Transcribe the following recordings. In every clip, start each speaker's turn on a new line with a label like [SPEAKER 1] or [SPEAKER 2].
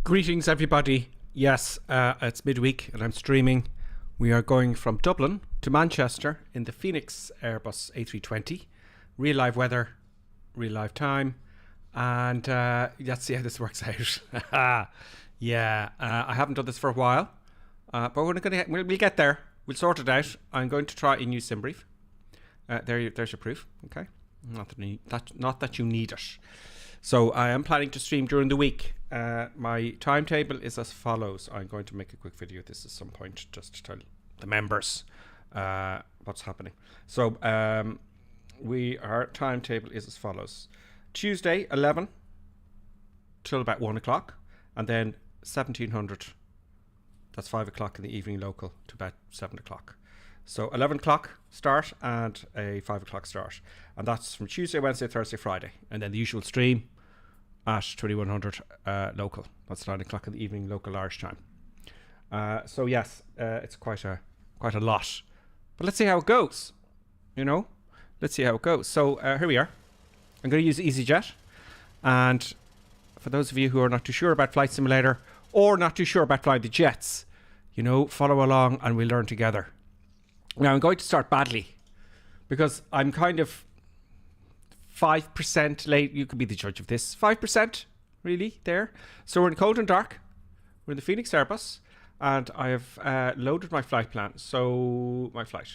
[SPEAKER 1] Greetings, everybody. Yes, it's midweek and I'm streaming. We are going from Dublin to Manchester in the Phoenix Airbus A320. Real live weather, real live time. And let's see how this works out. Yeah, I haven't done this for a while. But we'll get there. We'll sort it out. I'm going to try a new sim brief. There's your proof. Okay. Not that you need it. So I am planning to stream during the week. My timetable is as follows. I'm going to make a quick video of this at some point just to tell the members what's happening. So our timetable is as follows. Tuesday 11 till about 1 o'clock, and then 1700, that's 5 o'clock in the evening local, to about 7 o'clock. So 11 o'clock start and a 5 o'clock start. And that's from Tuesday, Wednesday, Thursday, Friday. And then the usual stream at 2100 local. That's 9 o'clock in the evening local Irish time. So yes, it's quite a lot. But let's see how it goes. Let's see how it goes. So here we are. I'm going to use EasyJet. And for those of you who are not too sure about Flight Simulator or not too sure about flying the jets, follow along and we'll learn together. Now, I'm going to start badly because I'm kind of 5% late. You could be the judge of this. 5%, really, there. So we're in cold and dark. We're in the Phoenix Airbus, and I have loaded my flight plan. So my flight.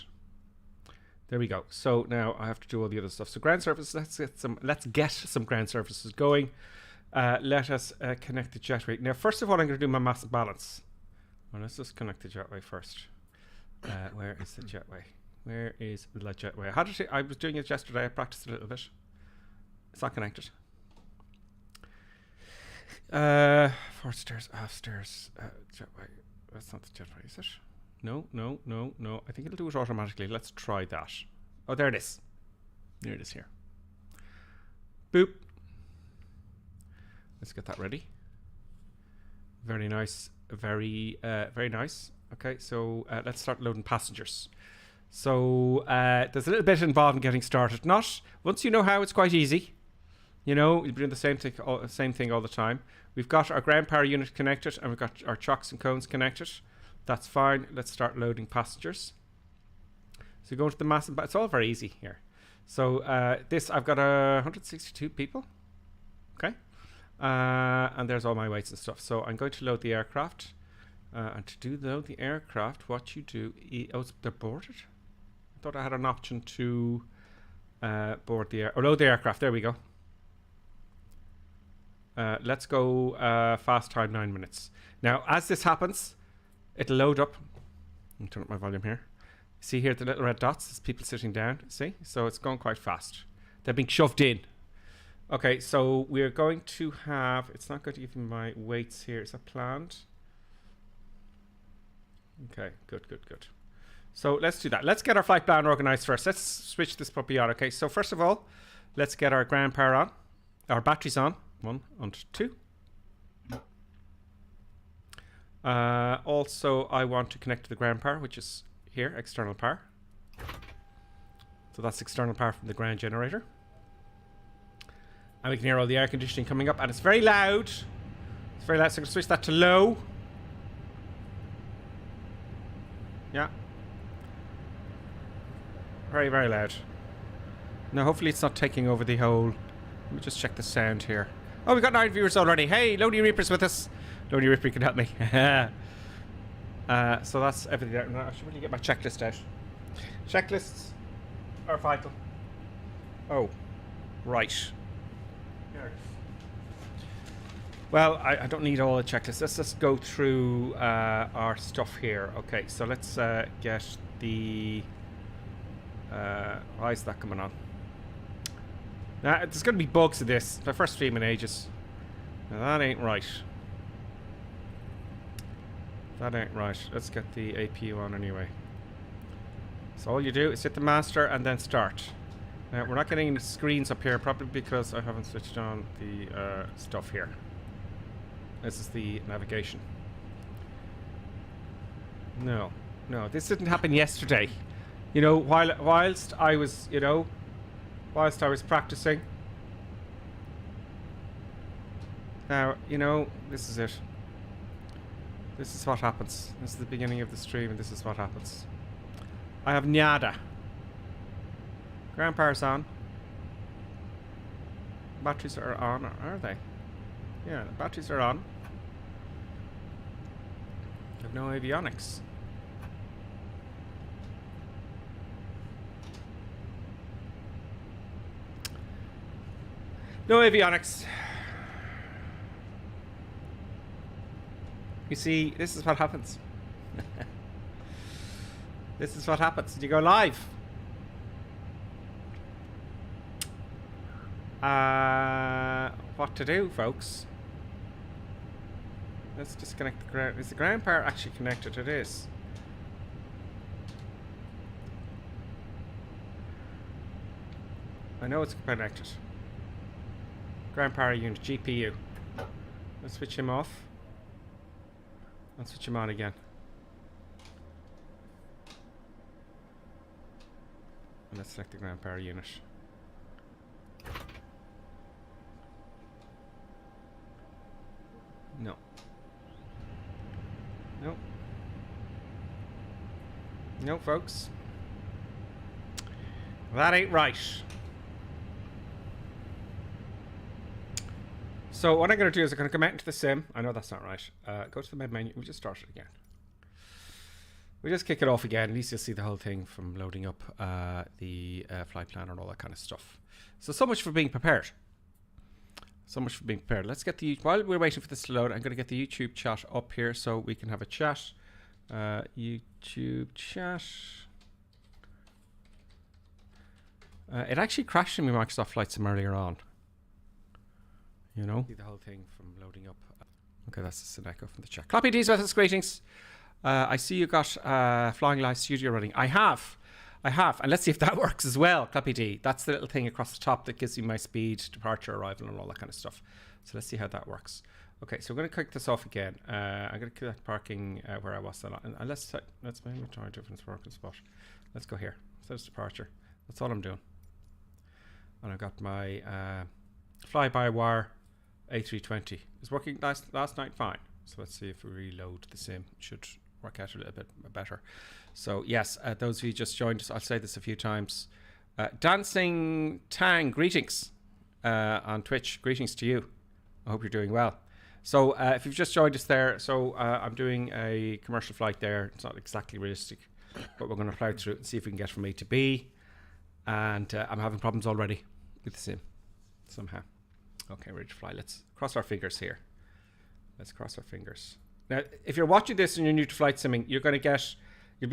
[SPEAKER 1] There we go. So now I have to do all the other stuff. So ground services. Let's get some ground services going. Let us connect the jetway. Now, first of all, I'm going to do my mass balance. Well, let's just connect the jetway first. Where is the jetway? Where is the jetway? I was doing it yesterday. I practiced a little bit. It's not connected. Forward stairs, aft stairs, jetway. That's not the jetway, is it? No. I think it'll do it automatically. Let's try that. Oh, there it is. There it is here. Boop. Let's get that ready. Very nice. Very nice. Okay, so let's start loading passengers. So there's a little bit involved in getting started. Once you know how, it's quite easy. You'll be doing the same thing all the time. We've got our ground power unit connected, and we've got our chocks and cones connected. That's fine. Let's start loading passengers. So go to the mass, it's all very easy here. So I've got 162 people. Okay, and there's all my weights and stuff. So I'm going to load the aircraft. And to load the aircraft, what you do... they're boarded? I thought I had an option to load the aircraft. There we go. Let's go fast time 9 minutes. Now, as this happens, it'll load up. Let me turn up my volume here. See here the little red dots? There's people sitting down. See? So it's going quite fast. They're being shoved in. Okay, so we're going to have... It's not going to give me my weights here. Is that planned? Okay, good. So let's do that. Let's get our flight plan organized first. Let's switch this puppy on. Okay, so first of all, let's get our ground power on. Our batteries on. 1 and 2. Also, I want to connect to the ground power, which is here, external power. So that's external power from the ground generator. And we can hear all the air conditioning coming up, and it's very loud. It's very loud, so I'm going to switch that to low. Yeah. Very, very loud. Now, hopefully it's not taking over the whole... Let me just check the sound here. Oh, we've got 9 viewers already. Hey, Lonely Reaper's with us. Lonely Reaper can help me. So that's everything there. Now, I should really get my checklist out. Checklists are vital. Oh, right. Well, I don't need all the checklists. Let's just go through our stuff here. Okay, so let's get the... why is that coming on? Now, there's going to be bugs in this. It's my first stream in ages. Now, that ain't right. That ain't right. Let's get the APU on anyway. So all you do is hit the master and then start. Now, we're not getting any screens up here, probably because I haven't switched on the stuff here. This is the navigation. No, this didn't happen yesterday. Whilst I was, whilst I was practicing. Now, this is it. This is what happens. This is the beginning of the stream, and this is what happens. I have nada. Ground power's on. Batteries are on, are they? Yeah, the batteries are on. I have no avionics. No avionics. You see, this is what happens. This is what happens. You go live. What to do, folks? Let's disconnect the ground. Is the ground power actually connected? It is. I know it's connected. Ground power unit, GPU. Let's switch him off. I'll switch him on again. And let's select the ground power unit. No. No. No, folks. That ain't right. So what I'm going to do is I'm going to come out into the sim. I know that's not right. Go to the main menu. We just start it again. We just kick it off again. At least you'll see the whole thing from loading up the flight planner and all that kind of stuff. So much for being prepared. So much for being prepared. Let's get the... While we're waiting for this to load, I'm going to get the YouTube chat up here so we can have a chat. YouTube chat. It actually crashed in my Microsoft Flight Sim earlier on. You know? See the whole thing from loading up. Okay, that's an echo from the chat. Clappy D's with us, greetings. I see you got Flying Live Studio running. I have. And let's see if that works as well. Clappy D. That's the little thing across the top that gives you my speed, departure, arrival, and all that kind of stuff. So let's see how that works. Okay, so we're going to click this off again. I'm going to click parking where I was. And let's maybe try a different parking spot. Let's go here. So it's departure. That's all I'm doing. And I've got my fly-by-wire A320. It was working last night fine. So let's see if we reload the sim. It should work out a little bit better. So yes, those of you just joined us, I'll say this a few times. Dancing Tang, greetings on Twitch. Greetings to you. I hope you're doing well. So if you've just joined us there, so I'm doing a commercial flight there. It's not exactly realistic, but we're going to fly through it and see if we can get from A to B. And I'm having problems already with the sim somehow. Okay, ready to fly. Let's cross our fingers here. Let's cross our fingers. Now, if you're watching this and you're new to flight simming, you'll be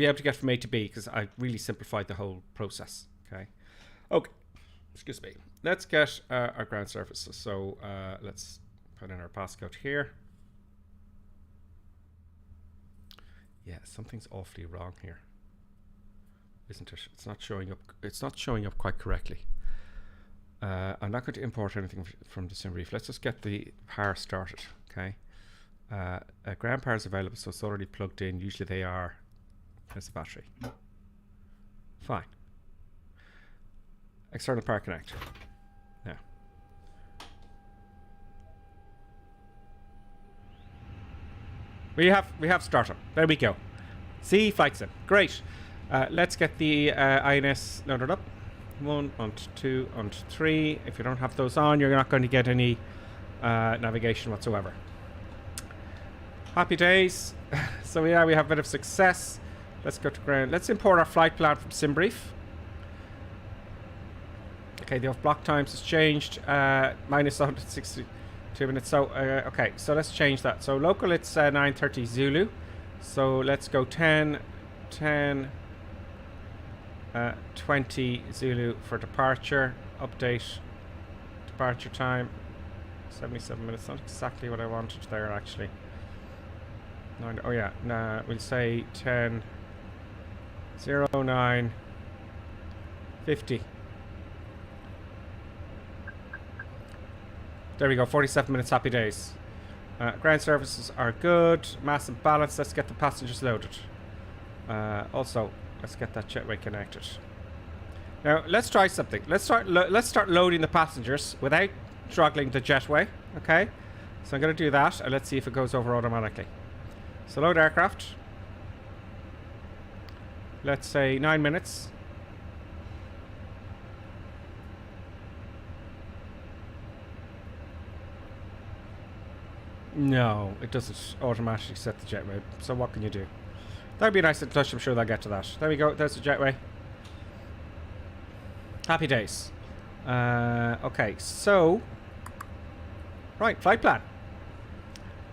[SPEAKER 1] able to get from A to B because I really simplified the whole process. Okay. Excuse me. Let's get our ground surfaces. So let's put in our passcode here. Yeah, something's awfully wrong here, isn't it? It's not showing up. It's not showing up quite correctly. I'm not going to import anything from the sim brief. Let's just get the power started. Okay. Ground power is available, so it's already plugged in. Usually they are. There's the battery. Fine. External power connector. Yeah. We have startup. There we go. See, flight sim. Great. Let's get the INS loaded up. 1 and 2 and 3. If you don't have those on, you're not going to get any navigation whatsoever. Happy days. So yeah, we have a bit of success. Let's go to ground. Let's import our flight plan from SimBrief. Okay, the block times has changed. Minus 162 minutes. So okay, so let's change that. So local, it's 9:30 Zulu. So let's go 10, 20 Zulu for departure. Update departure time 77 minutes. Not exactly what I wanted there actually. Oh yeah, nah, we'll say 10 09 50. There we go, 47 minutes, happy days. Ground services are good, mass and balance. Let's get the passengers loaded. Also, let's get that jetway connected. Now, let's try something. Let's start loading the passengers without throttling the jetway. Okay, so I'm going to do that, and let's see if it goes over automatically. So load aircraft. Let's say 9 minutes. No, it doesn't automatically set the jetway. So what can you do? That'd be a nice little touch. I'm sure they'll get to that. There we go. There's the jetway. Happy days. Okay, so... Right, flight plan.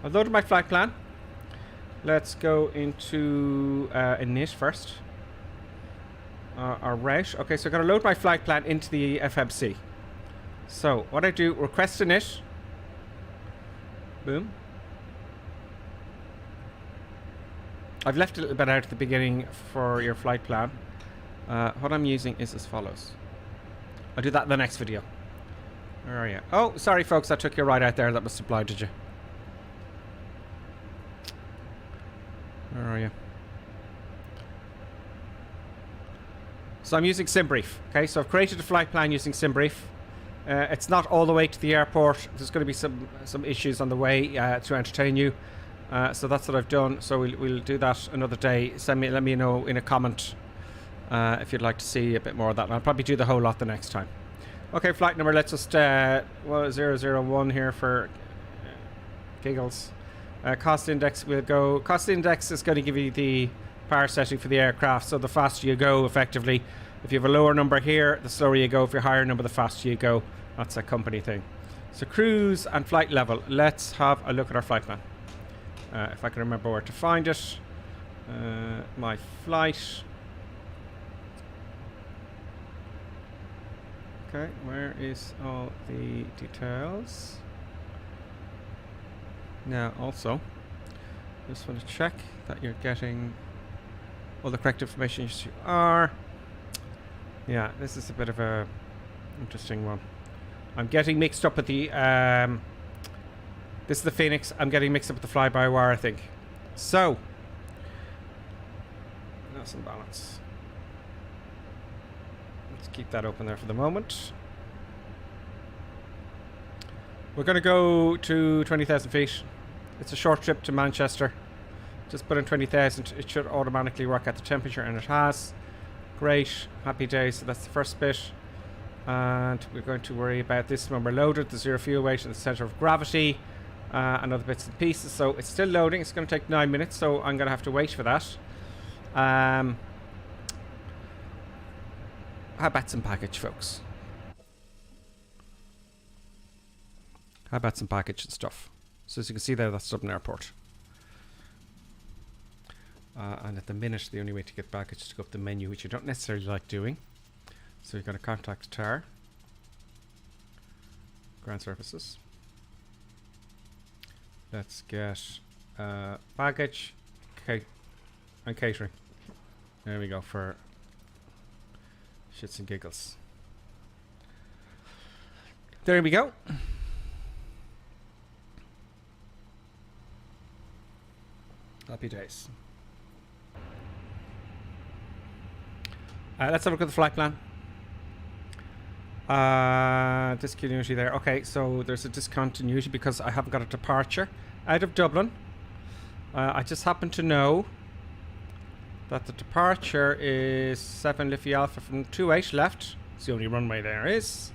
[SPEAKER 1] I've loaded my flight plan. Let's go into init first. Our route. Okay, so I'm going to load my flight plan into the FMC. So, what I do, request init. Boom. I've left a little bit out at the beginning for your flight plan. What I'm using is as follows. I'll do that in the next video. Where are you? Oh, sorry folks, I took you right out there. That must have blinded you. Where are you? So I'm using SimBrief. Okay, so I've created a flight plan using SimBrief. It's not all the way to the airport. There's going to be some issues on the way to entertain you. So that's what I've done. So we'll do that another day. Let me know in a comment if you'd like to see a bit more of that. And I'll probably do the whole lot the next time. Okay, flight number. Let's just 001 here for giggles. Cost index. We'll go. Cost index is going to give you the power setting for the aircraft. So the faster you go, effectively. If you have a lower number here, the slower you go. If you're higher number, the faster you go. That's a company thing. So cruise and flight level. Let's have a look at our flight plan. If I can remember where to find it. My flight. Okay, where is all the details? Now also, just want to check that you're getting all the correct information. Yes, you are. Yeah, this is a bit of a interesting one. I'm getting mixed up with the this is the Phoenix. I'm getting mixed up with the fly-by-wire, I think. So that's in balance. Let's keep that open there for the moment. We're going to go to 20,000 feet. It's a short trip to Manchester. Just put in 20,000. It should automatically work at the temperature, and it has. Great. Happy days. So that's the first bit. And we're going to worry about this when we're loaded. The zero fuel weight and the center of gravity. And other bits and pieces. So it's still loading. It's going to take 9 minutes. So I'm going to have to wait for that. How about some package, folks? How about some package and stuff? So as you can see there, that's Dublin Airport. And at the minute, the only way to get package is to go up the menu, which you don't necessarily like doing. So you're going to contact TAR. Ground Services. Let's get baggage and catering. There we go for shits and giggles. There we go. Happy days. Let's have a look at the flight plan. Discontinuity there. Okay, so there's a discontinuity because I haven't got a departure out of Dublin. I just happen to know that the departure is 7 Liffey Alpha from 28 left. It's the only runway there is.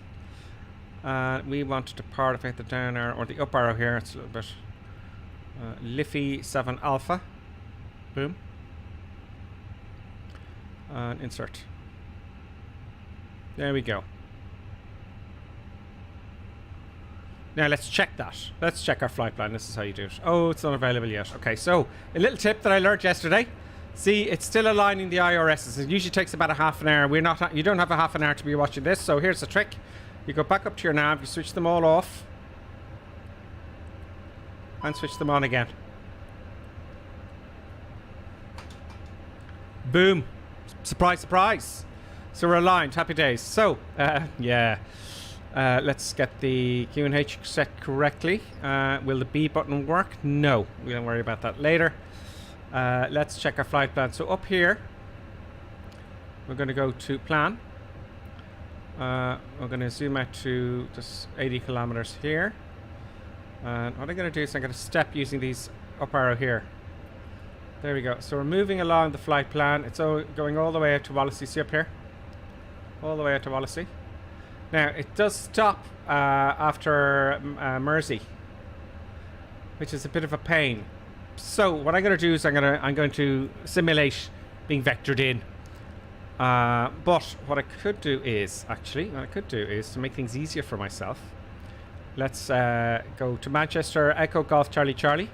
[SPEAKER 1] We want to depart if I hit the down arrow or the up arrow here. It's a little bit. Liffey 7 Alpha. Boom. And insert. There we go. Now let's check that. Let's check our flight plan. This is how you do it. Oh, it's not available yet. Okay, so a little tip that I learned yesterday. See, it's still aligning the IRSs. It usually takes about a half an hour. You don't have a half an hour to be watching this. So here's the trick. You go back up to your nav. You switch them all off. And switch them on again. Boom. Surprise, surprise. So we're aligned. Happy days. So, yeah. Let's get the Q&H set correctly. Will the B button work? No. We don't worry about that later. Let's check our flight plan. So up here, we're going to go to plan. We're going to zoom out to just 80 kilometers here. And what I'm going to do is I'm going to step using these up arrow here. There we go. So we're moving along the flight plan. It's going all the way out to Wallasey. See up here? All the way out to Wallasey. Now, it does stop after Mersey, which is a bit of a pain. So what I'm going to do is I'm going to simulate being vectored in. But what I could do is, to make things easier for myself, let's go to Manchester, Echo Golf Charlie Charlie,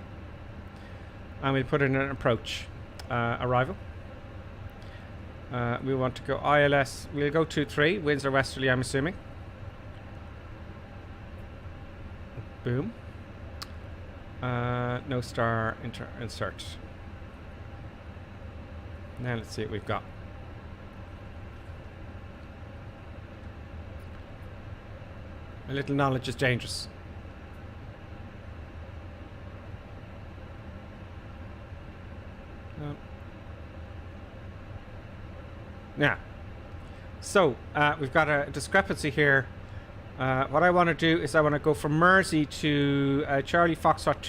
[SPEAKER 1] and we'll put in an approach arrival. We want to go ILS. We'll go 23. Winds are westerly, I'm assuming. Boom. No star insert. Now let's see what we've got. A little knowledge is dangerous. Yeah. So we've got a discrepancy here. What I want to do is I want to go from Mersey to Charlie Foxtrot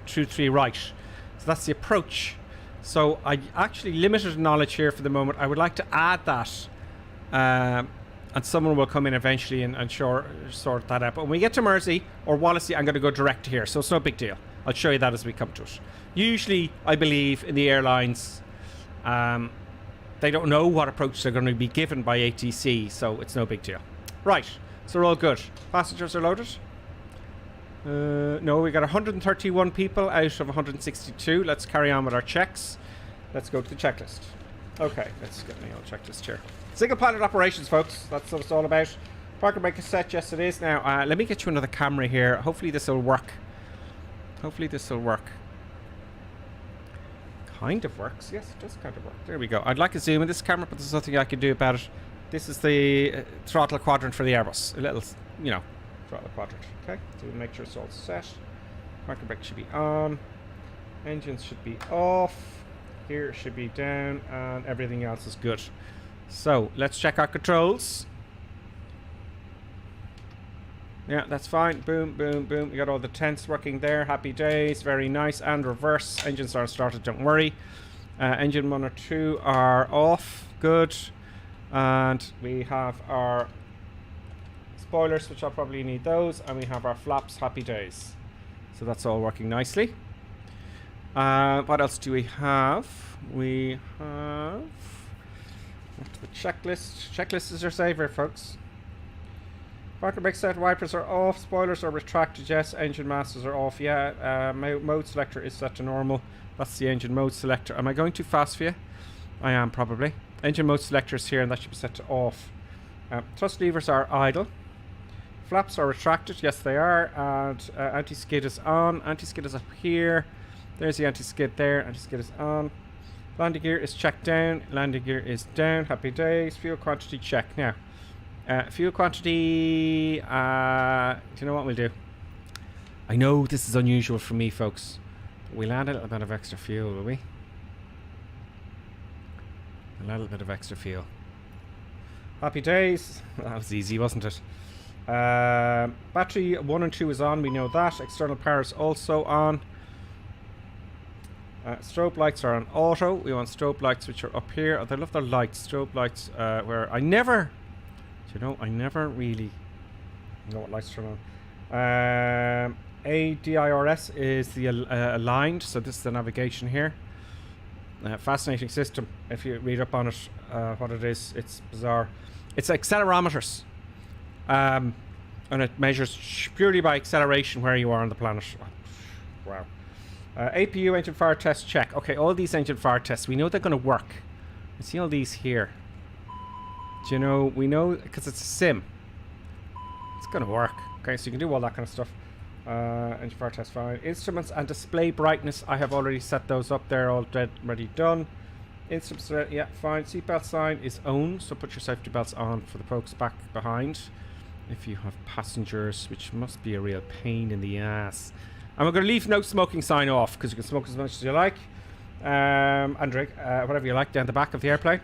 [SPEAKER 1] 23 right. So that's the approach. So I actually limited knowledge here for the moment. I would like to add that, and someone will come in eventually and sort that out. But when we get to Mersey or Wallasey, I'm going to go direct to here. So it's no big deal. I'll show you that as we come to it. Usually, I believe in the airlines, they don't know what approach they're going to be given by ATC, so it's no big deal. Right. So we're all good. Passengers are loaded. No, we got 131 people out of 162. Let's carry on with our checks. Let's go to the checklist. Okay, let's get my old checklist here. Single pilot operations, folks. That's what it's all about. Parker brake is set. Yes, it is. Now, let me get you another camera here. Hopefully this will work. Kind of works. Yes, it does kind of work. There we go. I'd like to zoom in this camera, but there's nothing I can do about it. This is the throttle quadrant for the Airbus. A little, throttle quadrant. Okay, so we'll make sure it's all set. Parking brake should be on. Engines should be off. Here should be down, and everything else is good. So let's check our controls. Yeah, that's fine. Boom, boom, boom. We got all the tents working there. Happy days. Very nice. And reverse. Engines are started. Don't worry. Engine 1 or 2 are off. Good. And we have our spoilers, which I'll probably need those. And we have our flaps. Happy days. So that's all working nicely. What else do we have? We have the checklist. Checklist is your savior, folks. Parker brake set, wipers are off, spoilers are retracted, yes, engine masters are off, yeah, mode selector is set to normal. That's the engine mode selector. Am I going too fast for you? I am, probably. Engine mode selector is here, and that should be set to off. Thrust levers are idle. Flaps are retracted, yes they are, and anti-skid is on. Anti-skid is up here. There's the anti-skid there, anti-skid is on. Landing gear is checked down, landing gear is down, happy days. Fuel quantity check. Now, fuel quantity, do you know what we'll do? I know this is unusual for me, folks, but we'll add a little bit of extra fuel, will we? A little bit of extra fuel. Happy days. That was easy, wasn't it? Battery 1 and 2 is on, we know that. External power is also on. Strobe lights are on auto. We want strobe lights which are up here. I love their lights. Strobe lights where I never really know what lights turn on. ADIRS is the aligned, so this is the navigation here. Fascinating system. If you read up on it, what it is, it's bizarre. It's accelerometers, and it measures purely by acceleration where you are on the planet. Wow. APU engine fire test check. Okay, all these engine fire tests, we know they're going to work. You see all these here. Do you know, we know, because it's a sim, it's going to work. Okay, so you can do all that kind of stuff. Engine fire test, fine. Instruments and display brightness, I have already set those up there, all ready done. Instruments, yeah, fine. Seatbelt sign is on, so put your safety belts on for the folks back behind. If you have passengers, which must be a real pain in the ass. And we're going to leave no smoking sign off, because you can smoke as much as you like. And drink, whatever you like, down the back of the airplane.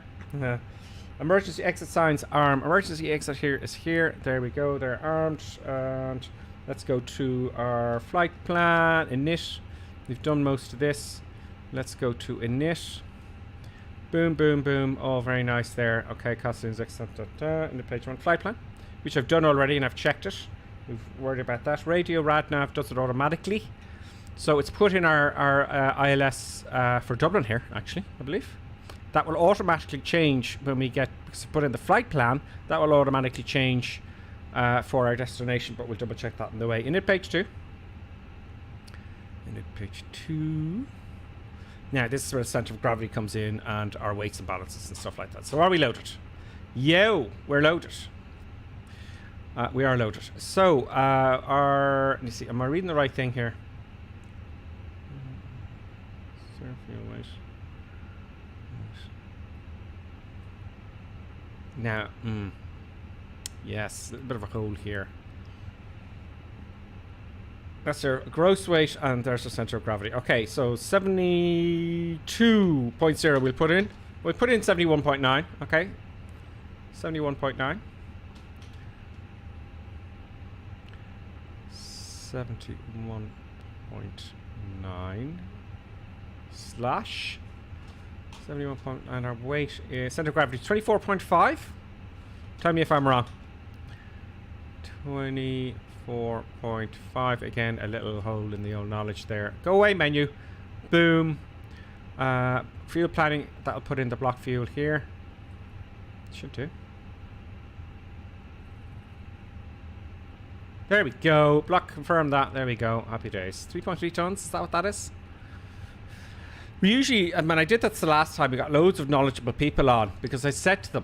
[SPEAKER 1] Emergency exit signs arm. Emergency exit here is here. There we go. They're armed. And let's go to our flight plan. Init. We've done most of this. Let's go to init. Boom, boom, boom. Oh, very nice there. Okay, costumes, excellent. In the page 1 flight plan, which I've done already and I've checked it. We've worried about that. Radio RadNav does it automatically. So it's put in our ILS for Dublin here, actually, I believe. That will automatically change when we get put in the flight plan. That will automatically change for our destination, but we'll double check that on the way. Init page 2. Init page 2. Now, this is where the centre of gravity comes in and our weights and balances and stuff like that. So, are we loaded? Yo, we're loaded. We are loaded. So, let me see. Am I reading the right thing here? Now, yes, a bit of a hole here. That's their gross weight, and there's the center of gravity. Okay, so 72.0 we'll put in. We'll put in 71.9, okay? 71.9. 71.9 slash 71.9. Our weight is center of gravity 24.5. Tell me if I'm wrong. 24.5. Again, a little hole in the old knowledge there. Go away, menu. Boom. Fuel planning. That'll put in the block fuel here. Should do. There we go. Block confirm that. There we go. Happy days. 3.3 tons. Is that what that is? We usually, and when I did that the last time, we got loads of knowledgeable people on because I said to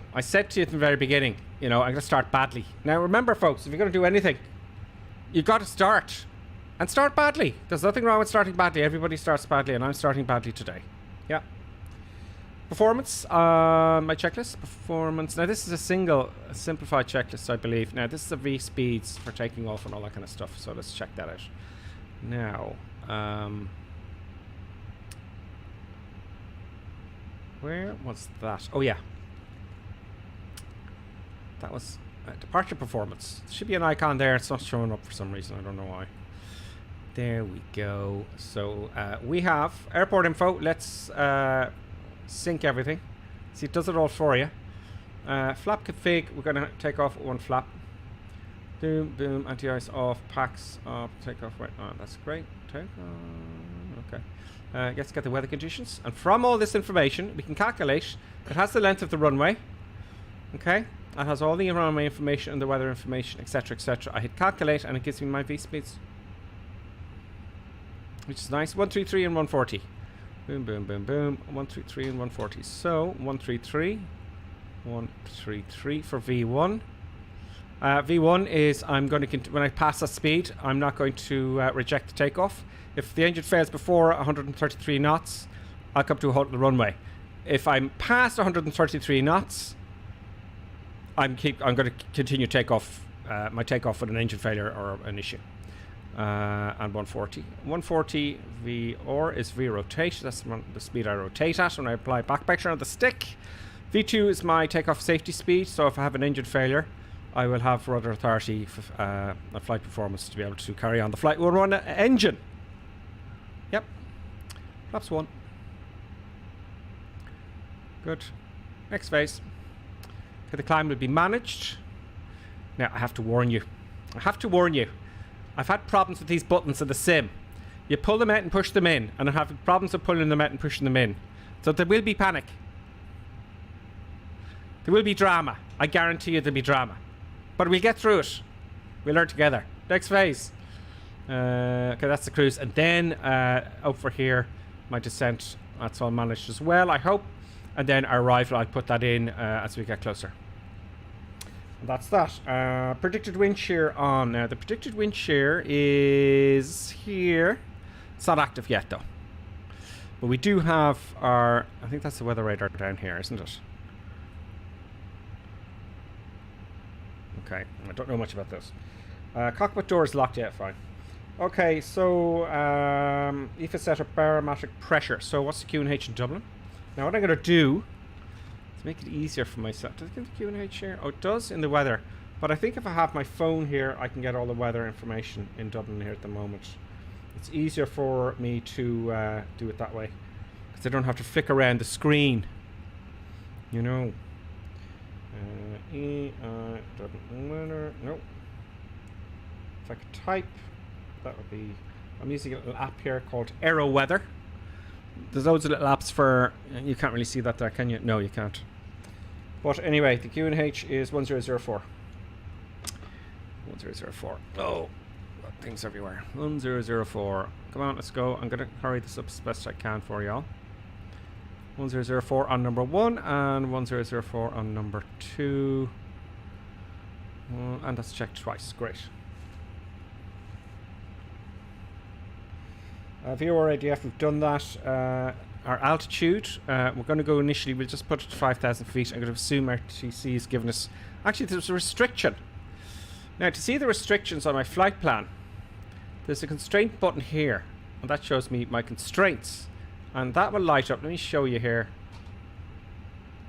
[SPEAKER 1] you at the very beginning, you know, I'm going to start badly. Now, remember, folks, if you're going to do anything, you've got to start. And start badly. There's nothing wrong with starting badly. Everybody starts badly, and I'm starting badly today. Yeah. Performance, my checklist. Performance. Now, this is a simplified checklist, I believe. Now, this is the V speeds for taking off and all that kind of stuff. So let's check that out. Now, where was that? Oh, yeah. That was departure performance. There should be an icon there. It's not showing up for some reason. I don't know why. There we go. So we have airport info. Let's sync everything. See, it does it all for you. Flap config. We're going to take off one flap. Boom, boom. Anti-ice off. Packs off. Take off. Right. Oh, that's great. Take on. Okay. Let's get the weather conditions. And from all this information, we can calculate. It has the length of the runway. Okay. It has all the runway information and the weather information, etc., etc. I hit calculate, and it gives me my V speeds, which is nice. 133 and 140. Boom, boom, boom, boom. 133 and 140. So 133 for V1. V1 is I'm going to when I pass that speed, I'm not going to reject the takeoff. If the engine fails before 133 knots, I'll come to a halt on the runway. If I'm past 133 knots, I'm going to continue takeoff. My takeoff with an engine failure or an issue. And 140 V or is V rotate. That's the speed I rotate at when I apply back pressure on the stick. V2 is my takeoff safety speed. So if I have an engine failure, I will have rudder authority, a flight performance to be able to carry on the flight with one engine. Yep. Flaps 1. Good. Next phase. Okay, the climb will be managed. Now I have to warn you. I've had problems with these buttons in the sim. You pull them out and push them in, and I'm having problems with pulling them out and pushing them in. So there will be panic. There will be drama. I guarantee you there'll be drama. But we'll get through it. We'll learn together. Next phase. Okay, that's the cruise. And then over here, my descent. That's all managed as well, I hope. And then our arrival, I'll put that in as we get closer. That's that. Predicted wind shear on. Now, the predicted wind shear is here. It's not active yet, though. But we do have our... I think that's the weather radar down here, isn't it? Okay. I don't know much about this. Cockpit door is locked yet. Fine. Okay, so... EFA setup barometric pressure. So, what's the QNH in Dublin? Now, what I'm going to do... to make it easier for myself. Does it give the QNH here? Oh, it does in the weather. But I think if I have my phone here, I can get all the weather information in Dublin here at the moment. It's easier for me to do it that way. They don't have to flick around the screen. You know. No. If I could type, that would be... I'm using a little app here called Aero Weather. There's loads of little apps for... You can't really see that there, can you? No, you can't. But anyway, the QNH is 1004. 1004. Oh, got things everywhere. 1004. Come on, let's go. I'm going to hurry this up as best I can for y'all. 1004 on number 1 and 1004 on number 2. And that's checked twice. Great. VOR ADF, we've done that. Our altitude, we're going to go initially, we'll just put it to 5,000 feet. I'm going to assume RTC has given us... Actually, there's a restriction. Now, to see the restrictions on my flight plan, there's a constraint button here. And that shows me my constraints. And that will light up. Let me show you here.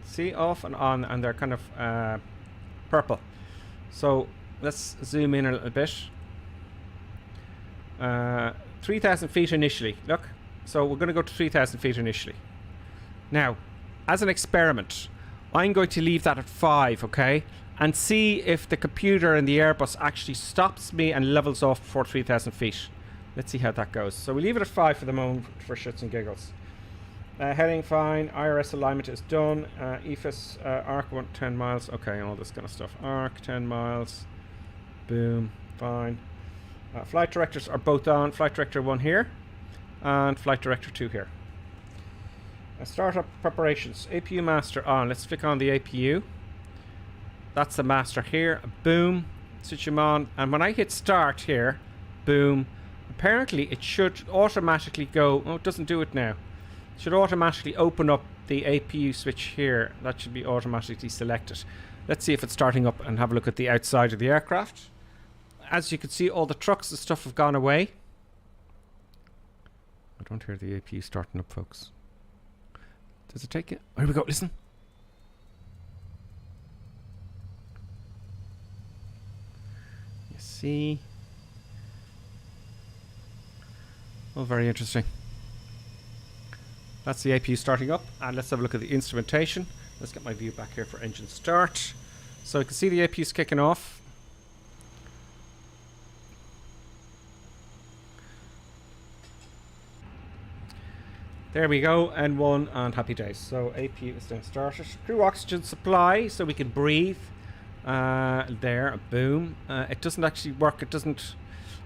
[SPEAKER 1] See, off and on, and they're kind of purple. So, let's zoom in a little bit. 3,000 feet initially. Look. So we're going to go to 3,000 feet initially. Now, as an experiment, I'm going to leave that at 5, okay? And see if the computer in the Airbus actually stops me and levels off before 3,000 feet. Let's see how that goes. So we leave it at 5 for the moment for shits and giggles. Heading fine. IRS alignment is done. EFIS arc 10 miles. Okay, all this kind of stuff. Arc 10 miles. Boom. Fine. Flight directors are both on. Flight director 1 here. And flight director 2 here. Startup preparations. APU master on. Let's click on the APU. That's the master here. Boom. Switch him on. And when I hit start here, boom. Apparently it should automatically go. Oh, it doesn't do it now. It should automatically open up the APU switch here. That should be automatically selected. Let's see if it's starting up and have a look at the outside of the aircraft. As you can see, all the trucks and stuff have gone away. I don't hear the APU starting up, folks. Does it take it? Oh, here we go. Listen. You see? Oh, very interesting. That's the APU starting up. And let's have a look at the instrumentation. Let's get my view back here for engine start. So you can see the APU's kicking off. There we go, N1 and happy days. So APU is then started. Crew oxygen supply, so we can breathe. There, boom. It doesn't actually work. It doesn't.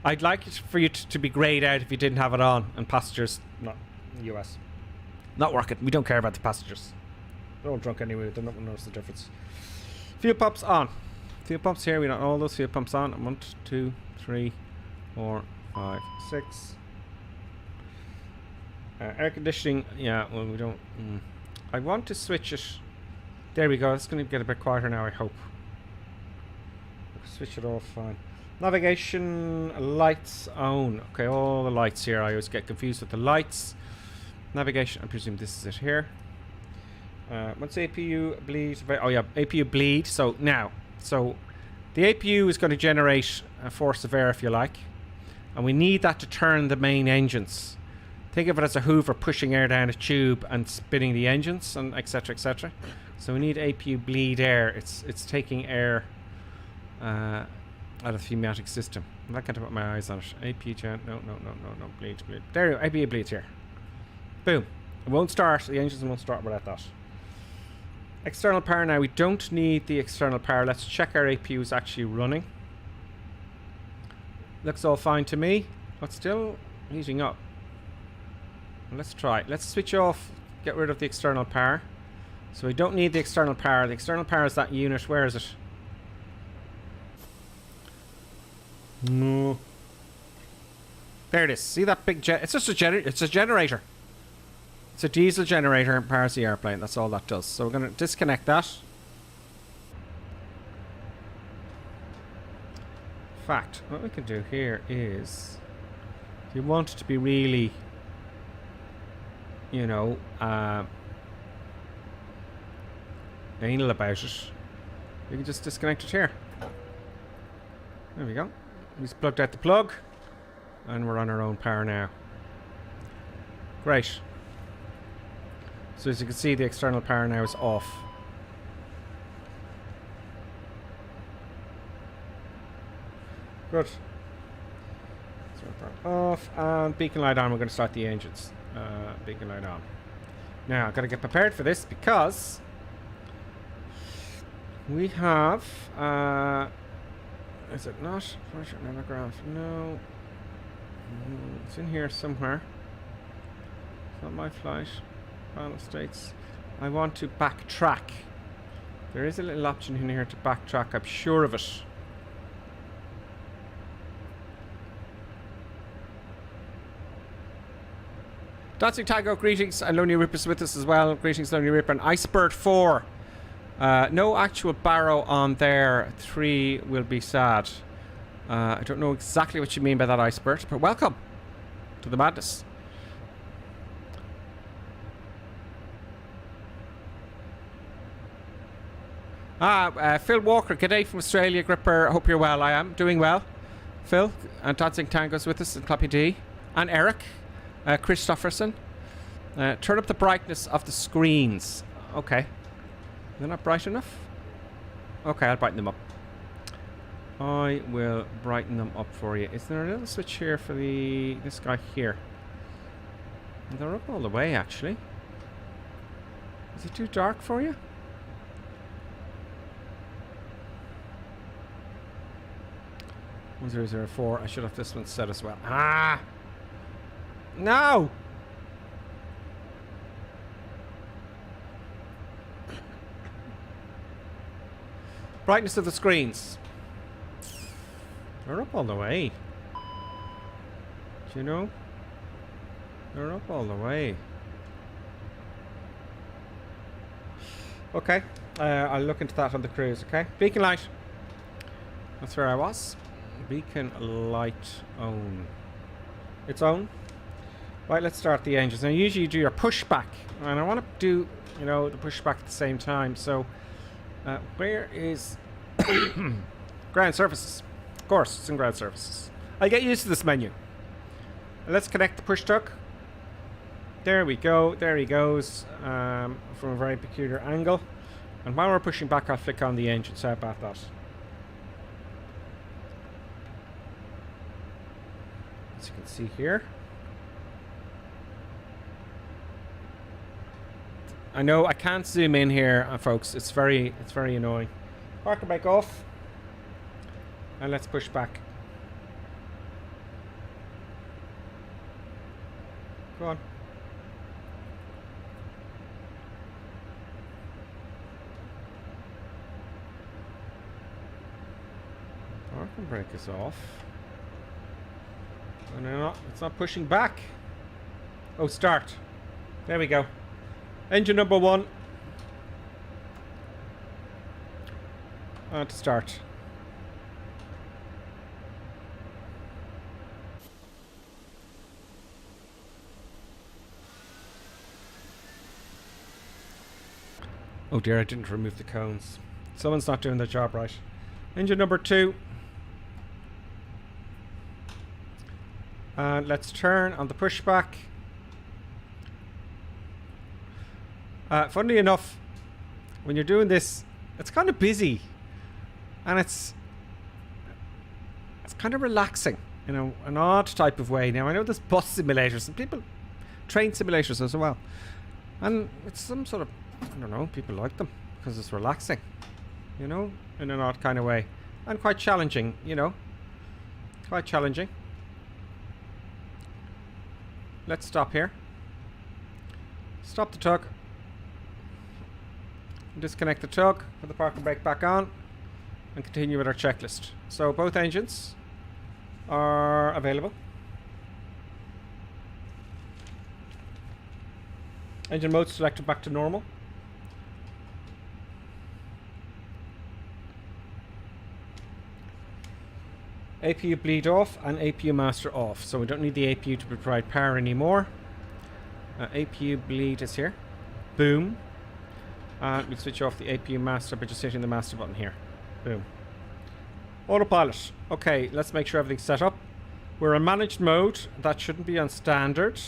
[SPEAKER 1] I'd like it for you to be greyed out if you didn't have it on, and passengers, not US, not working. We don't care about the passengers. They're all drunk anyway. They're not going to notice the difference. Fuel pumps on. Fuel pumps here. We got all those fuel pumps on. 1, 2, 3, 4, 5, 6. Air conditioning, yeah, well, we don't... I want to switch it. There we go. It's going to get a bit quieter now, I hope. Switch it off, fine. Navigation, lights on. Okay, all the lights here. I always get confused with the lights. Navigation, I presume this is it here. What's APU bleed? Oh, yeah, APU bleed. So, now. So, the APU is going to generate a force of air, if you like. And we need that to turn the main engines. Think of it as a hoover pushing air down a tube and spinning the engines, and etc, etc. So we need APU bleed air. It's taking air out of the pneumatic system. I'm not going to put my eyes on it. APU gen. No. Bleed. There you go. APU bleeds here. Boom. It won't start. The engines won't start without that. External power now. We don't need the external power. Let's check our APU is actually running. Looks all fine to me. But still heating up. Let's try. Let's switch off, get rid of the external power. So we don't need the external power. The external power is that unit. Where is it? No. There it is. See that big jet? It's just a generator. It's a generator. It's a diesel generator and powers the airplane. That's all that does. So we're going to disconnect that. In fact, what we can do here is, if you want it to be really, you know, anal about it, you can just disconnect it here. There we go. We just plugged out the plug and we're on our own power now. Great. So as you can see, the external power now is off. Good. So off, and beacon light on. We're going to start the engines. Beacon light on. Now, I've got to get prepared for this because we have, is it not? Pressure nanograph? No. It's in here somewhere. It's not my flight. Final states. I want to backtrack. There is a little option in here to backtrack. I'm sure of it. Dancing Tango, greetings. And Lonely Ripper's with us as well. Greetings, Lonely Ripper. And Icebird 4. No actual barrow on there. 3 will be sad. I don't know exactly what you mean by that, Icebird, but welcome to the madness. Phil Walker, g'day from Australia, Gripper. Hope you're well. I am doing well. Phil, and Dancing Tango's with us, and Clappy D. And Eric. Christofferson. Turn up the brightness of the screens. Okay. They're not bright enough? Okay, I'll brighten them up. I will brighten them up for you. Is there a little switch here for this guy here? They're up all the way, actually. Is it too dark for you? (1004). I should have this one set as well. Ah! No! Brightness of the screens. They're up all the way. Do you know? They're up all the way. Okay. I'll look into that on the cruise, okay? Beacon light. That's where I was. Beacon light on. It's on. Right, let's start the engines. Now, usually you do your pushback, and I want to do, you know, the pushback at the same time. So, where is ground surfaces? Of course, it's in ground surfaces. I get used to this menu. Let's connect the push tuck. There we go. There he goes, from a very peculiar angle. And while we're pushing back, I'll flick on the engine. Sorry about that. As you can see here. I know I can't zoom in here, folks. It's very annoying. Parker brake off, and let's push back. Go on. Parking brake is off, and it's not pushing back. Oh, start. There we go. Engine number 1. To start. Oh dear, I didn't remove the cones. Someone's not doing their job right. Engine number 2. And let's turn on the pushback. Funnily enough, when you're doing this, it's kind of busy, and it's kind of relaxing in an odd type of way. Now, I know there's bus simulators and people train simulators as well, and it's some sort of, I don't know, people like them because it's relaxing, you know, in an odd kind of way, and quite challenging, you know, quite challenging. Let's stop here. Stop the tug. Disconnect the tug, put the parking brake back on, and continue with our checklist. So both engines are available. Engine mode selected back to normal. APU bleed off and APU master off. So we don't need the APU to provide power anymore. APU bleed is here. Boom. And we'll switch off the APU master by just hitting the master button here. Boom. Autopilot. Okay, let's make sure everything's set up. We're in managed mode. That shouldn't be on standard.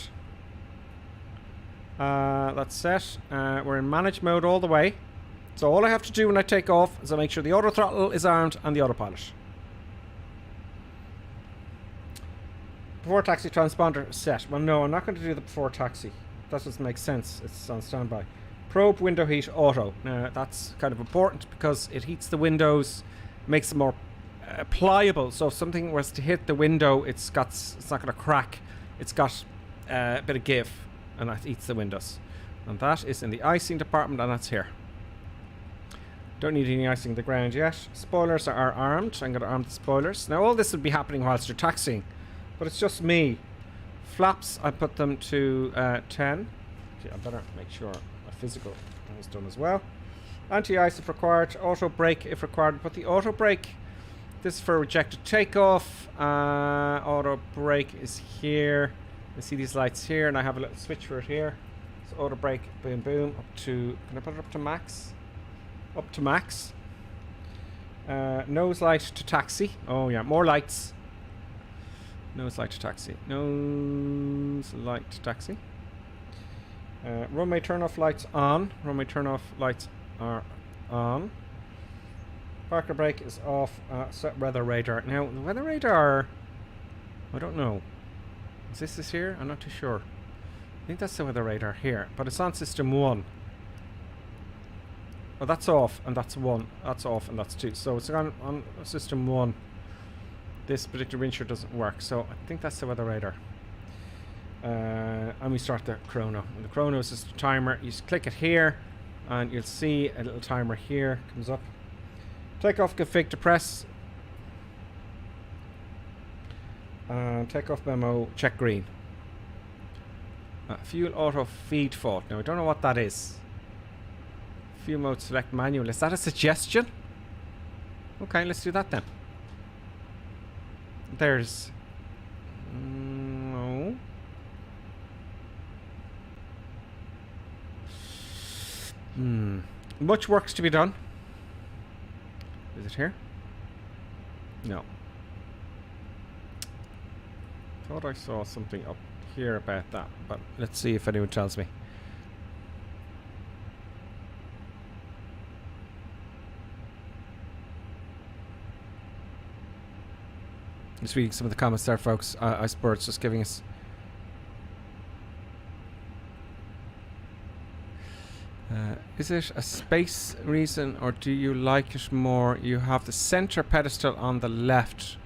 [SPEAKER 1] That's set. We're in manage mode all the way. So all I have to do when I take off is I make sure the auto throttle is armed and the autopilot. Before taxi transponder set. Well, no, I'm not going to do the before taxi. That doesn't make sense. It's on standby. Probe window heat auto. Now that's kind of important because it heats the windows, makes them more pliable. So if something was to hit the window, it's not going to crack. It's got a bit of give, and that heats the windows. And that is in the icing department, and that's here. Don't need any icing on the ground yet. Spoilers are armed. I'm going to arm the spoilers. Now all this would be happening whilst you're taxiing, but it's just me. Flaps, I put them to 10. I better make sure my physical is done as well. Anti-ice if required. Auto brake if required. Put the auto brake. This is for rejected takeoff. Auto brake is here. You see these lights here, and I have a little switch for it here. So auto brake, boom, boom, up to. Can I put it up to max? Up to max. Nose light to taxi. Oh yeah, more lights. Nose light to taxi. Nose light to taxi. Runway turn off lights on. Runway turn off lights are on. Parker brake is off. Set weather radar. Now the weather radar, I don't know. Is this here? I'm not too sure. I think that's the weather radar here, but it's on system 1. Well, that's off, and that's 1. That's off, and that's 2. So it's on system 1. This particular wind shear doesn't work, so I think that's the weather radar. And we start the chrono. And the chrono is just a timer. You just click it here, and you'll see a little timer here comes up. Takeoff config to press. Takeoff memo, check green. Fuel auto feed fault. Now I don't know what that is. Fuel mode select manual. Is that a suggestion? Okay, let's do that then. There's no. Much work's to be done. Is it here? No. Thought I saw something up here about that, but let's see if anyone tells me. Just reading some of the comments there, folks. I suppose it's just giving us. Is it a space reason, or do you like it more? You have the center pedestal on the left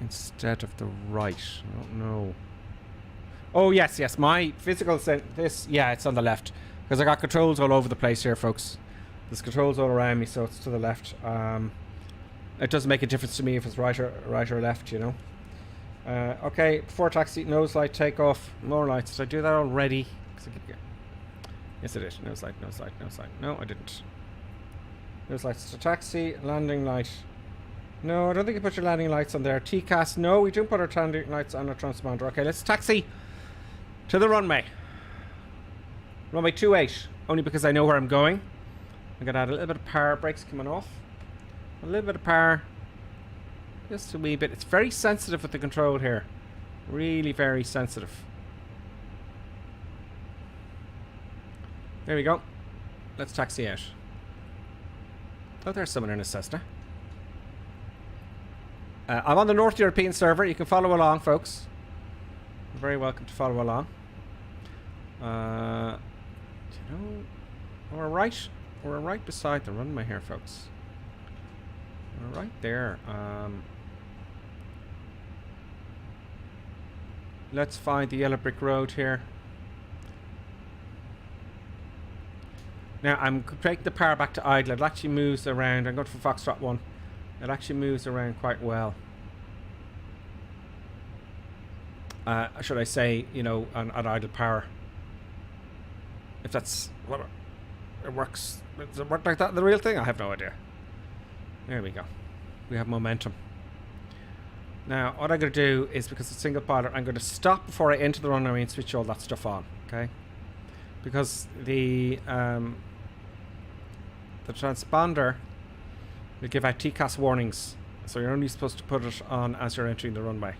[SPEAKER 1] instead of the right. I don't know. Oh yes, yes. My physical this, yeah, it's on the left because I got controls all over the place here, folks. There's controls all around me, so it's to the left. It doesn't make a difference to me if it's right or left, you know. Okay, before taxi, nose light, takeoff, more lights. Did I do that already? Yes, I did. Nose light, nose light, nose light. No, I didn't. Nose lights to taxi, landing light. No, I don't think you put your landing lights on there. TCAS, no, we don't put our landing lights on our transponder. Okay, let's taxi to the runway. Runway 28, only because I know where I'm going. I'm going to add a little bit of power. Brakes coming off. A little bit of power. Just a wee bit. It's very sensitive with the control here. Really very sensitive. There we go. Let's taxi out. Oh, there's someone in a Cessna. I'm on the North European server. You can follow along, folks. You're very welcome to follow along. Do you know, we're right beside the runway here, folks. We're right there. Let's find the yellow brick road here. Now I'm taking the power back to idle. It actually moves around. I'm going for Foxtrot 1. It actually moves around quite well. Should I say, you know, at idle power? If that's what it works. Does it work like that in the real thing? I have no idea. There we go. We have momentum. Now, what I'm going to do is, because it's single pilot, I'm going to stop before I enter the runway and switch all that stuff on. Okay? Because the transponder will give out TCAS warnings, so you're only supposed to put it on as you're entering the runway.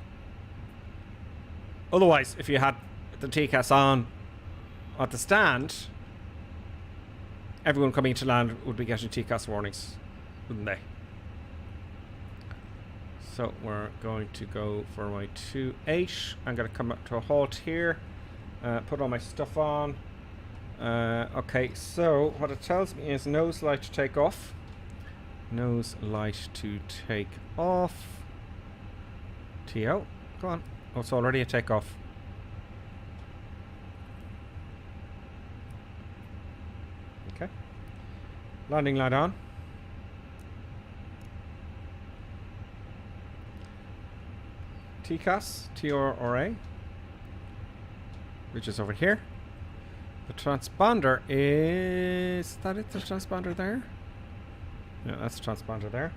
[SPEAKER 1] Otherwise, if you had the TCAS on at the stand, everyone coming into land would be getting TCAS warnings, wouldn't they? So we're going to go for my 2.8. I'm going to come up to a halt here. Put all my stuff on. Okay, so what it tells me is nose light to take off. Nose light to take off. TO, go on. Oh, it's already a takeoff. Okay. Landing light on. TCAS, TRRA, which is over here. The transponder is that it? The transponder there? Yeah, that's the transponder there.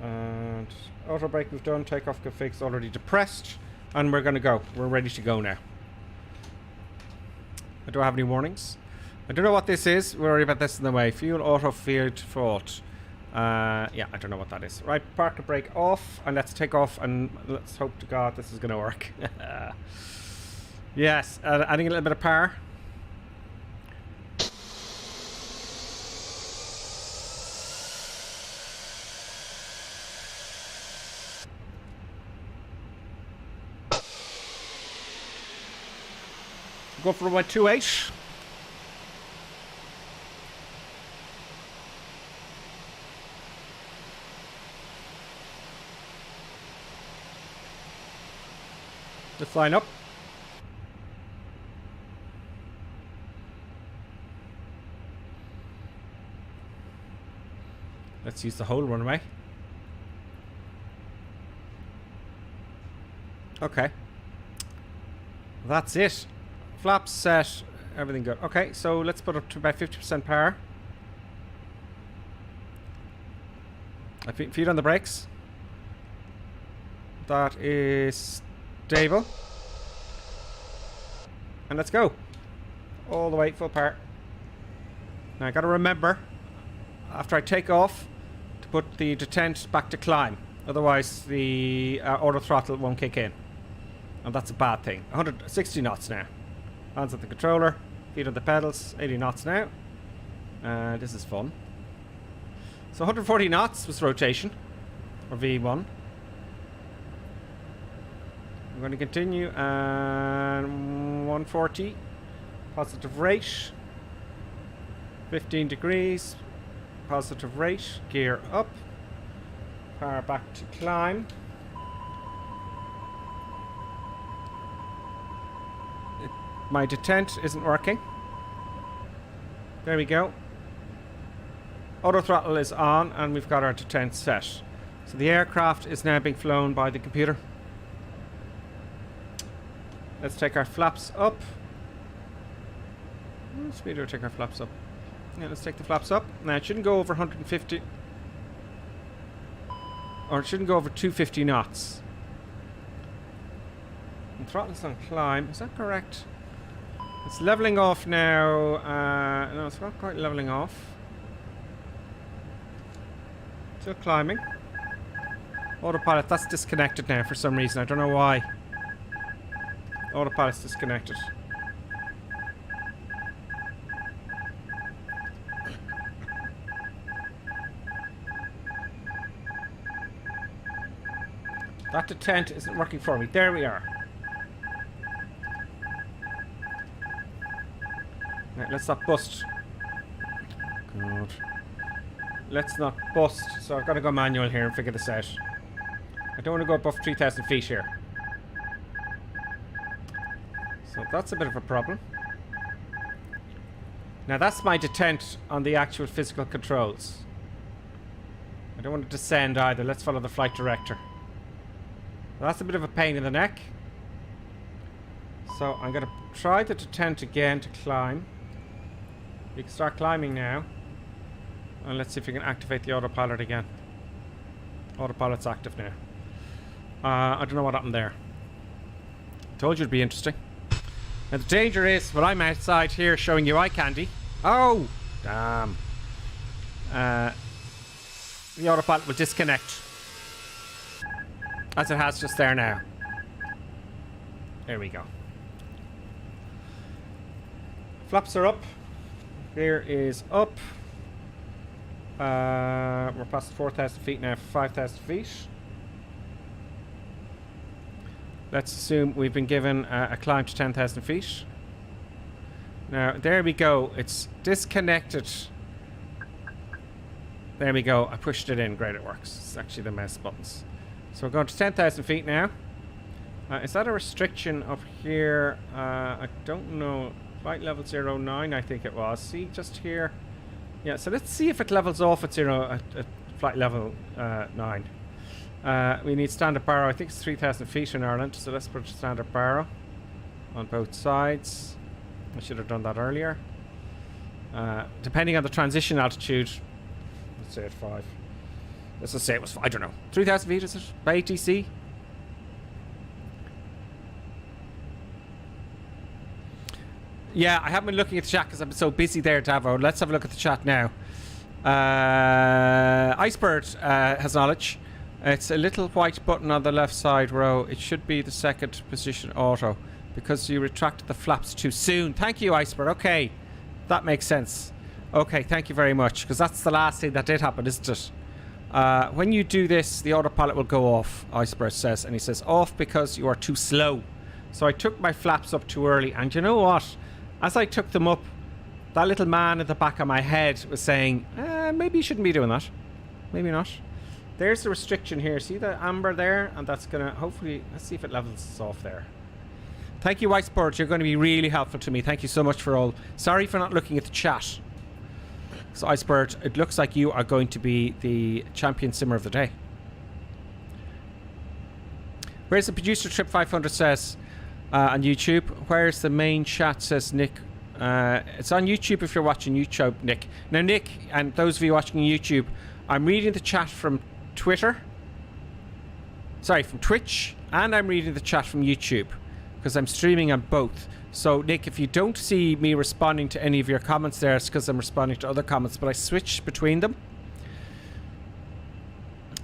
[SPEAKER 1] And auto brake we've done. Takeoff config's already depressed, and we're gonna go. We're ready to go now. I don't have any warnings. I don't know what this is. We'll worry about this in the way. Fuel auto field fault. Yeah, I don't know what that is. Right, park the brake off, and let's take off, and let's hope to God this is gonna work. Yes, adding a little bit of power. Go for my 2.8. Let's line up. Let's use the whole runway. Okay. That's it. Flaps set. Everything good. Okay, so let's put up to about 50% power. Feet on the brakes. That is stable. And let's go. All the way, full power. Now I gotta remember, after I take off, to put the detent back to climb. Otherwise the auto throttle won't kick in. And that's a bad thing. 160 knots now. Hands at the controller, feet on the pedals, 80 knots now. This is fun. So 140 knots was rotation, or V1. I'm going to continue, and 140, positive rate, 15 degrees, positive rate, gear up, power back to climb. My detent isn't working. There we go. Auto throttle is on, and we've got our detent set. So the aircraft is now being flown by the computer. Let's take our flaps up. What speed do we take our flaps up? Yeah, let's take the flaps up. Now it shouldn't go over 150. Or it shouldn't go over 250 knots. And throttle's on climb. Is that correct? It's leveling off now. No, it's not quite leveling off. Still climbing. Autopilot, that's disconnected now for some reason. I don't know why. Autopilot's disconnected. That detent isn't working for me. There we are. Right, let's not bust. Good. Let's not bust. So I've got to go manual here and figure this out. I don't want to go above 3,000 feet here. So that's a bit of a problem. Now that's my detent on the actual physical controls. I don't want to descend either. Let's follow the flight director. That's a bit of a pain in the neck. So I'm going to try the detent again to climb. We can start climbing now. And let's see if we can activate the autopilot again. Autopilot's active now. I don't know what happened there. Told you it'd be interesting. Now the danger is when I'm outside here showing you eye candy. Oh! Damn. The autopilot will disconnect. As it has just there now. There we go. Flaps are up. Gear is up. We're past 4,000 feet now, 5,000 feet. Let's assume we've been given a climb to 10,000 feet. Now, there we go. It's disconnected. There we go. I pushed it in. Great, it works. It's actually the mouse buttons. So we're going to 10,000 feet now. Is that a restriction up here? I don't know. Flight level 09, I think it was. See, just here. Yeah, so let's see if it levels off at flight level 9. We need standard barrow. I think it's 3,000 feet in Ireland, so let's put standard barrow on both sides. I should have done that earlier. Depending on the transition altitude, let's say at 5. Let's just say it was, I don't know, 3,000 feet is it? By ATC? Yeah, I haven't been looking at the chat because I've been so busy there, Davo. Let's have a look at the chat now. Icebird has knowledge. It's a little white button on the left side row. It should be the second position auto because you retracted the flaps too soon. Thank you, Icebird. Okay, that makes sense. Okay, thank you very much because that's the last thing that did happen, isn't it? When you do this, the autopilot will go off, Icebird says, and he says off because you are too slow. So I took my flaps up too early, and you know what? As I took them up, that little man at the back of my head was saying, maybe you shouldn't be doing that. Maybe not. There's the restriction here. See the amber there? And that's going to, hopefully, let's see if it levels off there. Thank you, Whitesport. You're going to be really helpful to me. Thank you so much for all. Sorry for not looking at the chat. So, Icebird, it looks like you are going to be the champion simmer of the day. Where's the producer Trip 500 says on YouTube? Where's the main chat, says Nick. It's on YouTube if you're watching YouTube, Nick. Now, Nick, and those of you watching YouTube, I'm reading the chat from Twitter. Sorry, from Twitch. And I'm reading the chat from YouTube because I'm streaming on both. So, Nick, if you don't see me responding to any of your comments there, it's because I'm responding to other comments, but I switch between them.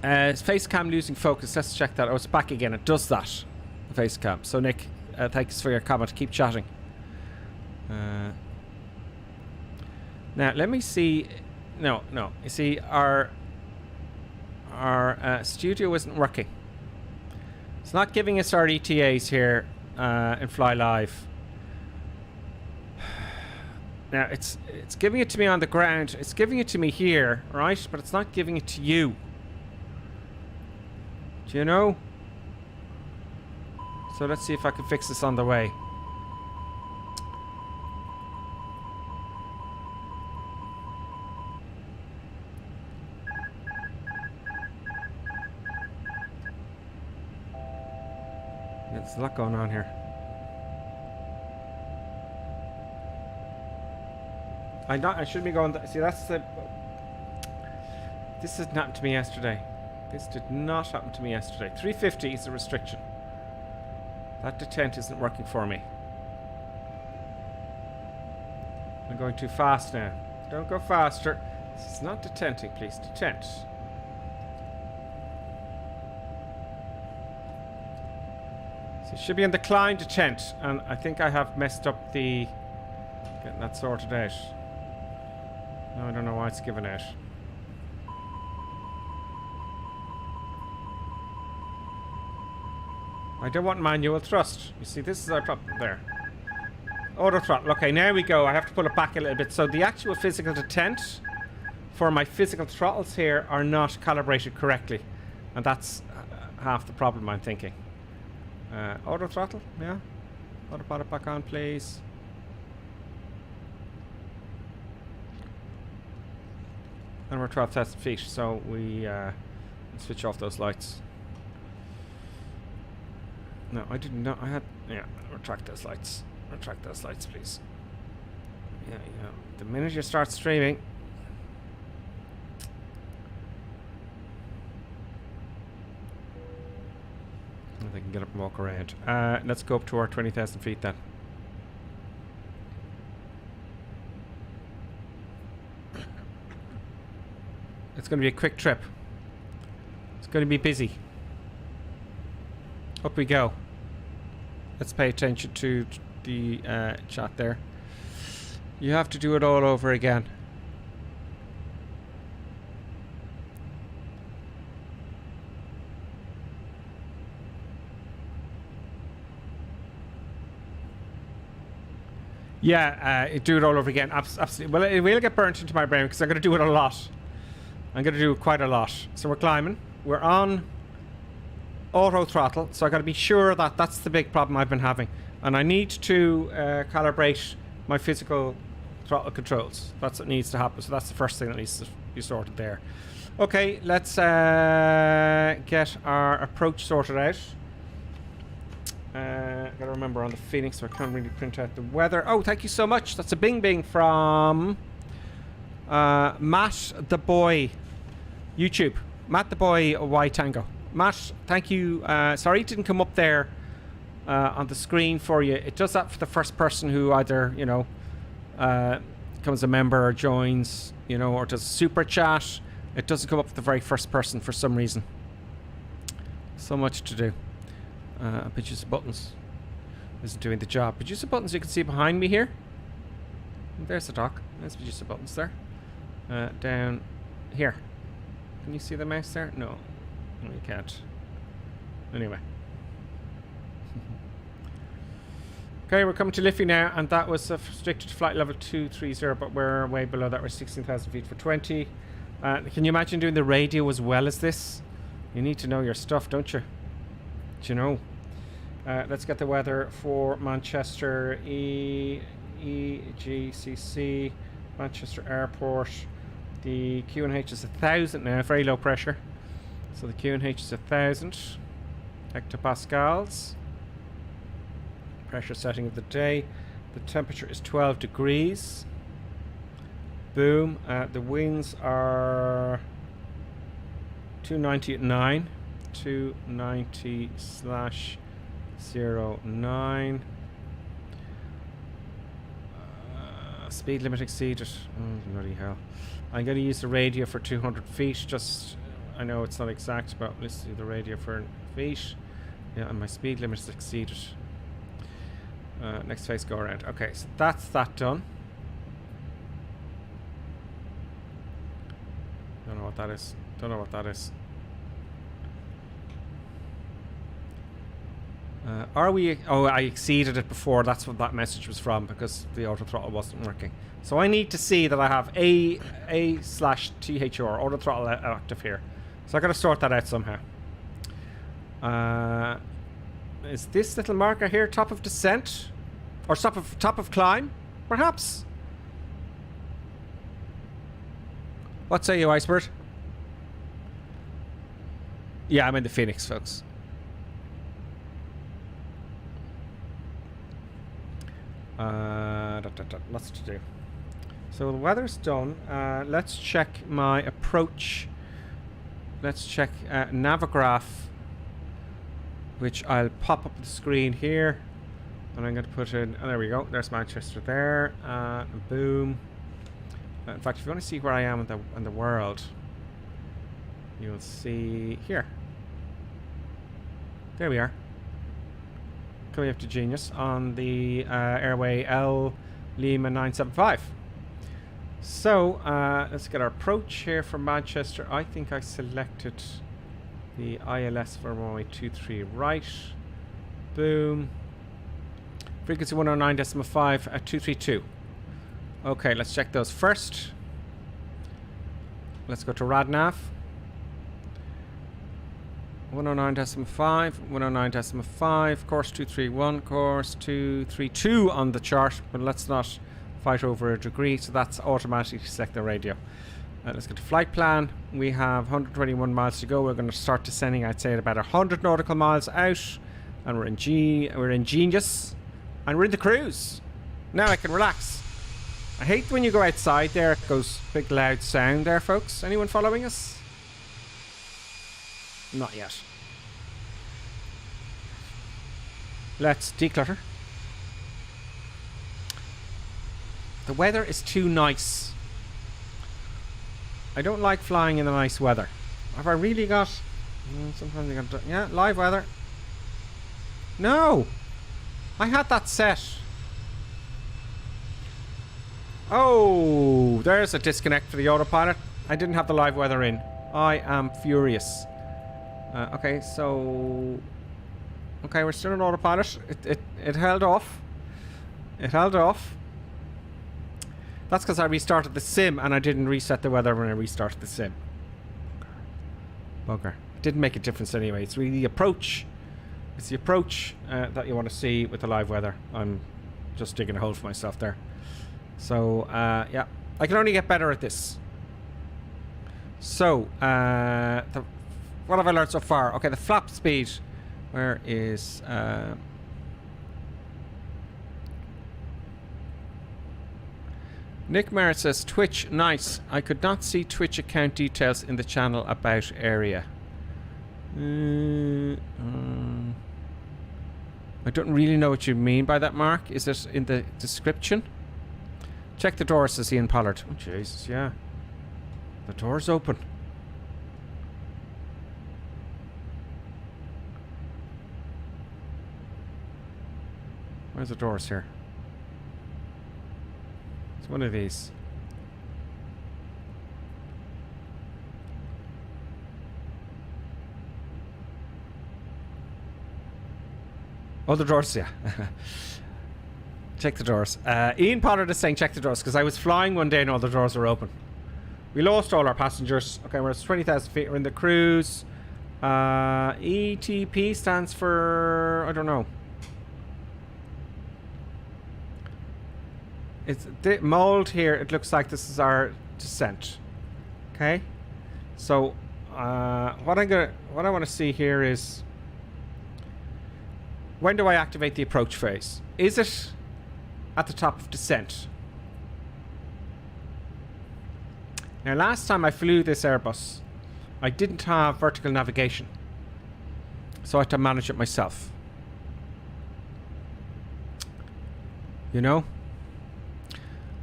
[SPEAKER 1] Facecam losing focus. Let's check that. Oh, it's back again. It does that. Facecam. So, Nick, thanks for your comment. Keep chatting. Now, let me see. No. You see, our studio isn't working. It's not giving us our ETAs here in Fly Live. Now, it's giving it to me on the ground. It's giving it to me here, right? But it's not giving it to you. Do you know? So let's see if I can fix this on the way. There's a lot going on here. I shouldn't be going. See, that's the. This didn't happen to me yesterday. This did not happen to me yesterday. 350 is a restriction. That detent isn't working for me. I'm going too fast now. Don't go faster. This is not detenting, please. Detent. So it should be in decline detent, and I think I have messed up the getting that sorted out. No, I don't know why it's given out. I don't want manual thrust. You see, this is our problem there. Auto throttle. Okay, now we go. I have to pull it back a little bit. So the actual physical detent for my physical throttles here are not calibrated correctly. And that's half the problem, I'm thinking. Auto throttle, yeah. Autopilot back on, please. And we're 12,000 feet, so we switch off those lights. No, I didn't know. I had. Yeah, retract those lights. Retract those lights, please. Yeah. The minute you start streaming. They can get up and walk around. Let's go up to our 20,000 feet then. It's going to be a quick trip. It's going to be busy. Up we go. Let's pay attention to the chat there. You have to do it all over again. Yeah, do it all over again. Absolutely. Well, it will get burnt into my brain because I'm going to do it a lot. I'm going to do it quite a lot. So we're climbing. We're on auto throttle. So I got to be sure that that's the big problem I've been having. And I need to calibrate my physical throttle controls. That's what needs to happen. So that's the first thing that needs to be sorted there. Okay, let's get our approach sorted out. Gotta remember on the Phoenix, so I can't really print out the weather. Oh, thank you so much. That's a bing bing from Matt the Boy YouTube. Matt the Boy Y Tango. Matt, thank you. Sorry it didn't come up there on the screen for you. It does that for the first person who either, you know, becomes a member or joins, you know, or does super chat. It doesn't come up for the very first person for some reason. So much to do. Producer buttons isn't doing the job. Producer buttons you can see behind me here. There's the dock. There's producer buttons there. Down here. Can you see the mouse there? No. No, you can't. Anyway. Okay, we're coming to Liffey now, and that was restricted to flight level 230, but we're way below that. We're 16,000 feet for 20. Can you imagine doing the radio as well as this? You need to know your stuff, don't you? Do you know? Let's get the weather for Manchester EGCC, Manchester Airport. The QNH is 1,000 now, very low pressure. So the QNH is 1,000 hectopascals. Pressure setting of the day. The temperature is 12 degrees. Boom. The winds are 290 at 9. 290/09. Speed limit exceeded. Oh, bloody hell. I'm going to use the radio for 200 feet. Just, I know it's not exact, but let's do the radio for feet. Yeah, and my speed limit is exceeded. Next phase go around. Okay, so that's that done. Don't know what that is. Don't know what that is. Are we... Oh, I exceeded it before. That's what that message was from, because the auto throttle wasn't working. So I need to see that I have A/THR, auto throttle active here. So I got to sort that out somehow. Is this little marker here top of descent? Or top of climb? Perhaps? What say you, Icebird? Yeah, I'm in the Phoenix, folks. Lots to do. So the weather's done. Let's check my approach. Let's check Navigraph, which I'll pop up the screen here. And I'm going to put in... Oh, there we go. There's Manchester there. Boom. In fact, if you want to see where I am in the world, you'll see here. There we are. Coming up to Genius on the airway L Lima 975. So let's get our approach here from Manchester. I think I selected the ILS for runway 23 right. Boom. Frequency 109.5 at 232. Okay, let's check those first. Let's go to RadNav. 109.5, 109.5, course 231, course 232 on the chart, but let's not fight over a degree, so that's automatically select the radio. Let's get to flight plan. We have 121 miles to go. We're going to start descending, I'd say, at about 100 nautical miles out, and we're in Genius, and we're in the cruise. Now I can relax. I hate when you go outside there, it goes big loud sound there, folks. Anyone following us? Not yet. Let's declutter. The weather is too nice. I don't like flying in the nice weather. Have I really got... sometimes I got... Yeah, live weather. No! I had that set. Oh, there's a disconnect for the autopilot. I didn't have the live weather in. I am furious. Okay, so... Okay, we're still on autopilot. It held off. It held off. That's because I restarted the sim and I didn't reset the weather when I restarted the sim. Bugger. It didn't make a difference anyway. It's really the approach. It's the approach that you want to see with the live weather. I'm just digging a hole for myself there. So, yeah. I can only get better at this. So, what have I learned so far? Okay, the flap speed. Where is... Nick Merritt says, Twitch, nice. I could not see Twitch account details in the channel about area. I don't really know what you mean by that, Mark. Is it in the description? Check the door, says Ian Pollard. Oh, Jesus, yeah. The door's open. Where's the doors here? It's one of these. Oh, the doors, yeah. Check the doors. Ian Pollard is saying check the doors because I was flying one day and all the doors were open. We lost all our passengers. Okay, we're at 20,000 feet. We're in the cruise. ETP stands for... I don't know. It's the mold here. It looks like this is our descent. Okay. So, what I want to see here is, when do I activate the approach phase? Is it at the top of descent? Now, last time I flew this Airbus, I didn't have vertical navigation, so I had to manage it myself. You know?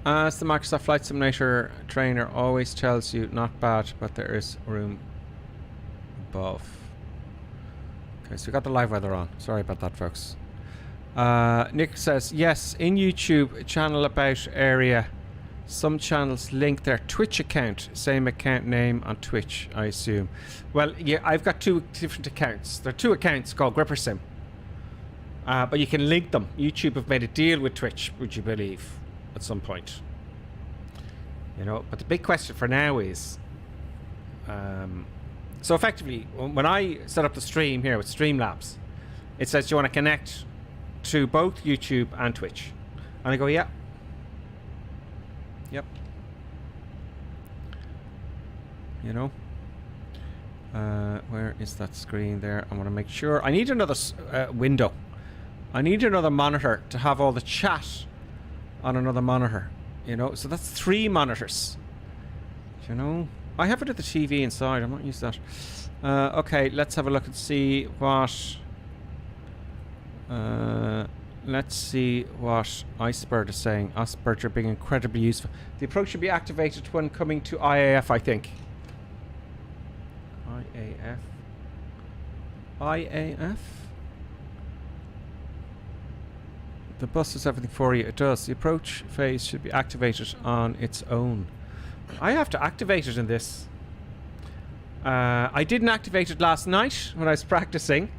[SPEAKER 1] As the Microsoft Flight Simulator trainer always tells you, not bad, but there is room above. Okay, so we got the live weather on. Sorry about that, folks. Nick says, yes, in YouTube, channel about area. Some channels link their Twitch account. Same account name on Twitch, I assume. Well, yeah, I've got two different accounts. There are two accounts called GripperSim. But you can link them. YouTube have made a deal with Twitch, would you believe? At some point, you know, but the big question for now is, so effectively, when I set up the stream here with Streamlabs, it says, do you want to connect to both YouTube and Twitch? And I go, yeah. Yep. You know, where is that screen there? I want to make sure. I need another window. I need another monitor to have all the chat on another monitor, you know, so that's 3 monitors, you know. I have it at the TV inside. I might use that. Okay, let's have a look and see what let's see what Icebird is saying. Icebird, you're being incredibly useful. The approach should be activated when coming to IAF, I think. IAF. The bus does everything for you. It does. The approach phase should be activated on its own. I have to activate it in this. I didn't activate it last night when I was practicing.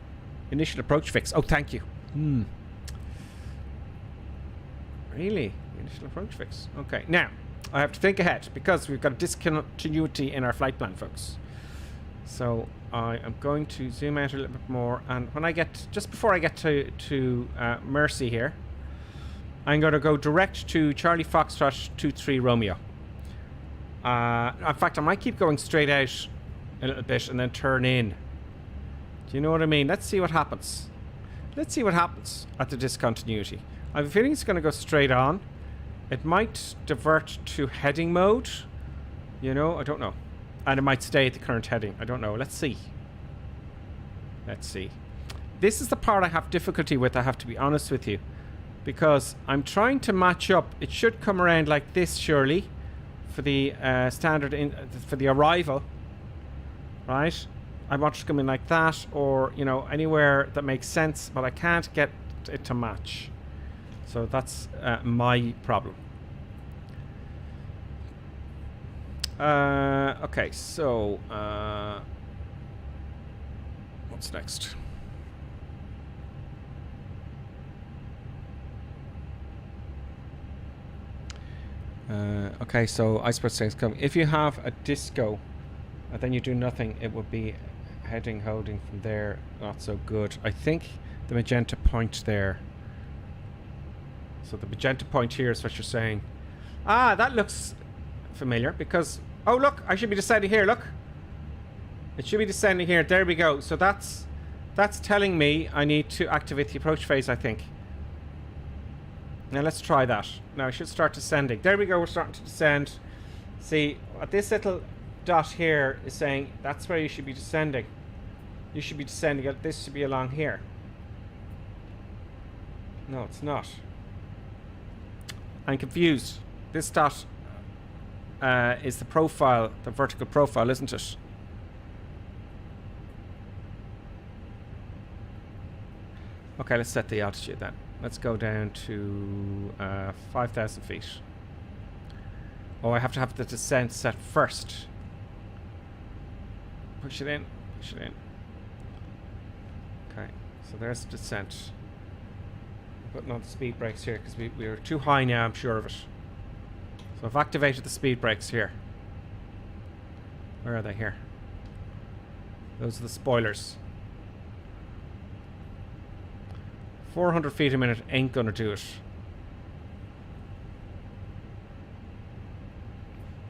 [SPEAKER 1] Initial approach fix. Oh, thank you. Really? Initial approach fix. Okay. Now, I have to think ahead because we've got a discontinuity in our flight plan, folks. So I am going to zoom out a little bit more. And when I get, just before I get to Mercy here, I'm going to go direct to Charlie Foxtrot 23 Romeo. In fact, I might keep going straight out a little bit and then turn in. Do you know what I mean? Let's see what happens. Let's see what happens at the discontinuity. I have a feeling it's going to go straight on. It might divert to heading mode. You know, I don't know. And it might stay at the current heading. I don't know. Let's see. Let's see. This is the part I have difficulty with, I have to be honest with you. Because I'm trying to match up. It should come around like this, surely. For the standard, for the arrival. Right? I want it to come in like that. Or, you know, anywhere that makes sense. But I can't get it to match. So that's my problem. Okay, so what's next? Okay, so iceberg things come. If you have a disco and then you do nothing, it would be heading holding from there. Not so good. I think the magenta point there. So the magenta point here is what you're saying. Ah, that looks familiar because, oh look, I should be descending here, look. It should be descending here. There we go. So that's telling me I need to activate the approach phase, I think. Now let's try that. Now I should start descending. There we go, we're starting to descend. See, what this little dot here is saying, that's where you should be descending. You should be descending, this should be along here. No, it's not. I'm confused. This dot is the profile, the vertical profile, isn't it? Okay, let's set the altitude then. Let's go down to 5,000 feet. Oh, I have to have the descent set first. Push it in, push it in. Okay, so there's the descent. I'm putting on the speed brakes here because we are too high now, I'm sure of it. So I've activated the speed brakes here. Where are they? Here. Those are the spoilers. 400 feet a minute ain't gonna do it.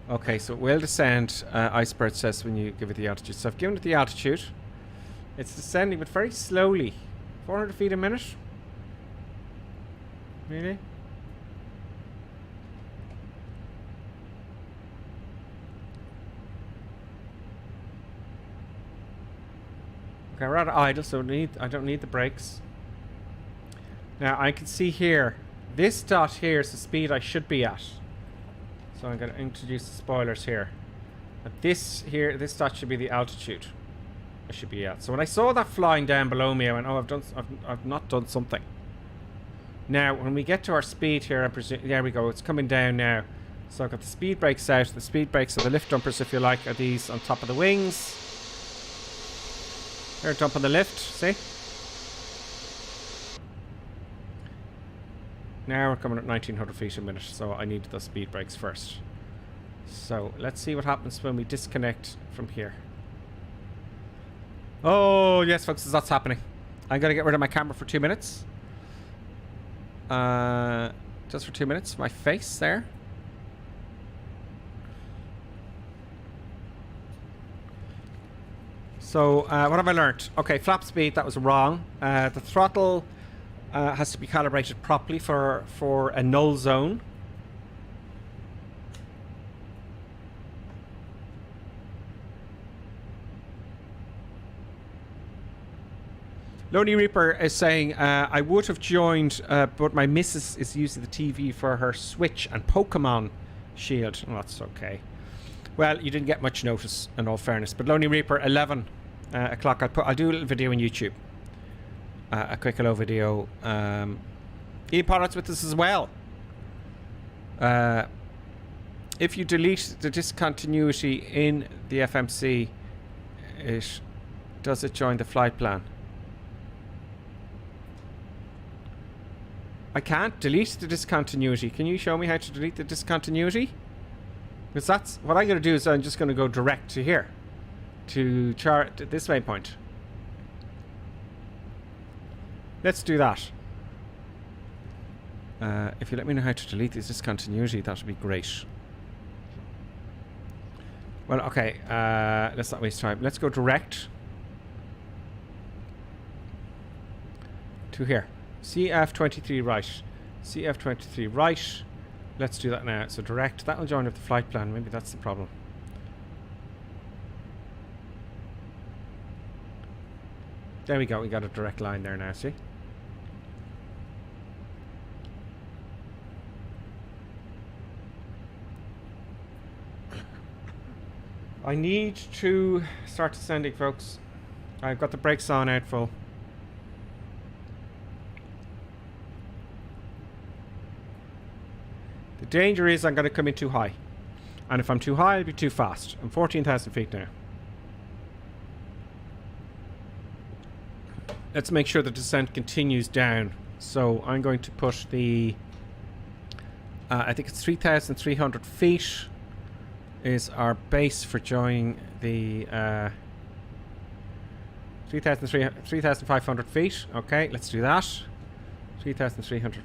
[SPEAKER 1] Okay, so it will descend, iceberg says when you give it the altitude. So I've given it the altitude. It's descending, but very slowly. 400 feet a minute? Really? Okay, we're at idle, so I don't need the brakes. Now I can see here, this dot here is the speed I should be at. So I'm going to introduce the spoilers here. But this here, this dot should be the altitude I should be at. So when I saw that flying down below me, I went, oh, I've not done something. Now when we get to our speed here, I presume, there we go, it's coming down now. So I've got the speed brakes out. The speed brakes are the lift dumpers, if you like, are these on top of the wings. They're dumping the lift, see? Now we're coming at 1900 feet a minute, so I need the speed brakes first. So let's see what happens when we disconnect from here. Oh yes, folks, that's happening. I'm going to get rid of my camera for 2 minutes. Just for 2 minutes. My face there. So what have I learnt? Okay, flap speed, that was wrong. The throttle has to be calibrated properly for a null zone. Lonely Reaper is saying, I would have joined, but my missus is using the TV for her Switch and Pokemon Shield. Oh, that's okay. Well, you didn't get much notice, in all fairness. But Lonely Reaper, 11 o'clock. I'll do a little video on YouTube. A quick hello video. Ian Potter's with us as well. If you delete the discontinuity in the FMC, does it join the flight plan? I can't delete the discontinuity. Can you show me how to delete the discontinuity? Because that's what I'm going to do is I'm just going to go direct to here. To chart this waypoint. Let's do that. If you let me know how to delete this discontinuity, that would be great. Well, okay. Let's not waste time. Let's go direct to here. CF23 right. CF23 right. Let's do that now. So direct. That'll join with the flight plan. Maybe that's the problem. There we go. We got a direct line there now. See? I need to start descending, folks. I've got the brakes on out full. The danger is I'm going to come in too high. And if I'm too high, I'll be too fast. I'm 14,000 feet now. Let's make sure the descent continues down. So I'm going to push the... I think it's 3,300 feet is our base for joining the 3,500 feet. Okay, let's do that. 3,300,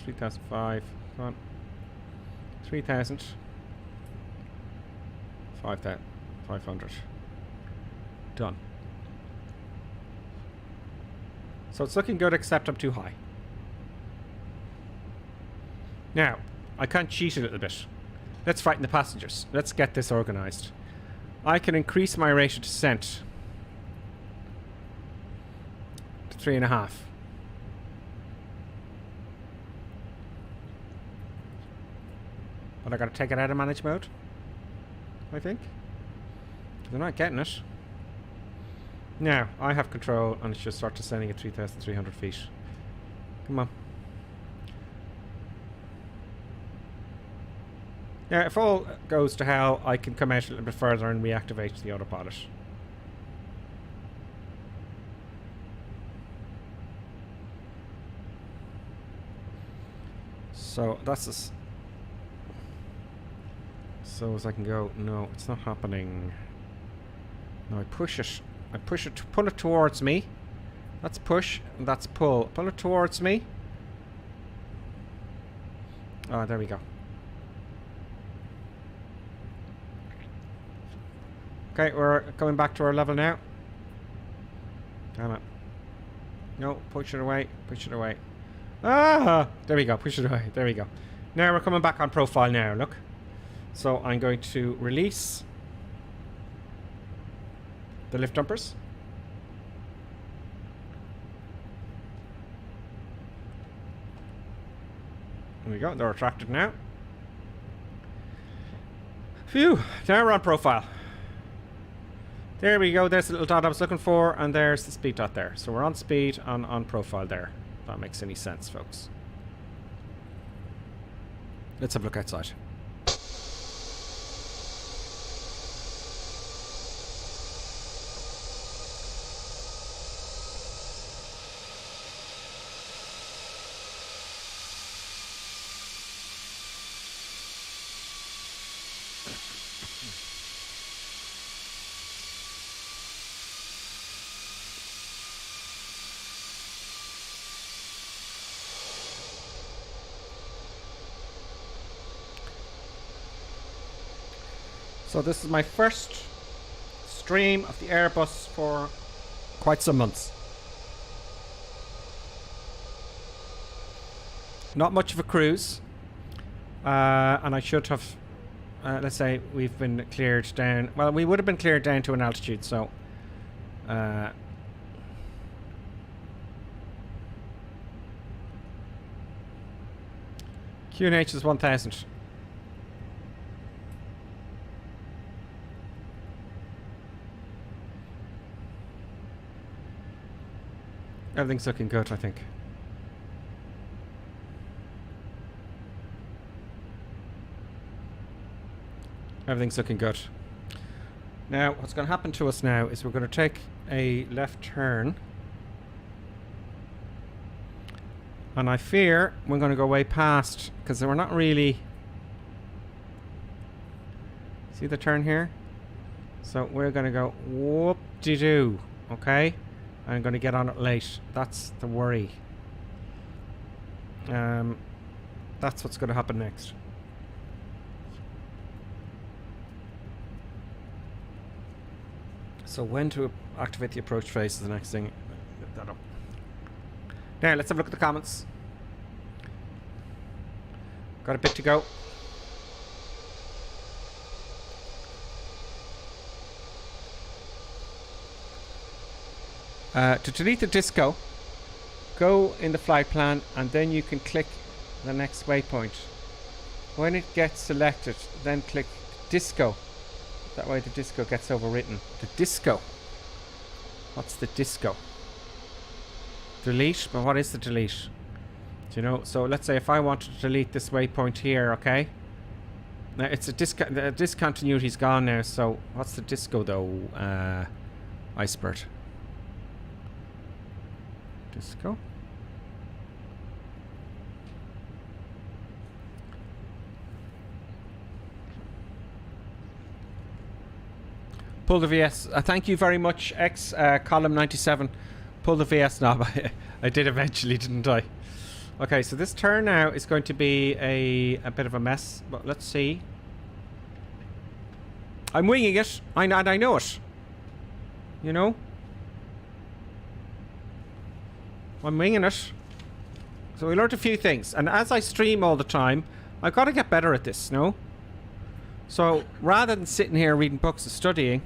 [SPEAKER 1] 3,500, come on. 3,000, 5,500. Done. So it's looking good, except I'm too high. Now, I can cheat a little bit. Let's frighten the passengers. Let's get this organized. I can increase my rate of descent to 3.5. But I gotta take it out of manage mode, I think. They're not getting it. Now, I have control and it should start descending at 3,300 feet. Come on. Now, if all goes to hell, I can come out a little bit further and reactivate the autopilot. So, that's as... So as I can go... No, it's not happening. No, I push it. I push it to pull it towards me. That's push, and that's pull. Pull it towards me. Oh, there we go. Okay, we're coming back to our level now. Damn it. No, push it away. Push it away. Ah! There we go. Push it away. There we go. Now we're coming back on profile now. Look. So I'm going to release the lift dumpers. There we go. They're retracted now. Phew. Now we're on profile. There we go. There's the little dot I was looking for, and there's the speed dot there. So we're on speed on profile there. If that makes any sense, folks. Let's have a look outside. So this is my first stream of the Airbus for quite some months. Not much of a cruise. And I should have, let's say we've been cleared down. Well, we would have been cleared down to an altitude, so... QNH is 1,000. Everything's looking good, I think. Everything's looking good. Now, what's going to happen to us now is we're going to take a left turn. And I fear we're going to go way past, because we're not really... See the turn here? So we're going to go whoop-de-doo, okay? I'm going to get on it late. That's the worry. That's what's going to happen next. So when to activate the approach phase is the next thing. Get that up. Now let's have a look at the comments. Got a bit to go. To delete the disco, go in the flight plan and then you can click the next waypoint. When it gets selected, then click disco. That way the disco gets overwritten. The disco. What's the disco? Delete? But what is the delete? Do you know? So let's say if I wanted to delete this waypoint here, okay? Now it's a the discontinuity's gone now. So what's the disco though? Iceberg. Disco. Pull the VS. Thank you very much, X column 97. Pull the VS knob. I did eventually, didn't I? Okay, so this turn now is going to be a bit of a mess, but let's see. I'm winging it. I know it. You know? I'm winging it. So we learned a few things. And as I stream all the time, I've got to get better at this, no? So rather than sitting here reading books and studying...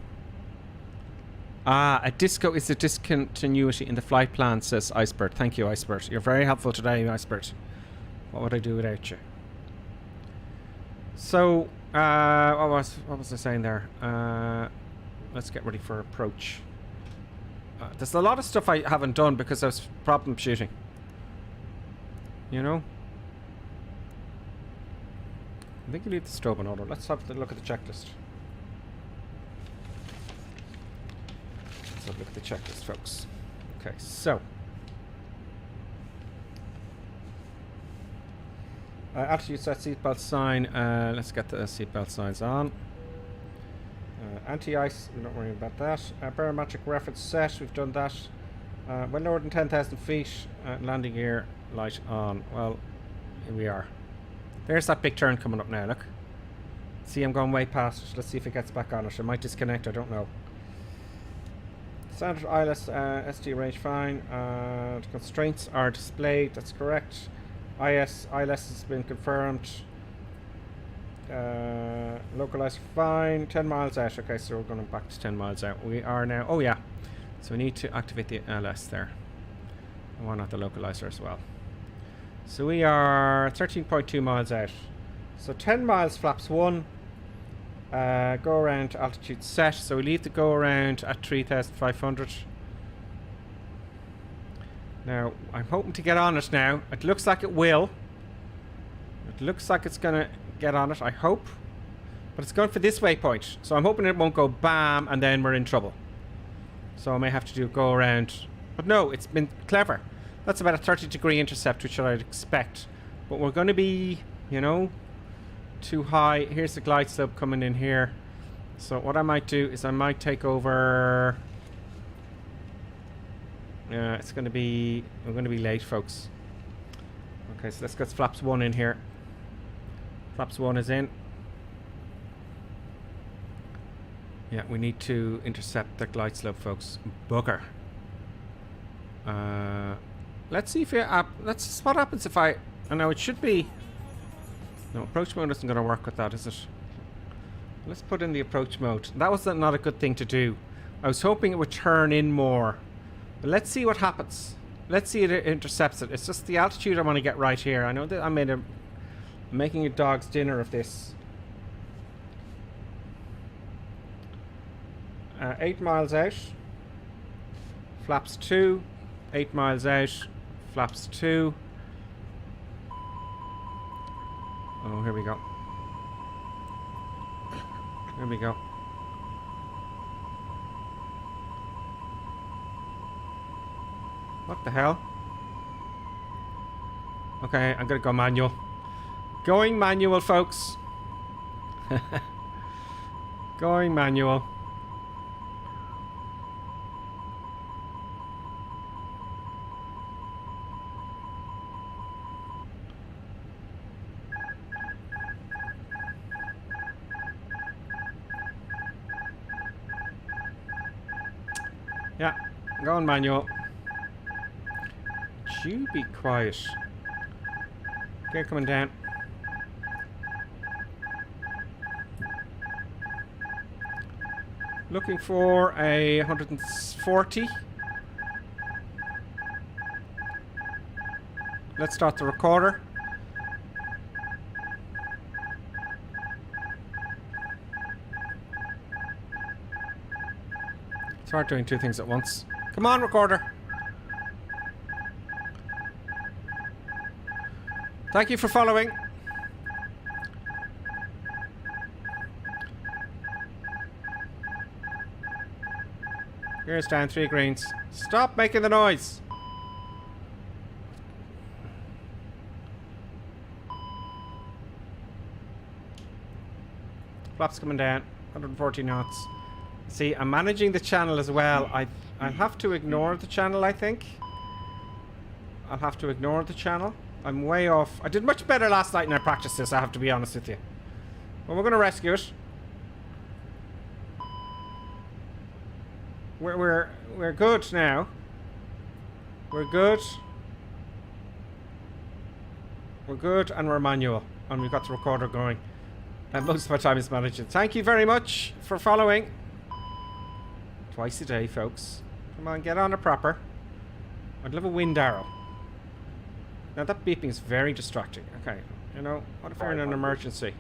[SPEAKER 1] a disco is a discontinuity in the flight plan, says Iceberg. Thank you, Iceberg. You're very helpful today, Iceberg. What would I do without you? So, what was I saying there? Let's get ready for approach. There's a lot of stuff I haven't done because I was problem shooting. You know? I think you leave the strobe in order. Let's have a look at the checklist. Let's have a look at the checklist, folks. Okay, so. Altitude set, seatbelt sign. Let's get the seatbelt signs on. Anti-ice, we're not worrying about that. Barometric reference set, we've done that. When lower than 10,000 feet, landing gear light on. Well, here we are. There's that big turn coming up now, look. See, I'm going way past it. Let's see if it gets back on it. I might disconnect, I don't know. Standard ILS ST range fine. The constraints are displayed, that's correct. ILS has been confirmed. Localizer fine. 10 miles out. Okay, so we're going back to 10 miles out. We are now. Oh, yeah. So we need to activate the LS there. And why not the localizer as well? So we are 13.2 miles out. So 10 miles flaps 1. Go around to altitude set. So we leave the go around at 3,500. Now, I'm hoping to get on it now. It looks like it will. It looks like it's going to get on it, I hope. But it's going for this waypoint. So I'm hoping it won't go bam and then we're in trouble. So I may have to do a go around. But no, it's been clever. That's about a 30-degree intercept, which I'd expect. But we're going to be, you know, too high. Here's the glide slope coming in here. So what I might do is I might take over... it's going to be... We're going to be late, folks. Okay, so let's get flaps 1 in here. Flaps 1 is in. Yeah, we need to intercept the glide slope, folks. Bugger. Let's see if let's what happens if I know it should be. No, approach mode isn't going to work with that, is it? Let's put in the approach mode. That was not a good thing to do. I was hoping it would turn in more. But let's see what happens. Let's see if it intercepts it. It's just the altitude I want to get right here. I know that I'm making a dog's dinner of this. 8 miles out. Flaps 2. 8 miles out. Flaps 2. Oh, here we go. Here we go. What the hell? Okay, I'm gonna go manual. Going manual, folks. Going manual. Yeah, going manual. You be quiet. Okay, coming down. Looking for a 140. Let's start the recorder. It's hard doing two things at once. Come on, recorder. Thank you for following. Gears down, 3 greens. Stop making the noise! Flaps coming down, 140 knots. See, I'm managing the channel as well. I'll have to ignore the channel, I think. I'll have to ignore the channel. I'm way off. I did much better last night when I practiced this, I have to be honest with you. But we're going to rescue it. We're good now. We're good. We're good, and we're manual. And we've got the recorder going. And most of my time is managing. Thank you very much for following. Twice a day, folks. Come on, get on a proper. I'd love a wind arrow. Now that beeping is very distracting. Okay, you know, what if you're in an emergency?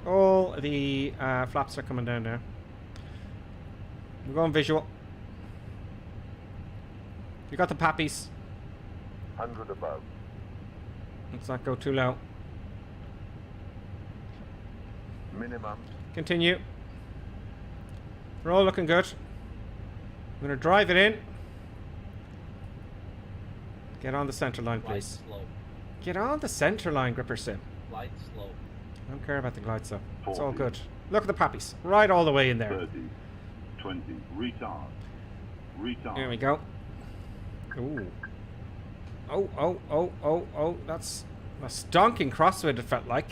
[SPEAKER 1] All the flaps are coming down now. We're going visual. You got the pappies.
[SPEAKER 2] 100 above.
[SPEAKER 1] Let's not go too low.
[SPEAKER 2] Minimum.
[SPEAKER 1] Continue. We're all looking good. I'm going to drive it in. Get on the center line, please.
[SPEAKER 3] Slow.
[SPEAKER 1] Get on the center line, Gripper Sim.
[SPEAKER 3] Glide slow.
[SPEAKER 1] I don't care about the glide stuff. It's
[SPEAKER 2] 40.
[SPEAKER 1] all good. Look at the pappies. Right all the way in there.
[SPEAKER 2] 30. 20. Retard. Retard.
[SPEAKER 1] There we go. Ooh. Oh. That's a stonking crosswind, it felt like.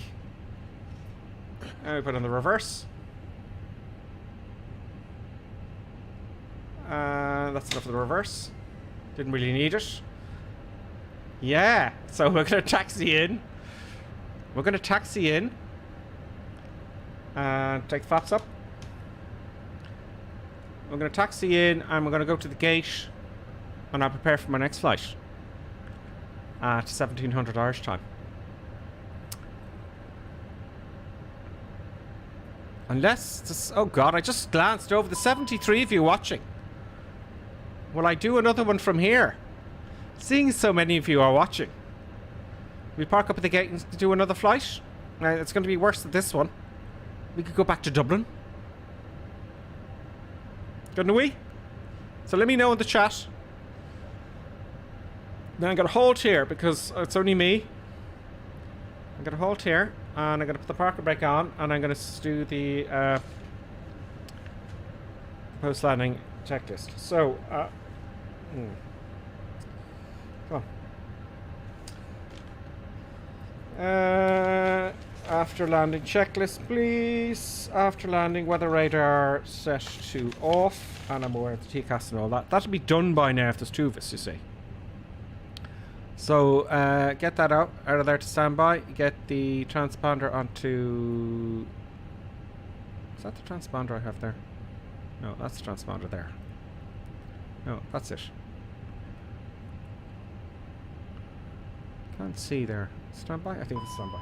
[SPEAKER 1] Now we put on the reverse. That's enough of the reverse. Didn't really need it. Yeah, so we're going to taxi in. We're going to taxi in. And take the flaps up. We're going to taxi in and we're going to go to the gate. And I'll prepare for my next flight. At 1700 Irish time. Unless this, oh god, I just glanced over the 73 of you watching. Will I do another one from here? Seeing so many of you are watching. We park up at the gate and do another flight? It's going to be worse than this one. We could go back to Dublin. Couldn't we? So let me know in the chat. Now I'm going to hold here because it's only me. I'm going to hold here and I'm going to put the parker brake on and I'm going to do the post-landing checklist. So, come on. After landing checklist, please. After landing, weather radar set to off, and I'm aware of the TCAS and all that. That'll be done by now if there's two of us, you see. So get that out of there to standby. Get the transponder onto. Is that the transponder I have there? No, that's the transponder there. No, that's it. Can't see there. Standby? I think it's standby.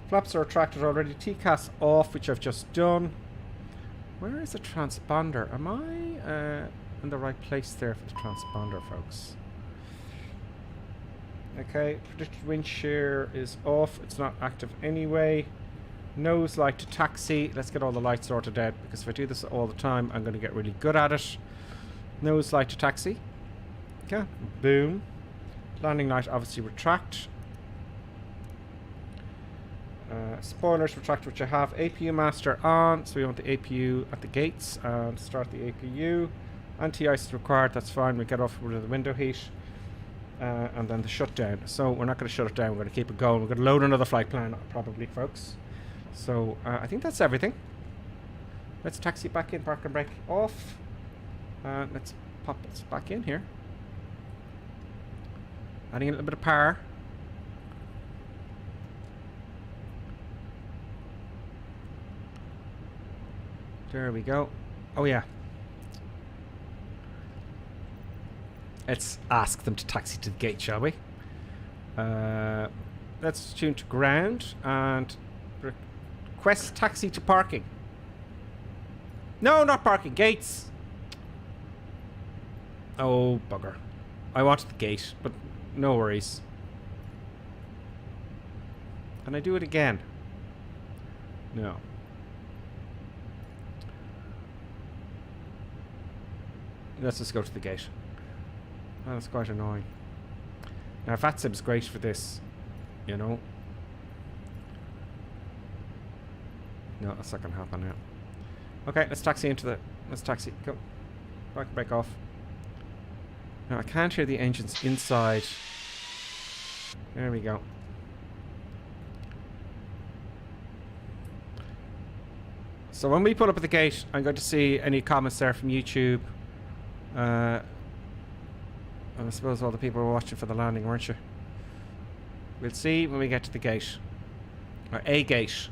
[SPEAKER 1] Flaps are retracted already. TCAS off, which I've just done. Where is the transponder? Am I in the right place there for the transponder, folks? Okay, predicted wind shear is off. It's not active anyway. Nose light to taxi. Let's get all the lights sorted out because if I do this all the time, I'm going to get really good at it. Nose light to taxi. Okay, boom. Landing light obviously retract. Spoilers retract, which I have. APU master on, so we want the APU at the gates and start the APU. Anti-ice is required, that's fine. We get off with the window heat. And then the shutdown. So we're not going to shut it down, we're going to keep it going. We're going to load another flight plan probably, folks. So I think that's everything. Let's taxi back in, park and brake off. Let's pop this back in here. Adding a little bit of power. There we go. Oh yeah. Let's ask them to taxi to the gate, shall we? Let's tune to ground and request taxi to parking. No, not parking, gates. Oh, bugger. I wanted the gate, but no worries. Can I do it again? No. Let's just go to the gate. Oh, that's quite annoying. Now, VATSIM's great for this, you know. No, that's not going to happen now. Okay, let's taxi into the... Let's taxi. Go. Back and break off. Now, I can't hear the engines inside. There we go. So when we pull up at the gate, I'm going to see any comments there from YouTube. And I suppose all the people were watching for the landing, weren't you? We'll see when we get to the gate. Or a gate.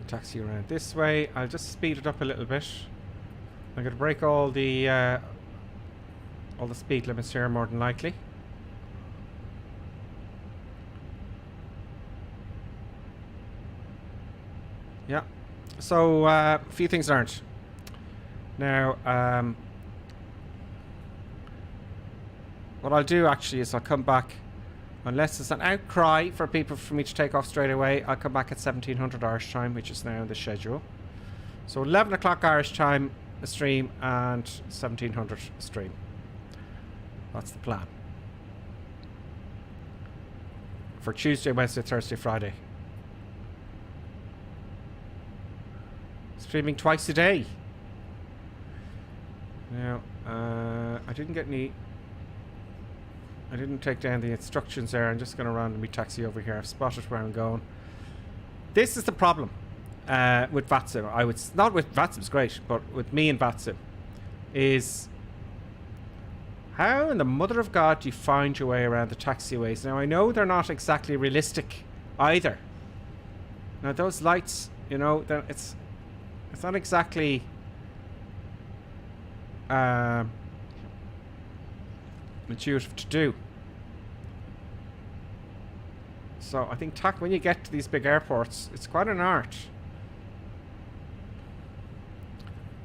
[SPEAKER 1] Taxi around this way. I'll just speed it up a little bit. I'm going to break all the speed limits here, more than likely. Yeah. So a few things learned. Now, what I'll do actually is I'll come back. Unless there's an outcry for people for me to take off straight away, I'll come back at 1700 Irish time, which is now in the schedule. So 11 o'clock Irish time, a stream, and 1700 a stream. That's the plan. For Tuesday, Wednesday, Thursday, Friday. Streaming twice a day. Now, I didn't get any... I didn't take down the instructions there. I'm just going to randomly taxi over here. I've spotted where I'm going. This is the problem with VATSIM. Not with VATSIM's great, but with me and VATSIM is how in the mother of God do you find your way around the taxiways? Now I know they're not exactly realistic either. Now those lights, you know, it's not exactly intuitive to do. So I think when you get to these big airports, it's quite an art.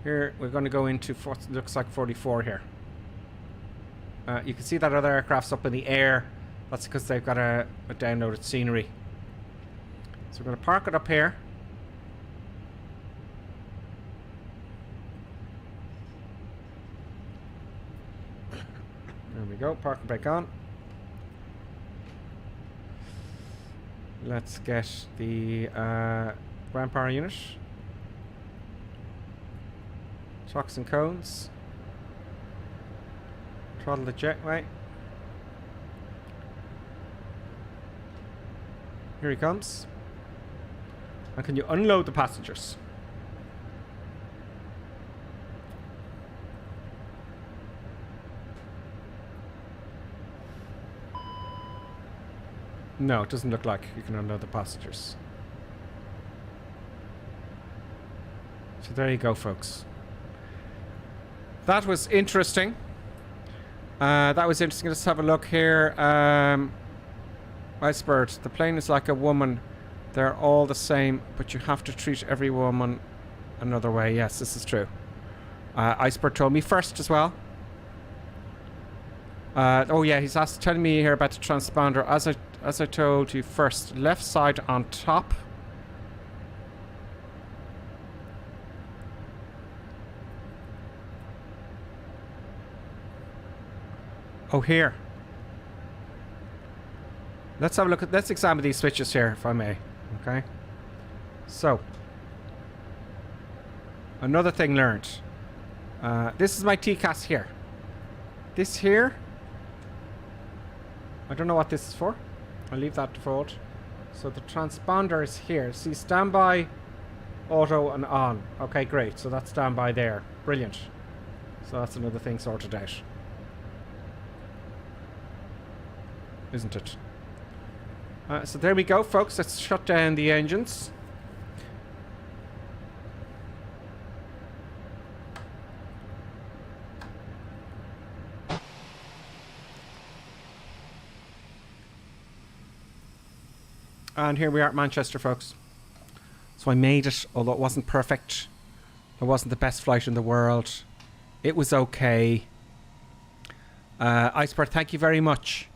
[SPEAKER 1] Here we're going to go into what looks like 44 here. You can see that other aircraft's up in the air. That's because they've got a downloaded scenery. So we're going to park it up here. There we go, park and brake on. Let's get the ground power unit. Chocks and cones. Throttle the jetway. Here he comes. And can you unload the passengers? No, it doesn't look like you can unload the passengers. So there you go, folks. That was interesting. Let's have a look here. Icebird, the plane is like a woman. They're all the same, but you have to treat every woman another way. Yes, this is true. Icebird told me first as well. Oh yeah, he's telling me here about the transponder. As I told you first, left side on top. Oh, here. Let's have a look at. Let's examine these switches here, if I may. Okay. So, another thing learned. This is my TCAS here. This here. I don't know what this is for. I'll leave that default. So the transponder is here. See, standby, auto, and on. Okay, great. So that's standby there. Brilliant. So that's another thing sorted out. Isn't it? So there we go, folks. Let's shut down the engines. And here we are at Manchester, folks. So I made it, although it wasn't perfect. It wasn't the best flight in the world. It was okay. Icebird, thank you very much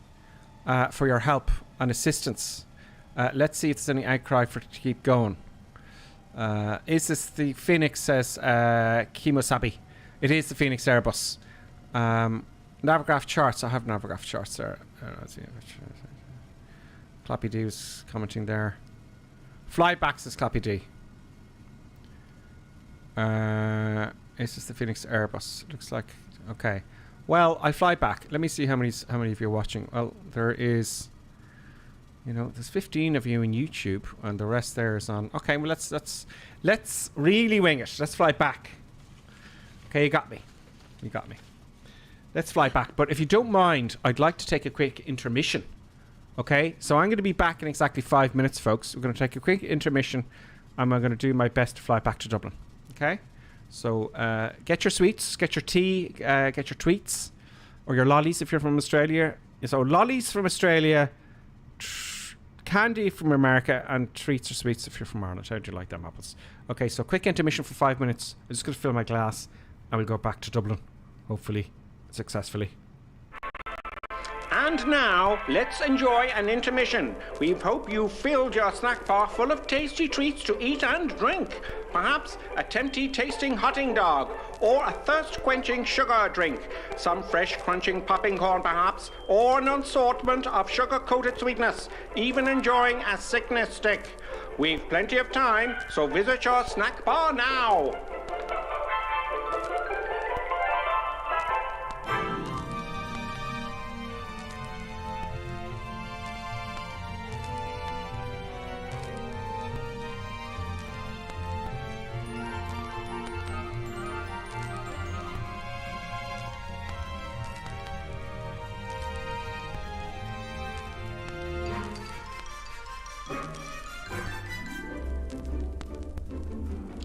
[SPEAKER 1] for your help and assistance. Let's see if there's any outcry for it to keep going. Is this the Phoenix, says Kimosabi. It is the Phoenix Airbus. Navigraph charts. I have Navigraph charts there. Clappy D was commenting there. Flybacks is Clappy D. Is this the Phoenix Airbus? Looks like. Okay. Well, I fly back. Let me see how many of you are watching. Well, there is. There's 15 of you in YouTube, and the rest there is on. Okay, well let's really wing it. Let's fly back. Okay, you got me. Let's fly back. But if you don't mind, I'd like to take a quick intermission. Okay, so I'm going to be back in exactly 5 minutes, folks. We're going to take a quick intermission, and I'm going to do my best to fly back to Dublin. Okay, so get your sweets, get your tea, get your tweets, or your lollies if you're from Australia. So lollies from Australia. Candy from America, and treats or sweets if you're from Ireland. How do you like them apples? Okay, so quick intermission for 5 minutes. I'm just going to fill my glass and we'll go back to Dublin, hopefully successfully. And now, let's enjoy an intermission. We hope you filled your snack bar full of tasty treats to eat and drink. Perhaps a tempting tasting hotting dog, or a thirst-quenching sugar drink. Some fresh crunching popping corn perhaps, or an assortment of sugar-coated sweetness. Even enjoying a sickness stick. We've plenty of time, so visit your snack bar now.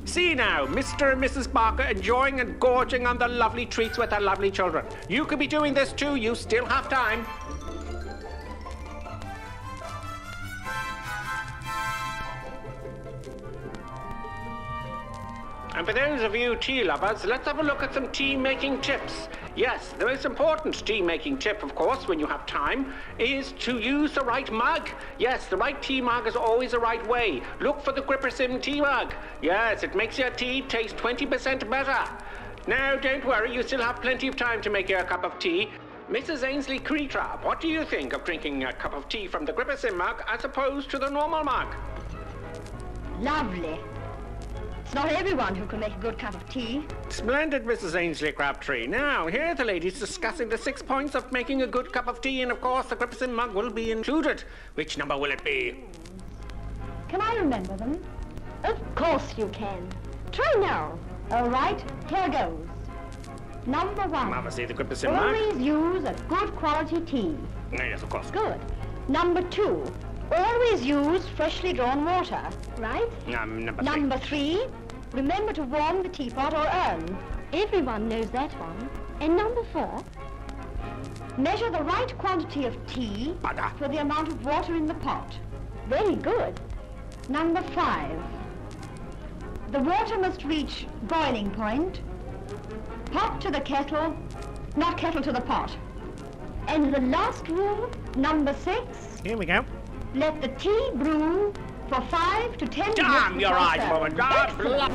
[SPEAKER 1] See now, Mr. and Mrs. Barker enjoying and gorging on the lovely treats with their lovely children. You could be doing this too, you still have time. And for those of you tea lovers, let's have a look at some tea-making tips. Yes, the most important tea-making tip, of course, when you have time, is to use the right mug. Yes, the right tea mug is always the right way. Look for the Grippersim tea mug. Yes, it makes your tea taste 20% better. Now, don't worry, you still have plenty of time to make your cup of tea. Mrs. Ainsley Creetrap, what do you think of drinking a cup of tea from the Grippersim mug as opposed to the normal mug?
[SPEAKER 3] Lovely. It's not everyone who can make a good cup of tea.
[SPEAKER 1] Splendid, Mrs. Ainsley Crabtree. Now, here are the ladies discussing the 6 points of making a good cup of tea, and of course the Grippersim mug will be included. Which number will it be?
[SPEAKER 3] Can I remember them?
[SPEAKER 4] Of course you can.
[SPEAKER 3] Try now. All right, here goes. Number 1.
[SPEAKER 1] Obviously the Grippersim mug.
[SPEAKER 3] Always use a good quality tea.
[SPEAKER 1] Yes, of course.
[SPEAKER 3] Good. Number 2. Always use freshly drawn water, right?
[SPEAKER 1] Number
[SPEAKER 3] 3. Remember to warm the teapot or urn.
[SPEAKER 4] Everyone knows that one.
[SPEAKER 3] And number 4. Measure the right quantity of tea for the amount of water in the pot. Very good. Number 5. The water must reach boiling point. Pot to the kettle, not kettle to the pot. And the last rule, number 6.
[SPEAKER 1] Here we go.
[SPEAKER 3] Let the tea brew for 5 to 10 minutes.
[SPEAKER 1] Damn your eyes,
[SPEAKER 3] before
[SPEAKER 1] woman.
[SPEAKER 3] serving.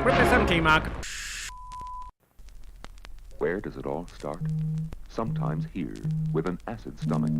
[SPEAKER 1] Grippersim tea mug.
[SPEAKER 5] Where does it all start? Sometimes here, with an acid stomach,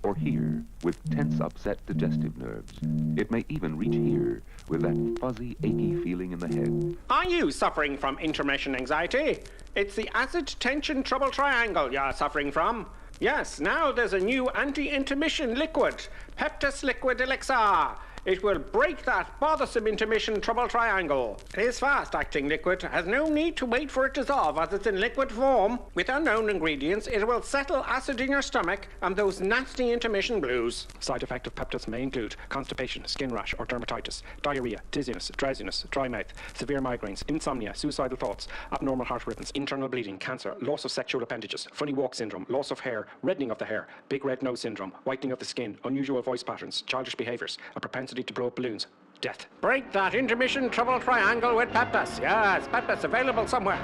[SPEAKER 5] or here, with tense, upset digestive nerves. It may even reach here, with that fuzzy, achy feeling in the head.
[SPEAKER 1] Are you suffering from intermission anxiety? It's the acid tension trouble triangle you're suffering from. Yes, now there's a new anti-intermission liquid, Peptus Liquid Elixir. It will break that bothersome intermission trouble triangle. It is fast-acting liquid, has no need to wait for it to dissolve as it's in liquid form. With unknown ingredients, it will settle acid in your stomach and those nasty intermission blues. Side effect of Peptus may include constipation, skin rash or dermatitis, diarrhea, dizziness, drowsiness, dry mouth, severe migraines, insomnia, suicidal thoughts, abnormal heart rhythms, internal bleeding, cancer, loss of sexual appendages, funny walk syndrome, loss of hair, reddening of the hair, big red nose syndrome, whitening of the skin, unusual voice patterns, childish behaviours, a propensity to blow up balloons, death. Break that intermission trouble triangle with Peptas. Yes, Peptas available somewhere.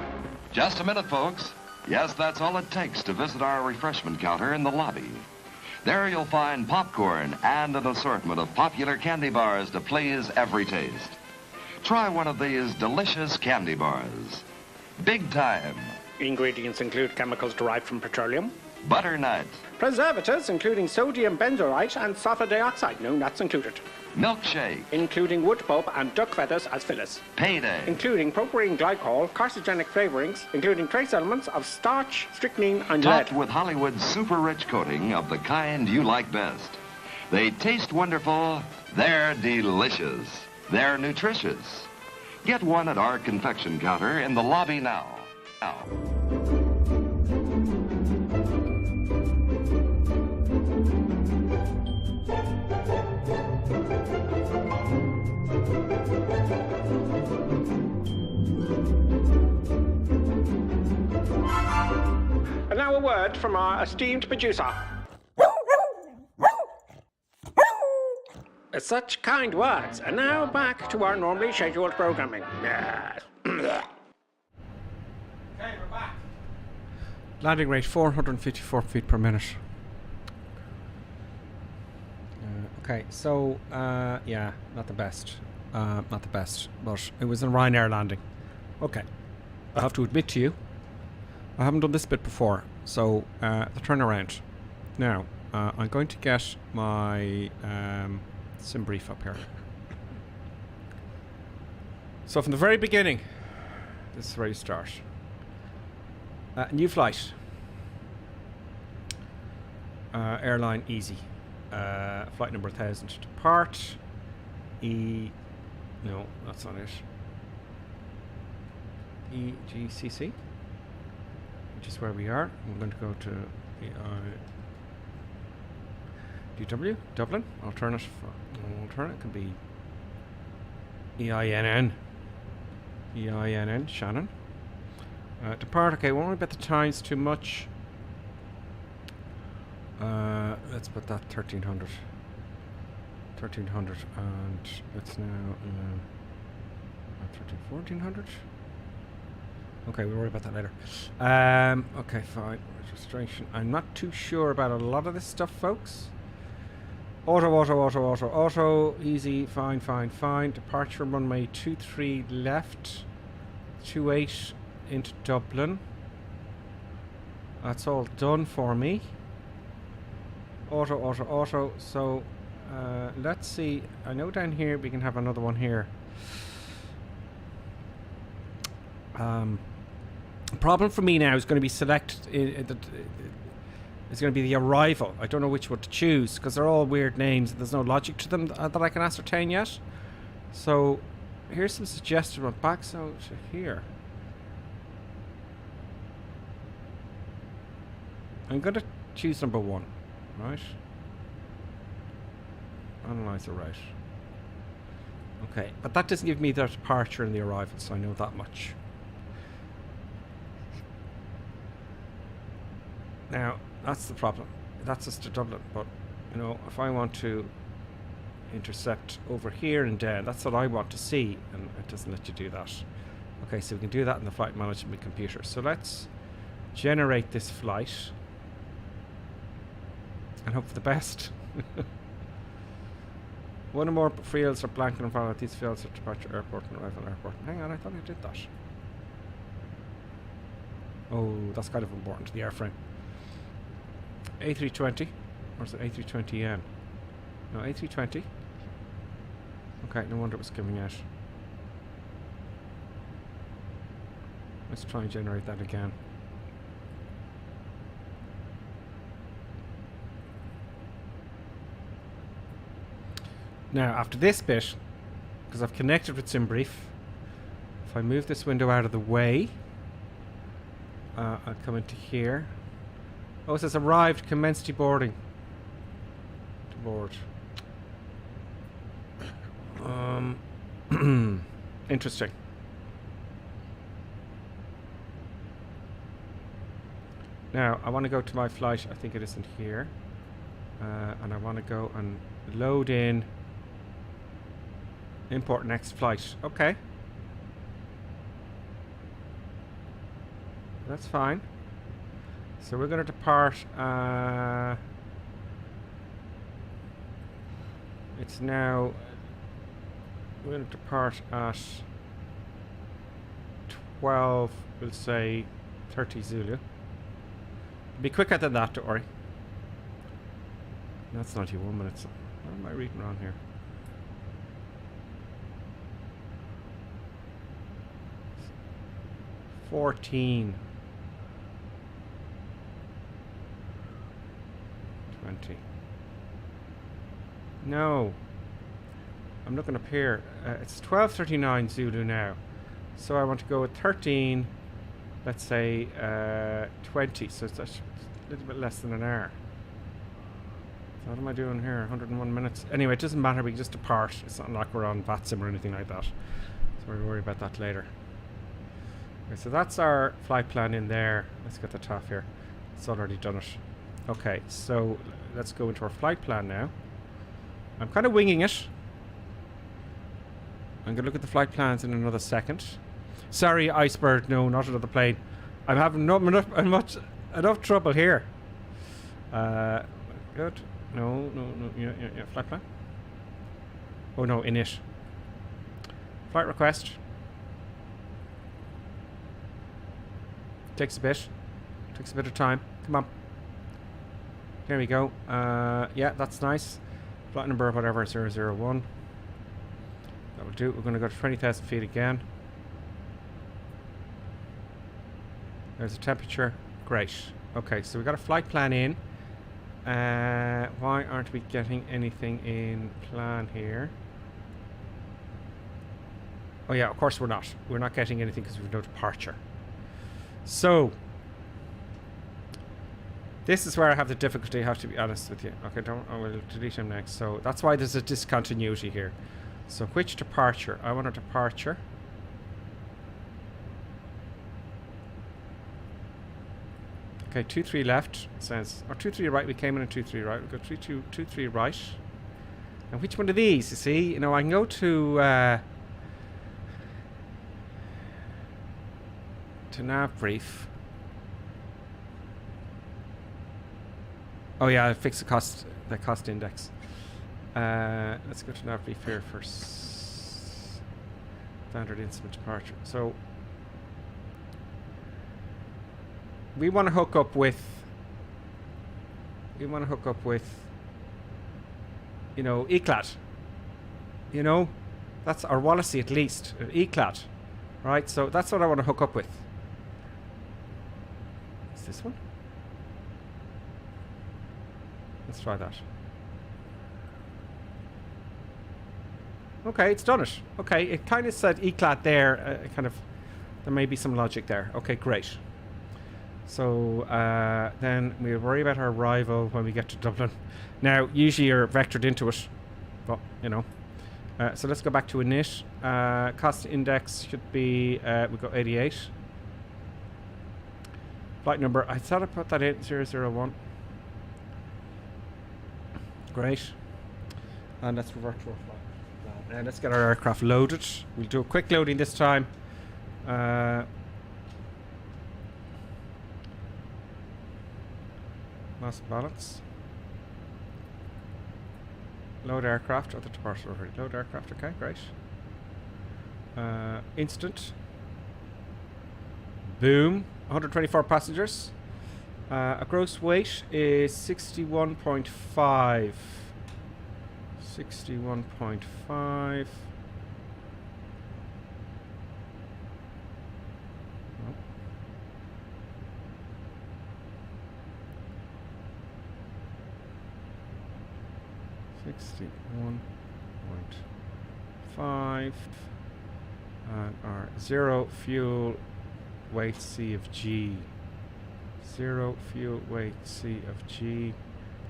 [SPEAKER 6] Just a minute, folks. Yes, that's all it takes to visit our refreshment counter in the lobby. There you'll find popcorn and an assortment of popular candy bars to please every taste. Try one of these delicious candy bars. Big time.
[SPEAKER 1] Ingredients include chemicals derived from petroleum.
[SPEAKER 6] Butternut.
[SPEAKER 1] Preservatives including sodium benzoate and sulfur dioxide. No nuts included.
[SPEAKER 6] Milkshake.
[SPEAKER 1] Including wood pulp and duck feathers as fillers.
[SPEAKER 6] Payday.
[SPEAKER 1] Including propylene glycol, carcinogenic flavorings, including trace elements of starch, strychnine, and
[SPEAKER 6] Topped
[SPEAKER 1] lead.
[SPEAKER 6] with Hollywood's super rich coating of the kind you like best. They taste wonderful. They're delicious. They're nutritious. Get one at our confection counter in the lobby now.
[SPEAKER 1] And now a word from our esteemed producer. Such kind words. And now back to our normally scheduled programming. Yes. Okay, we're back. Landing rate 454 feet per minute. Okay, so, yeah, not the best. Not the best, but it was a Ryanair landing. Okay, I have to admit to you, I haven't done this bit before, so the turnaround. Now, I'm going to get my sim brief up here. So from the very beginning, this is where you start. New flight. Airline easy. Flight number 1000 to depart. No, that's not it. EGCC, which is where we are. I'm going to go to EIDW, Dublin. Alternate can be EINN, Shannon. Depart. Okay, won't worry about the times too much. Let's put that 1300, and it's now 1400. Okay, we'll worry about that later. Okay, fine. Registration. I'm not too sure about a lot of this stuff, folks. Auto. Easy. Fine. Departure runway 23 left. 28 into Dublin. That's all done for me. Auto. So, let's see. I know down here we can have another one here. The problem for me now is going to be it's going to be the arrival. I don't know which one to choose because they're all weird names. There's no logic to them that I can ascertain yet. So here's some suggestions. Went back so to here. I'm going to choose number 1, right? Analyze the route. Okay, but that doesn't give me the departure and the arrival, so I know that much. Now, that's the problem. That's just to Dublin, but, you know, if I want to intercept over here and down, that's what I want to see, and it doesn't let you do that. Okay, so we can do that in the flight management computer. So let's generate this flight and hope for the best. One or more fields are blank and invalid. These fields are departure airport and arrival airport. Hang on, I thought I did that. Oh, that's kind of important to the airframe. A320, or is it A320M? No, A320. Okay, no wonder it was giving out. Let's try and generate that again. Now, after this bit, because I've connected with SimBrief, if I move this window out of the way, I'll come into here. Oh, it says arrived, commence deboarding. To board. Interesting. Now, I want to go to my flight. I think it isn't here. And I want to go and load in Import next flight. Okay. That's fine. So we're going to depart. It's now. We're going to depart at 12. We'll say 30 Zulu. Be quicker than that, don't worry. That's 91 minutes. What am I reading wrong here? $14. 20. No. I'm looking up here. It's 12:39 Zulu now. So I want to go with 13. Let's say 20. So it's a little bit less than an hour. So what am I doing here? 101 minutes. Anyway, it doesn't matter. We can just depart. It's not like we're on VATSIM or anything like that. So we'll worry about that later. Okay, so that's our flight plan in there. Let's get the top here. It's already done it. Okay, so let's go into our flight plan now. I'm kind of winging it. I'm going to look at the flight plans in another second. Sorry, Iceberg. No, not another plane. I'm having enough trouble here. Good. No. Yeah. Flight plan. Oh no, in it. Flight request. Takes a bit of time. Come on. There we go. Yeah, that's nice. Flight number, whatever, 001. That will do. We're going to go to 20,000 feet again. There's a temperature. Great. Okay, so we got a flight plan in. Why aren't we getting anything in plan here? Oh yeah, of course we're not. We're not getting anything because we've no departure. So this is where I have the difficulty, I have to be honest with you. Okay, I will delete him next. So that's why there's a discontinuity here. So which departure? I want a departure. Okay, 23 left says, or 23 right. We came in at 23 right. We've got 23 right. And which one of these? You see, you know, I can go to nav brief. Oh yeah, I'll fix the cost index. Let's go to nav brief here for standard instrument departure. So we want to hook up with. You know, ECLAT. You know, that's our Wallasey at least. ECLAT, right? So that's what I want to hook up with. Is this one? Let's try that. Okay, it's done it. Okay, it kind of said ECLAT there. There may be some logic there. Okay, great. So then we'll worry about our arrival when we get to Dublin. Now, usually you're vectored into it, but you know. So let's go back to init. Cost index should be, we've got 88. Flight number, I thought I put that in, 001. Great. And let's revert to our flight. And let's get our aircraft loaded. We'll do a quick loading this time. Mass balance. Load aircraft. Oh, the departure already. Load aircraft. Okay, great. Instant. Boom. 124 passengers. A gross weight is 61.5. 61.5. Oh. 61.5. And our zero fuel weight C of G. Zero fuel weight C of G.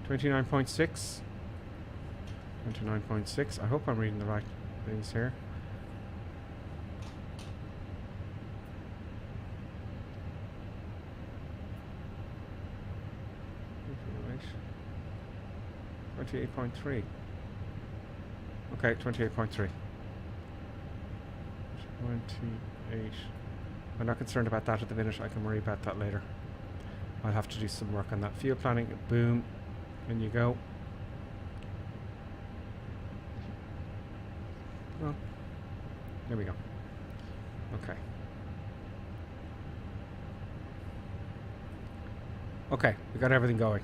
[SPEAKER 1] 29.6. 29.6. I hope I'm reading the right things here. Right. 28.3. Okay, 28.3. 28. I'm not concerned about that at the minute. I can worry about that later. I'll have to do some work on that. Fuel planning. Boom. In you go. Well, there we go. Okay. Okay, we got everything going.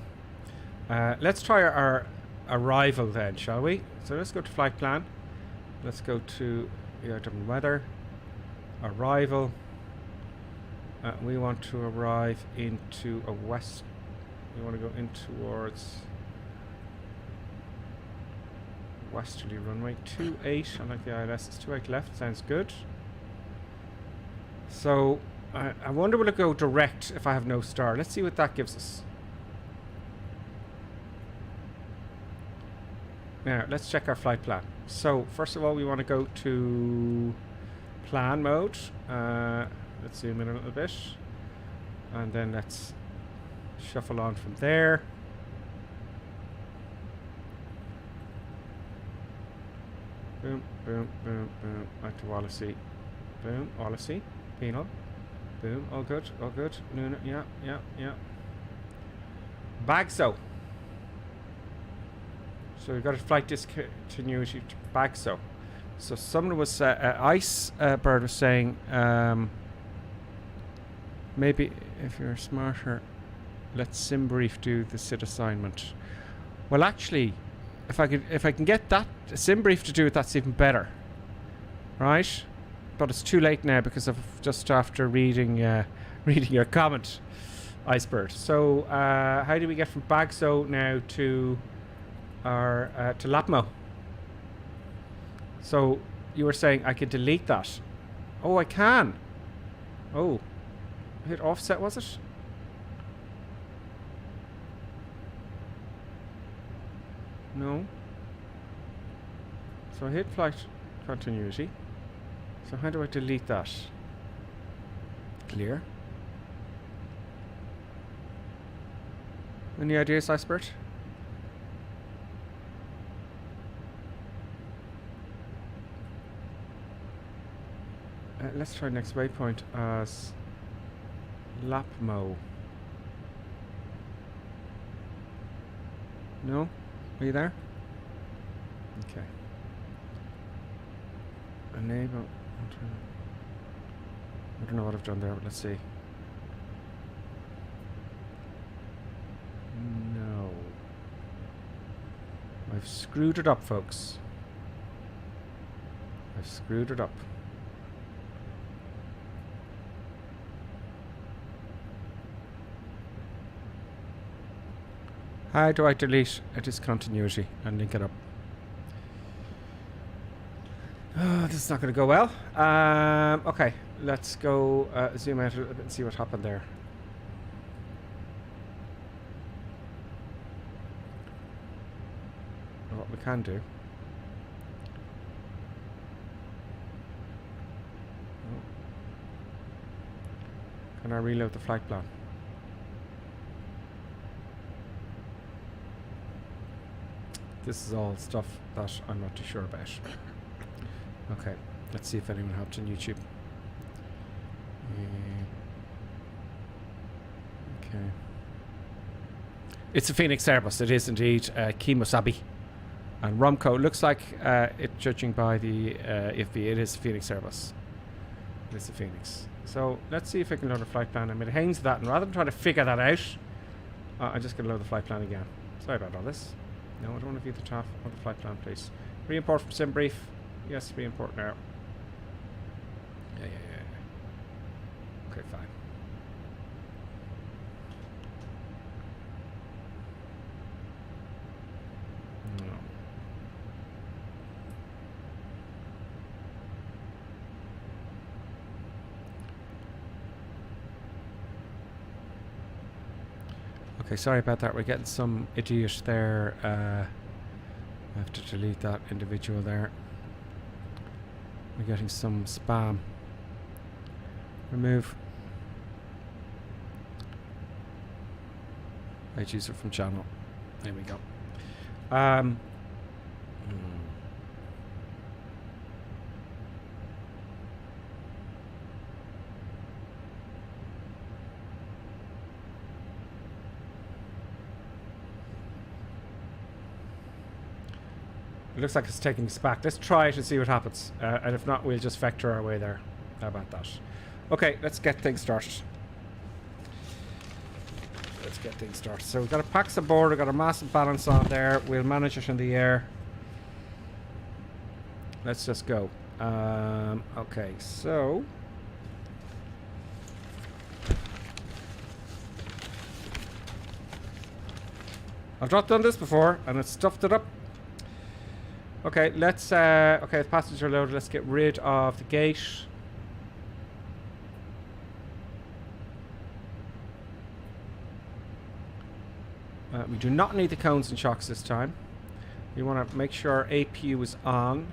[SPEAKER 1] Let's try our arrival then, shall we? So let's go to flight plan. Let's go to EIDW weather. Arrival. We want to arrive into a west. We want to go in towards westerly runway 28. I like the ILS. It's 28 left. Sounds good. So I wonder will it go direct if I have no star. Let's see what that gives us. Now let's check our flight plan. So first of all, we want to go to plan mode. Let's zoom in a little bit, and then let's shuffle on from there. Boom, boom, boom, boom. Back to Wallasey. Boom, Wallasey. Penal. Boom. All good. All good. No, no. Yeah, yeah, yeah. Bagso. So we've got a flight discontinuity to Bagso. So someone was Ice Bird was saying maybe if you're smarter, let SimBrief do the SID assignment. Well, actually, if I can get that SimBrief to do it, that's even better, right? But it's too late now because of just after reading your comment, Icebird. So how do we get from Bagso now to our to Lapmo? So you were saying I can delete that. Oh, I can. Oh, hit offset, was it? No. So I hit flight continuity. So how do I delete that? Clear. Any ideas, Icebird? Let's try next waypoint as Lapmo. No? Are you there? Okay. Enable. I don't know what I've done there, but let's see. No. I've screwed it up, folks. I've screwed it up. How do I delete a discontinuity and link it up? Oh, this is not going to go well. Okay, let's go zoom out a little bit and see what happened there. Or what we can do. Oh. Can I reload the flight plan? This is all stuff that I'm not too sure about. Okay, let's see if anyone helped on YouTube. Okay. It's a Phoenix Airbus. It is indeed Kimosabi. And Romco looks like it, judging by the IFB, it is a Phoenix Airbus. It is a Phoenix. So let's see if I can load a flight plan. I'm going to Haynes that, and rather than trying to figure that out, I'm just going to load the flight plan again. Sorry about all this. No, I don't want to view the top of the flight plan, please. Re-import from SimBrief. Yes, re-import now. Yeah. Okay, fine. No. Okay, sorry about that. We're getting some idiot there. I have to delete that individual there. We're getting some spam. Remove. Page user from channel. There we go. It looks like it's taking us back. Let's try it and see what happens. And if not, we'll just vector our way there. How about that? Okay, let's get things started. Let's get things started. So we've got a Pax aboard. We've got a massive balance on there. We'll manage it in the air. Let's just go. Okay, so... I've not done this before, and it's stuffed it up. Okay, let's... okay, the passenger loaded. Let's get rid of the gate. We do not need the cones and shocks this time. We want to make sure our APU is on.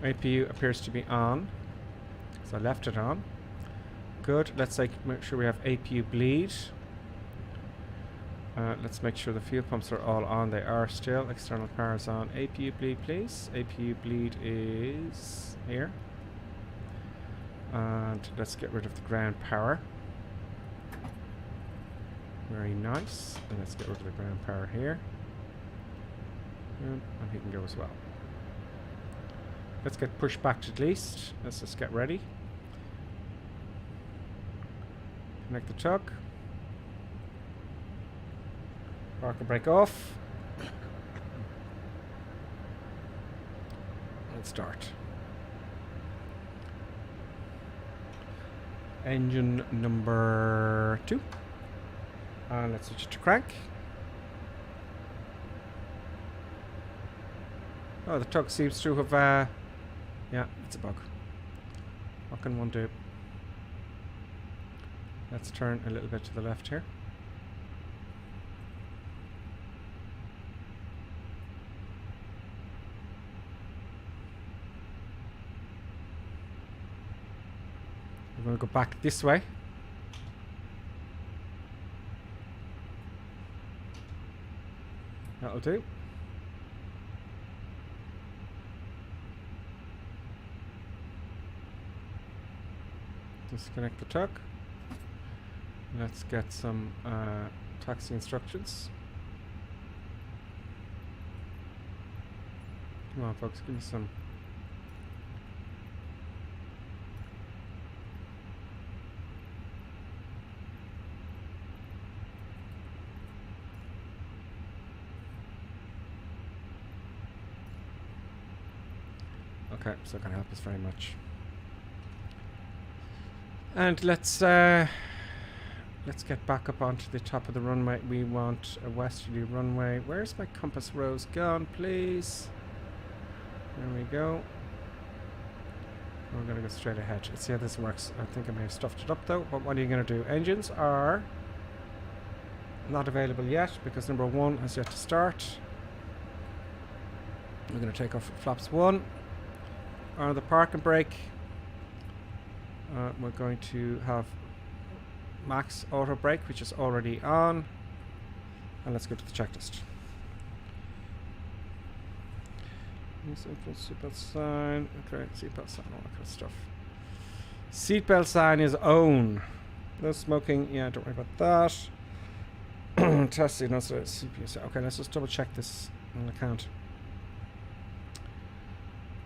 [SPEAKER 1] APU appears to be on. So I left it on. Good. Let's make sure we have APU bleed. Let's make sure the fuel pumps are all on. They are still. External power is on. APU bleed, please. APU bleed is here. And let's get rid of the ground power. Very nice. And let's get rid of the ground power here. And he can go as well. Let's get pushed back to the least. Let's just get ready. Connect the tug. Park and brake off. Let's start. Engine number 2. And let's switch it to crank. Oh, the tug seems to have... yeah, it's a bug. What can one do? Let's turn a little bit to the left here. We're going to go back this way. That'll do. Disconnect the tug. Let's get some taxi instructions. Come on, folks, give me some. Okay, so it can help us very much. And let's get back up onto the top of the runway. We want a westerly runway. Where's my compass rose gone, please? There we go. We're going to go straight ahead. Let's see how this works. I think I may have stuffed it up though. But what are you going to do? Engines are not available yet because number 1 has yet to start. We're going to take off flaps 1. On the park and brake, we're going to have max auto brake, which is already on, and let's go to the checklist. Seatbelt sign, okay, seatbelt sign, all that kind of stuff. Seatbelt sign is on. No smoking, yeah, don't worry about that. Testing, no CPS. Okay, let's just double check this on account.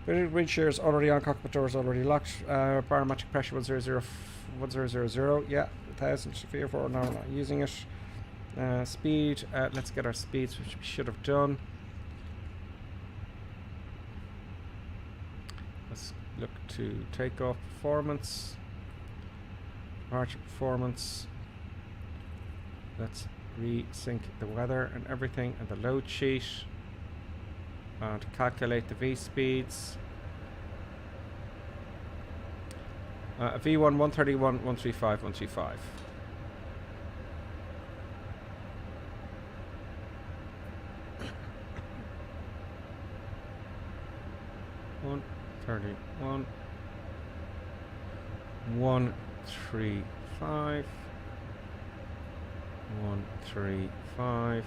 [SPEAKER 1] Wind shear is already on, cockpit door is already locked. Barometric pressure 1000, yeah, 1000 for now, we're not using it. Speed, let's get our speeds, which we should have done. Let's look to takeoff performance, departure performance. Let's resync the weather and everything and the load sheet. To calculate the V speeds. V1 131, 135, 135. One 31, 135, 135.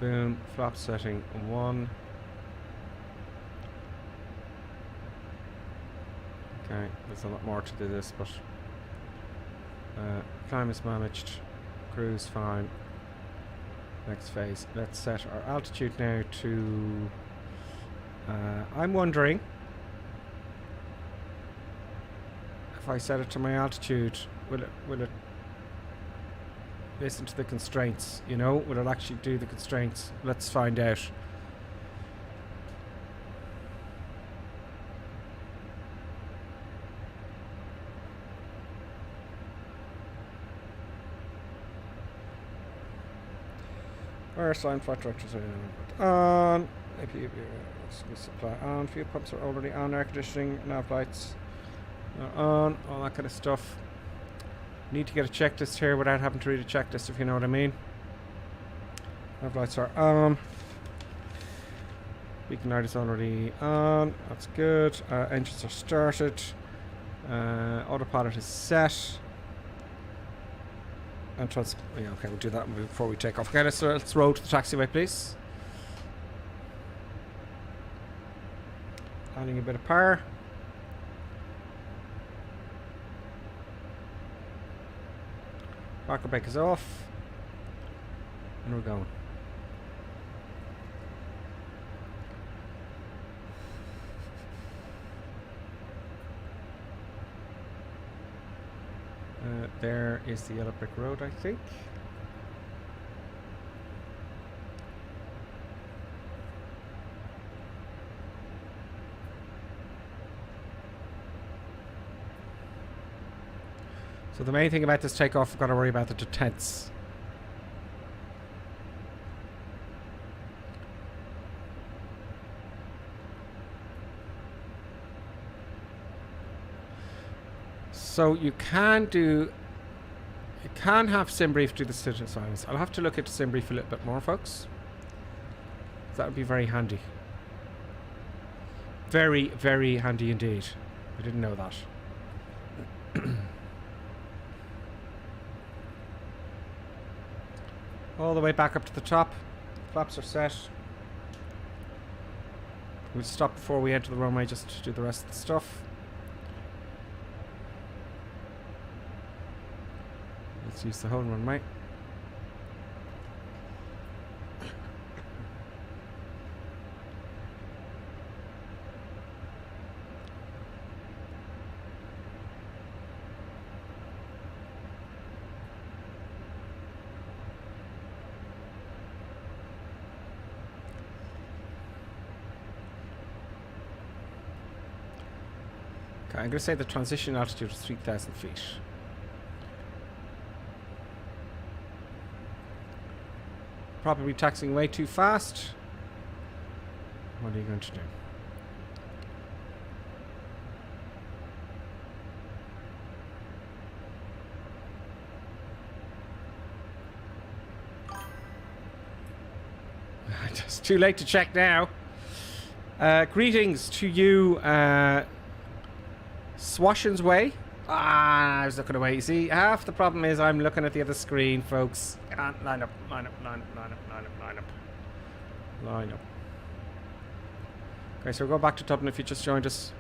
[SPEAKER 1] Boom, flap setting 1. Okay, there's a lot more to do this, but climb is managed, cruise fine. Next phase. Let's set our altitude now to... I'm wondering if I set it to my altitude, will it listen to the constraints? You know, will it actually do the constraints? Let's find out. Line flight directors on. Supply on. Fuel pumps are already on. Air conditioning, nav lights on. All that kind of stuff. Need to get a checklist here without having to read a checklist, if you know what I mean. Nav lights are on. Beacon light is already on. That's good. Engines are started. Autopilot is set. And yeah, okay, we'll do that before we take off. Okay, let's roll to the taxiway, please. Adding a bit of power. Parker brake is off. And we're going. There is the yellow brick road, I think. So the main thing about this takeoff, we've got to worry about the detents. So you can have SimBrief do the citizen assignments. I'll have to look into SimBrief a little bit more, folks. That would be very handy. Very, very handy indeed. I didn't know that. All the way back up to the top. Flaps are set. We'll stop before we enter the runway just to do the rest of the stuff. Let's use the whole runway. Okay, I'm going to say the transition altitude is 3,000 feet. Probably taxiing way too fast. What are you going to do? It's too late to check now. Greetings to you, Swashins Way. I was looking away. You see, half the problem is I'm looking at the other screen, folks. Get on, line up, line up, line up, line up, line up, line up. Line up. Okay, so we'll go back to Dublin if you just joined us.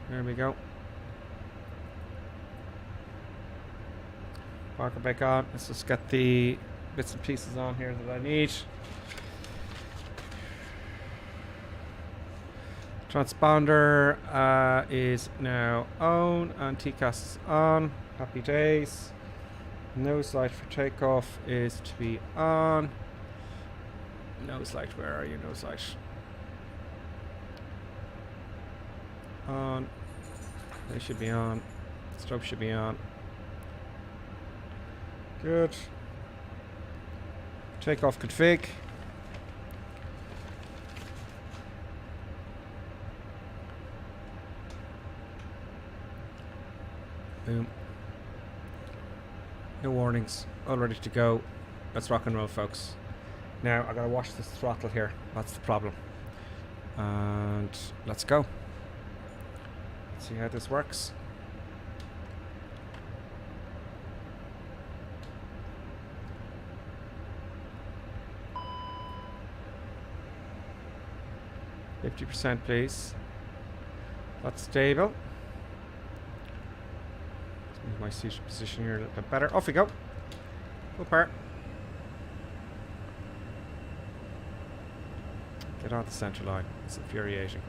[SPEAKER 1] There we go. Parker back on. Let's just get the bits and pieces on here that I need. Transponder is now on and TCAS is on. Happy days. Nose light for takeoff is to be on. Nose light, where are you? Nose light. On. They should be on. Strobe should be on. Good. Takeoff config. Boom. No warnings. All ready to go. Let's rock and roll, folks. Now, I gotta wash this throttle here. That's the problem. And let's go. Let's see how this works. %, please. That's stable. my seat position here a little bit better. Off we go. Upper. Get on the centre line. It's infuriating.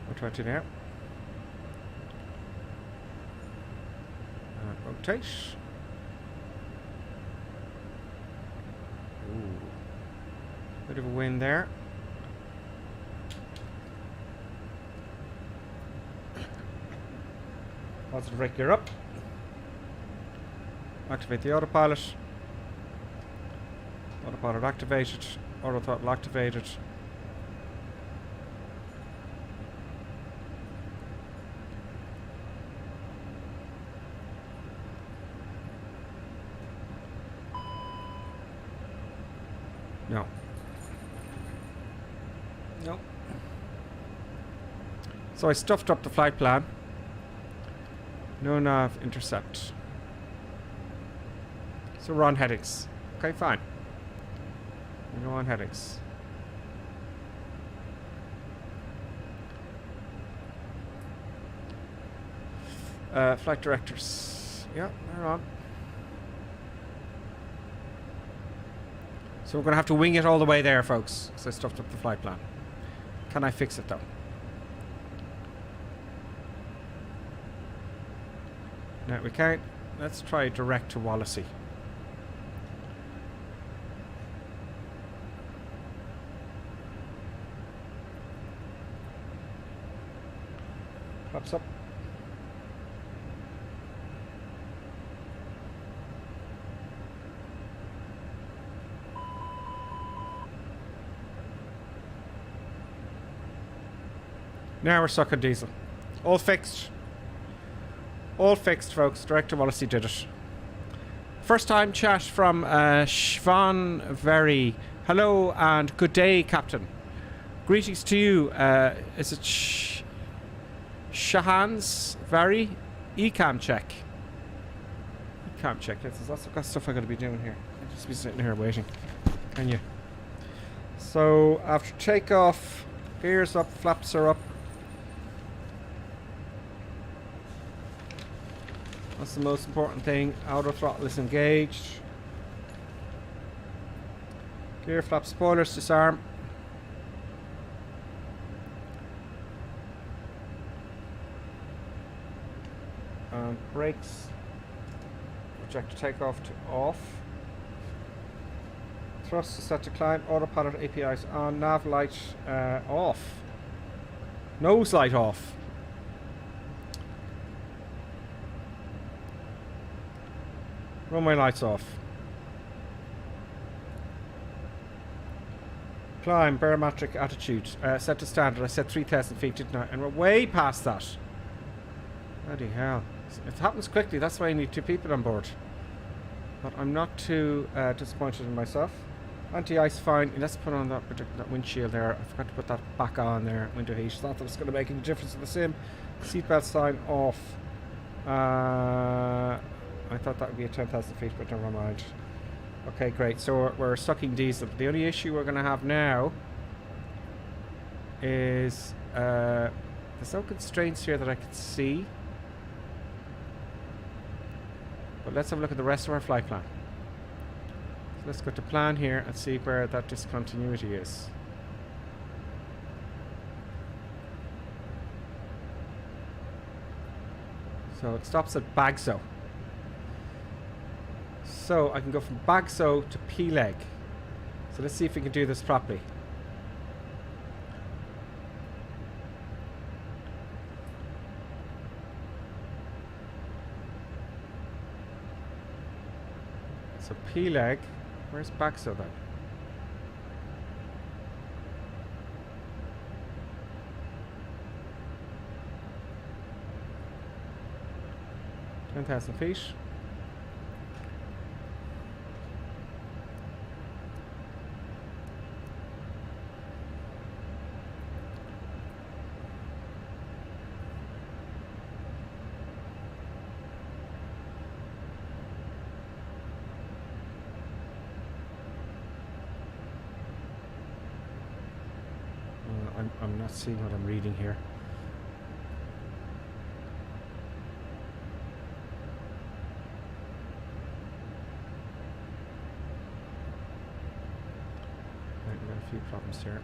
[SPEAKER 1] We're trying to now. Rotate. Ooh. Bit of a wind there. Positive brake gear up. Activate the autopilot. Autopilot activated. Auto throttle activated. No. No. So I stuffed up the flight plan. No nav intercept. So we're on headings. Okay, fine. We go on headings. Flight directors. Yeah, they're on. So we're going to have to wing it all the way there, folks, because I stuffed up the flight plan. Can I fix it, though? No, we can't. Let's try direct to Wallasey. Flaps up. Now we're stuck on diesel. All fixed. All fixed, folks. Director Wallasey did it. First time chat from Siobhan Very. Hello and good day, Captain. Greetings to you. Is it Shahans Very? Ecam check. Ecam check. There's lots of stuff I'm going to be doing here. I'll just be sitting here waiting. Can you? So after takeoff, gears up, flaps are up. That's the most important thing. Outer throttle is engaged. Gear flap spoilers disarm. Brakes. Projector takeoff to off. Thrust is set to climb. Autopilot APIs on. Nav light off. Nose light off. Runway lights off. Climb, barometric attitude. Set to standard. I said 3,000 feet, didn't I? And we're way past that. Bloody hell. It happens quickly. That's why I need 2 people on board. But I'm not too disappointed in myself. Anti-ice fine. Let's put on that windshield there. I forgot to put that back on there. Window heat. Thought that was going to make any difference in the sim. Seatbelt sign off. I thought that would be at 10,000 feet, but never mind. Okay, great. So we're sucking diesel. The only issue we're going to have now is there's no constraints here that I can see. But let's have a look at the rest of our flight plan. So let's go to plan here and see where that discontinuity is. So it stops at Bagso. So I can go from Bagso to P-leg. So let's see if we can do this properly. So P-leg, where's Bagso then? $10,000 feet. I'm not seeing what I'm reading here. Right, we've got a few problems here.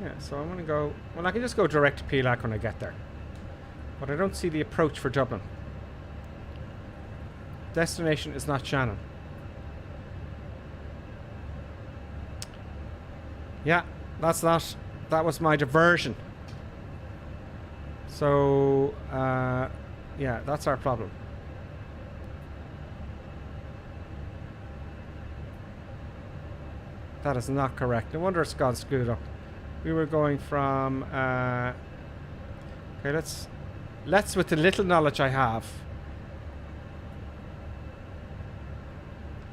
[SPEAKER 1] Yeah, so I'm going to go... Well, I can just go direct to Pilac when I get there. But I don't see the approach for Dublin. Destination is not Shannon. Yeah, that's that. That was my diversion. So, yeah, that's our problem. That is not correct. No wonder it's gone screwed up. We were going from... okay, let's, with the little knowledge I have,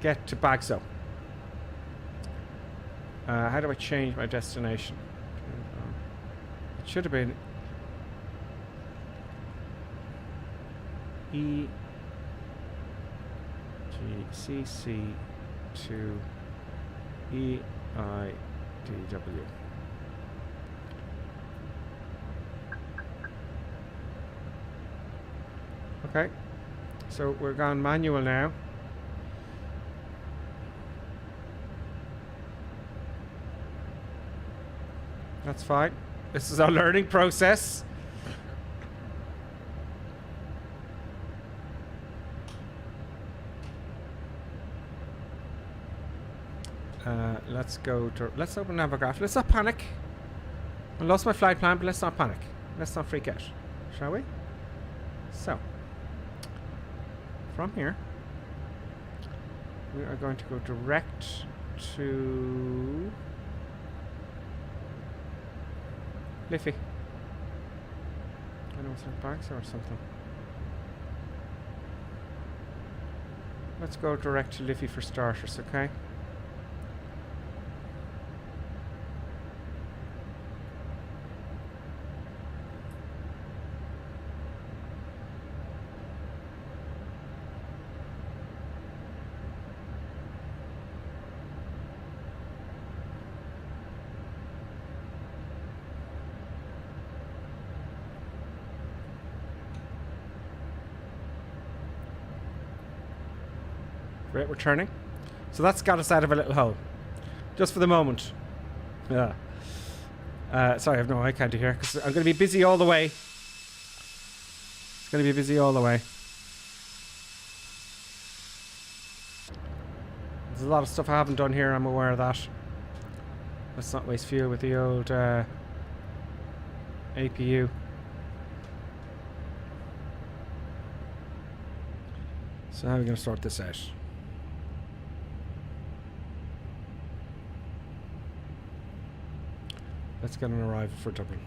[SPEAKER 1] get to Bagso. How do I change my destination? It should have been EGCC to EIDW. Okay, so we're gone manual now. That's fine. This is our learning process. Let's go to... Let's open Navigaph. Let's not panic. I lost my flight plan, but let's not panic. Let's not freak out. Shall we? So. From here, we are going to go direct to... Liffey. I know it's like Bagso or something. Let's go direct to Liffey for starters, okay? Right, we're turning. So that's got us out of a little hole. Just for the moment. Yeah. Sorry, I have no eye candy here, because I'm going to be busy all the way. It's going to be busy all the way. There's a lot of stuff I haven't done here, I'm aware of that. Let's not waste fuel with the old APU. So how are we going to sort this out? Let's get an arrival for Dublin.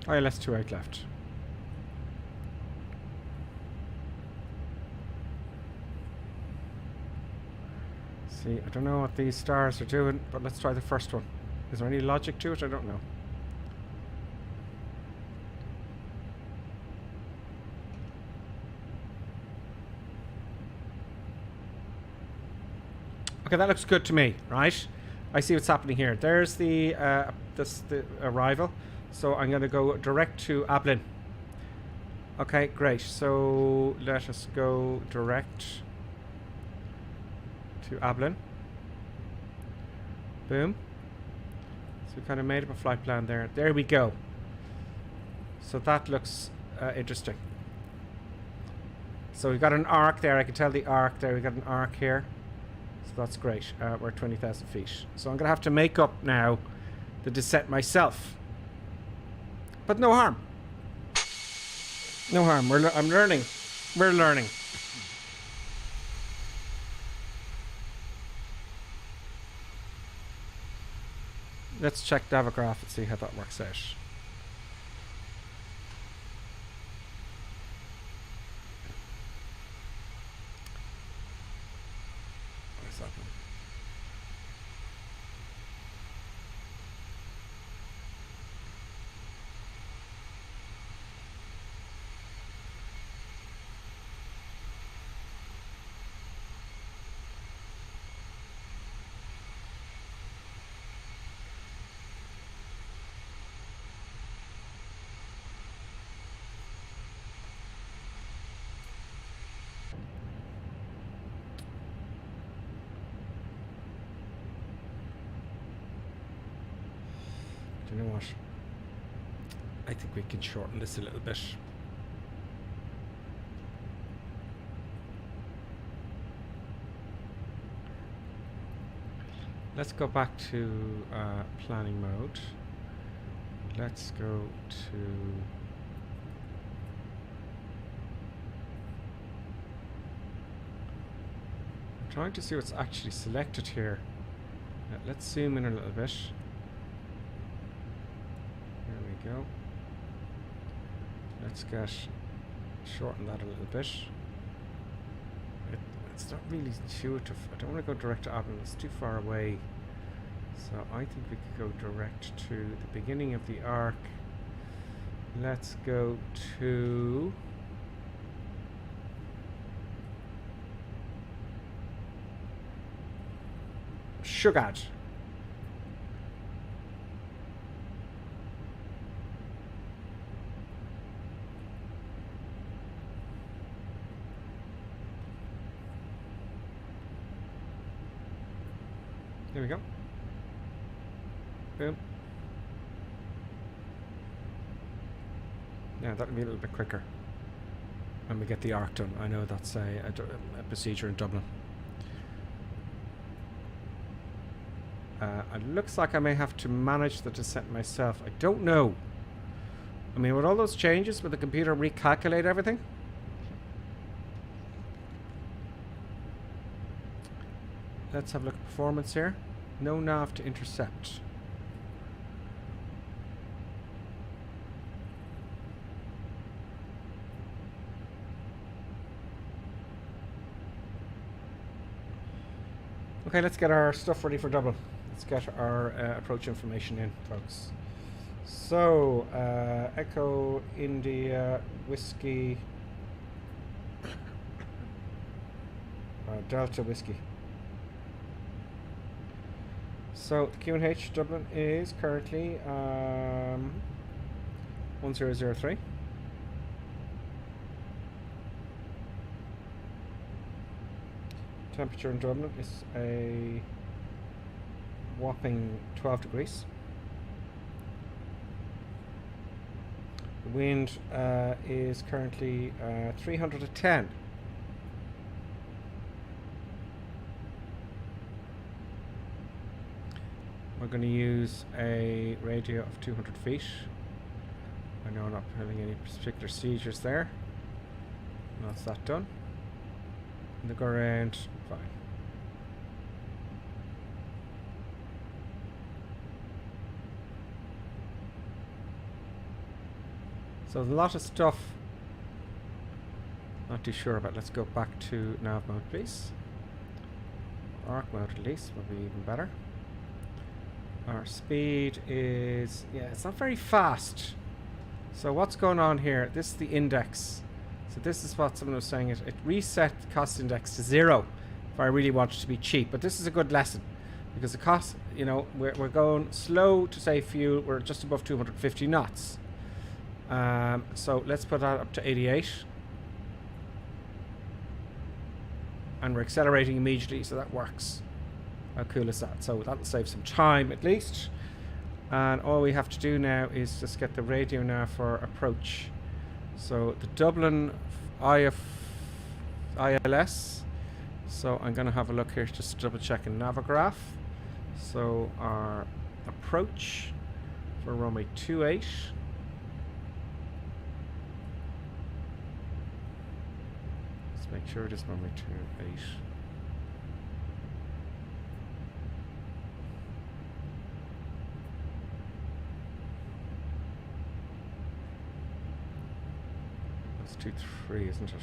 [SPEAKER 1] No. ILS 28 left. See, I don't know what these stars are doing, but let's try the first one. Is there any logic to it? I don't know. Okay, that looks good to me, right? I see what's happening here. There's the the arrival. So I'm going to go direct to Ablin. Okay, great. So let us go direct to Ablin. Boom. So we kind of made up a flight plan there. There we go. So that looks interesting. So we've got an arc there. I can tell the arc there. We've got an arc here. So that's great. We're 20,000 feet. So I'm going to have to make up now the descent myself. But no harm. No harm. I'm learning. We're learning. Let's check Navigaph and see how that works out. What is happening? I think we can shorten this a little bit. Let's go back to planning mode. Let's go to I'm trying to see what's actually selected here. Let's zoom in a little bit. There we go. Let's shorten that a little bit. It's not really intuitive. I don't want to go direct to admin, it's too far away. So I think we could go direct to the beginning of the arc. Let's go to Shugad. There we go. Boom. Yeah, that'll be a little bit quicker when we get the arc done. I know that's a procedure in Dublin. It looks like I may have to manage the descent myself. I don't know. I mean, with all those changes, will the computer recalculate everything? Let's have a look at performance here. No nav to intercept. Okay, let's get our stuff ready for Dublin. Let's get our approach information in, folks. So, Echo India Whiskey Delta Whiskey. So the QNH Dublin is currently 1003. Temperature in Dublin is a whopping 12 degrees. The wind is currently 310. We're going to use a radio of 200 feet. I know I'm not having any particular seizures there. That's that done. And they go around fine. So there's a lot of stuff not too sure about. Let's go back to nav mode, please. Arc mode at least will be even better. Our speed is, yeah, it's not very fast. So what's going on here? This is the index. So this is what someone was saying. It reset the cost index to 0 if I really want it to be cheap. But this is a good lesson because the cost, you know, we're going slow to save fuel. We're just above 250 knots. So let's put that up to 88. And we're accelerating immediately, so that works. How cool is that? So that'll save some time at least. And all we have to do now is just get the radio now for approach. So the Dublin ILS. So I'm going to have a look here just double check in Navigraph. So our approach for runway 28. Let's make sure it is runway 28. That's 23, isn't it?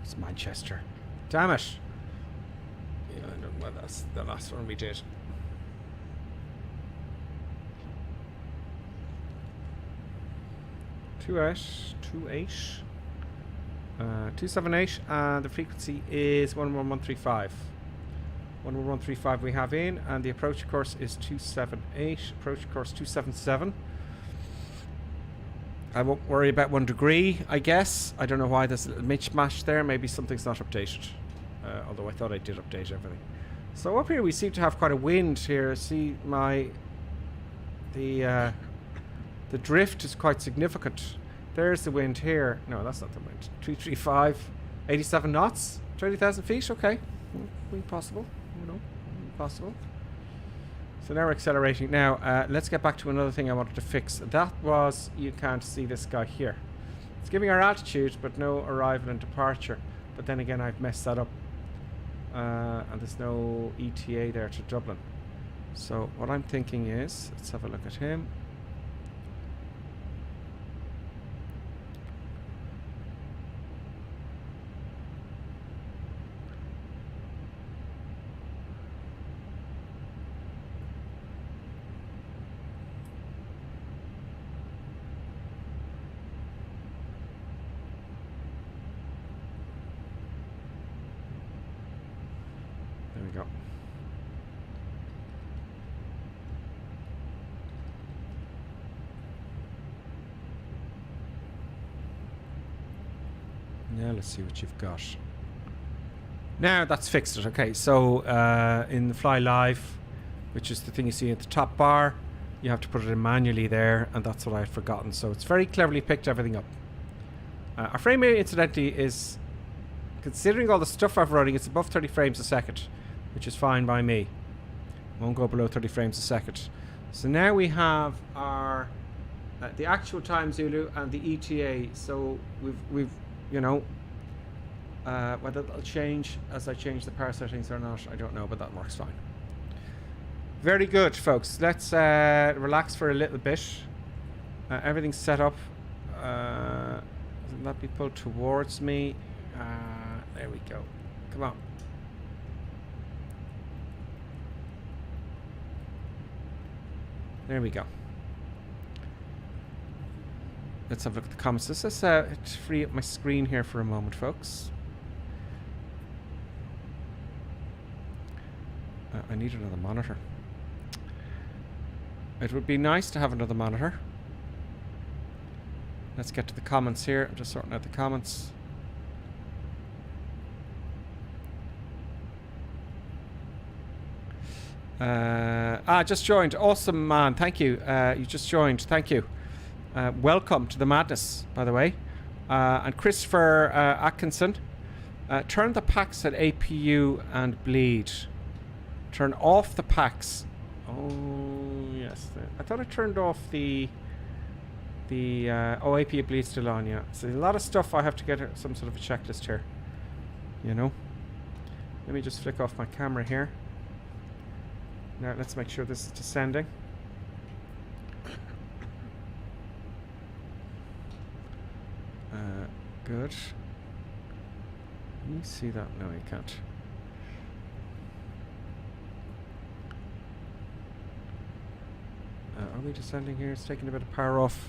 [SPEAKER 1] It's Manchester. Damn it! Yeah, I know. Well, that's the last one we did. Two eight, 278, and the frequency is 11135. 11135 we have in, and the approach course is 278. Approach course 277. I won't worry about 1 degree, I guess. I don't know why there's a little mismatch there. Maybe something's not updated. Although I thought I did update everything. So up here we seem to have quite a wind here. See the drift is quite significant. There's the wind here. No, that's not the wind. 335, 87 knots, 20,000 feet. Okay, possible. Possible. So now we're accelerating. Now let's get back to another thing I wanted to fix. That was, you can't see this guy here. It's giving our altitude, but no arrival and departure. But then again, I've messed that up. And there's no ETA there to Dublin. So what I'm thinking is, let's have a look at him. There we go. Now let's see what you've got. Now that's fixed it. Okay, so in the Fly Live, which is the thing you see at the top bar, you have to put it in manually there, and that's what I had forgotten. So it's very cleverly picked everything up. Our frame rate, incidentally, is, considering all the stuff I've running, it's above 30 frames a second, which is fine by me. Won't go below 30 frames a second. So now we have our the actual time Zulu and the ETA. So we've you know, whether that'll change as I change the power settings or not, I don't know, but that works fine. Very good, folks. Let's relax for a little bit. Everything's set up. Let me pull towards me. There we go. Come on. There we go. Let's have a look at the comments. Let's just free up my screen here for a moment, folks. I need another monitor. It would be nice to have another monitor. Let's get to the comments here. I'm just sorting out the comments. Just joined. Awesome, man. Thank you. You just joined. Thank you. Welcome to the madness, by the way. And Christopher Atkinson. Turn the packs at APU and bleed. Turn off the packs. Oh, yes. I thought I turned off the APU bleed still on, yeah. So a lot of stuff I have to get some sort of a checklist here. You know. Let me just flick off my camera here. Now let's make sure this is descending. Good. Can you see that? No, you can't. Are we descending here? It's taking a bit of power off.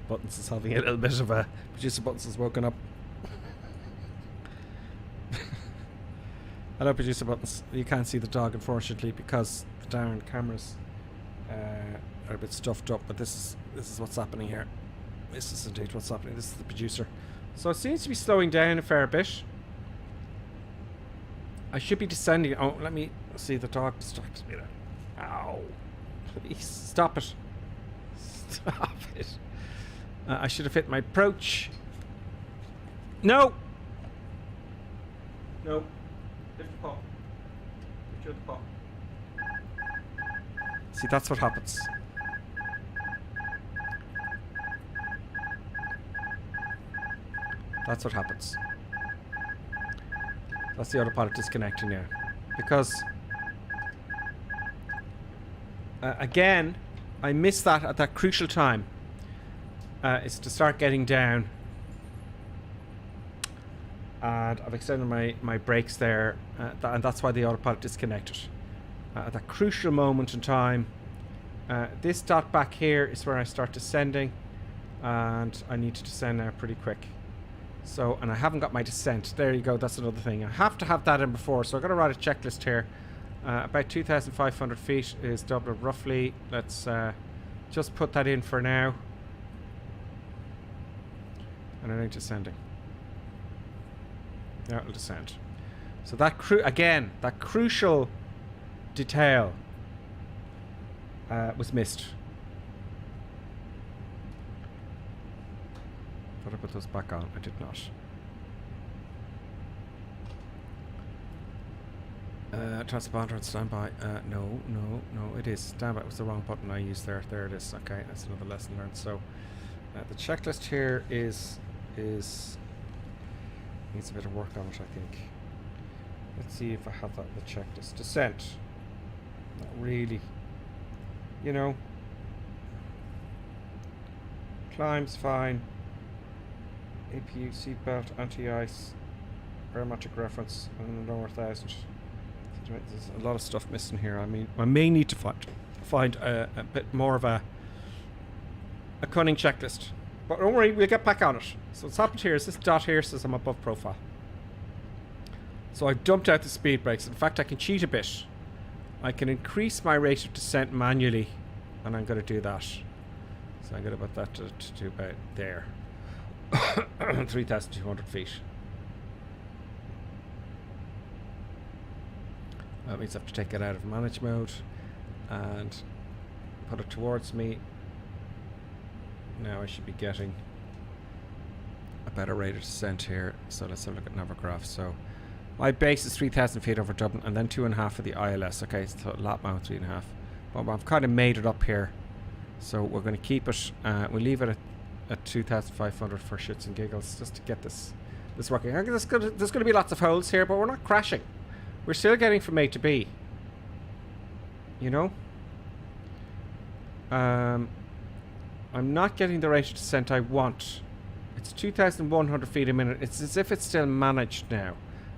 [SPEAKER 1] Buttons is having a little bit of a... Producer Buttons is woken up. Hello, Producer Buttons. You can't see the dog, unfortunately, because the darn cameras are a bit stuffed up. But this is what's happening here. This is indeed what's happening. This is the producer. So it seems to be slowing down a fair bit. I should be descending. Oh, let me see. The dog distracts me there. Ow! Please stop it. Stop it. I should have hit my approach. No! No. Lift the paw. Lift the paw. See, that's what happens. That's what happens. That's the autopilot disconnecting now. Because, again, I missed that at that crucial time. Is to start getting down. And I've extended my brakes there. And that's why the autopilot disconnected. At that crucial moment in time. This dot back here is where I start descending. And I need to descend now pretty quick. So, and I haven't got my descent. There you go, that's another thing. I have to have that in before. So I've got to write a checklist here. About 2,500 feet is Dublin roughly. Let's just put that in for now. And I think descending. Now it'll descend. So that again, that crucial detail was missed. Thought I put those back on. I did not. Transponder on standby. No, it is. Standby. It was the wrong button I used there. There it is. Okay, that's another lesson learned. So the checklist here is needs a bit of work on it, I think. Let's see if I have that in the checklist. Descent. Not really. You know. Climb's fine. APU, seatbelt, anti-ice, barometric reference, and lower 1000. There's a lot of stuff missing here. I mean, I may need to find a bit more of a cunning checklist. But don't worry, we'll get back on it. So what's happened here is this dot here says I'm above profile. So I've dumped out the speed brakes. In fact, I can cheat a bit. I can increase my rate of descent manually, and I'm going to do that. So I'm going to put that to about there. 3,200 feet. That means I have to take it out of manage mode and put it towards me. Now I should be getting a better rate of descent here. So let's have a look at Navigraph. So my base is 3,000 feet over Dublin, and then 2.5 for the ILS. Okay, so lap mount 3.5. But I've kind of made it up here, so we're going to keep it. We'll leave it at 2,500 for shits and giggles, just to get this working. There's going to be lots of holes here, but we're not crashing. We're still getting from A to B. You know? I'm not getting the rate of descent I want. It's 2,100 feet a minute. It's as if it's still managed now.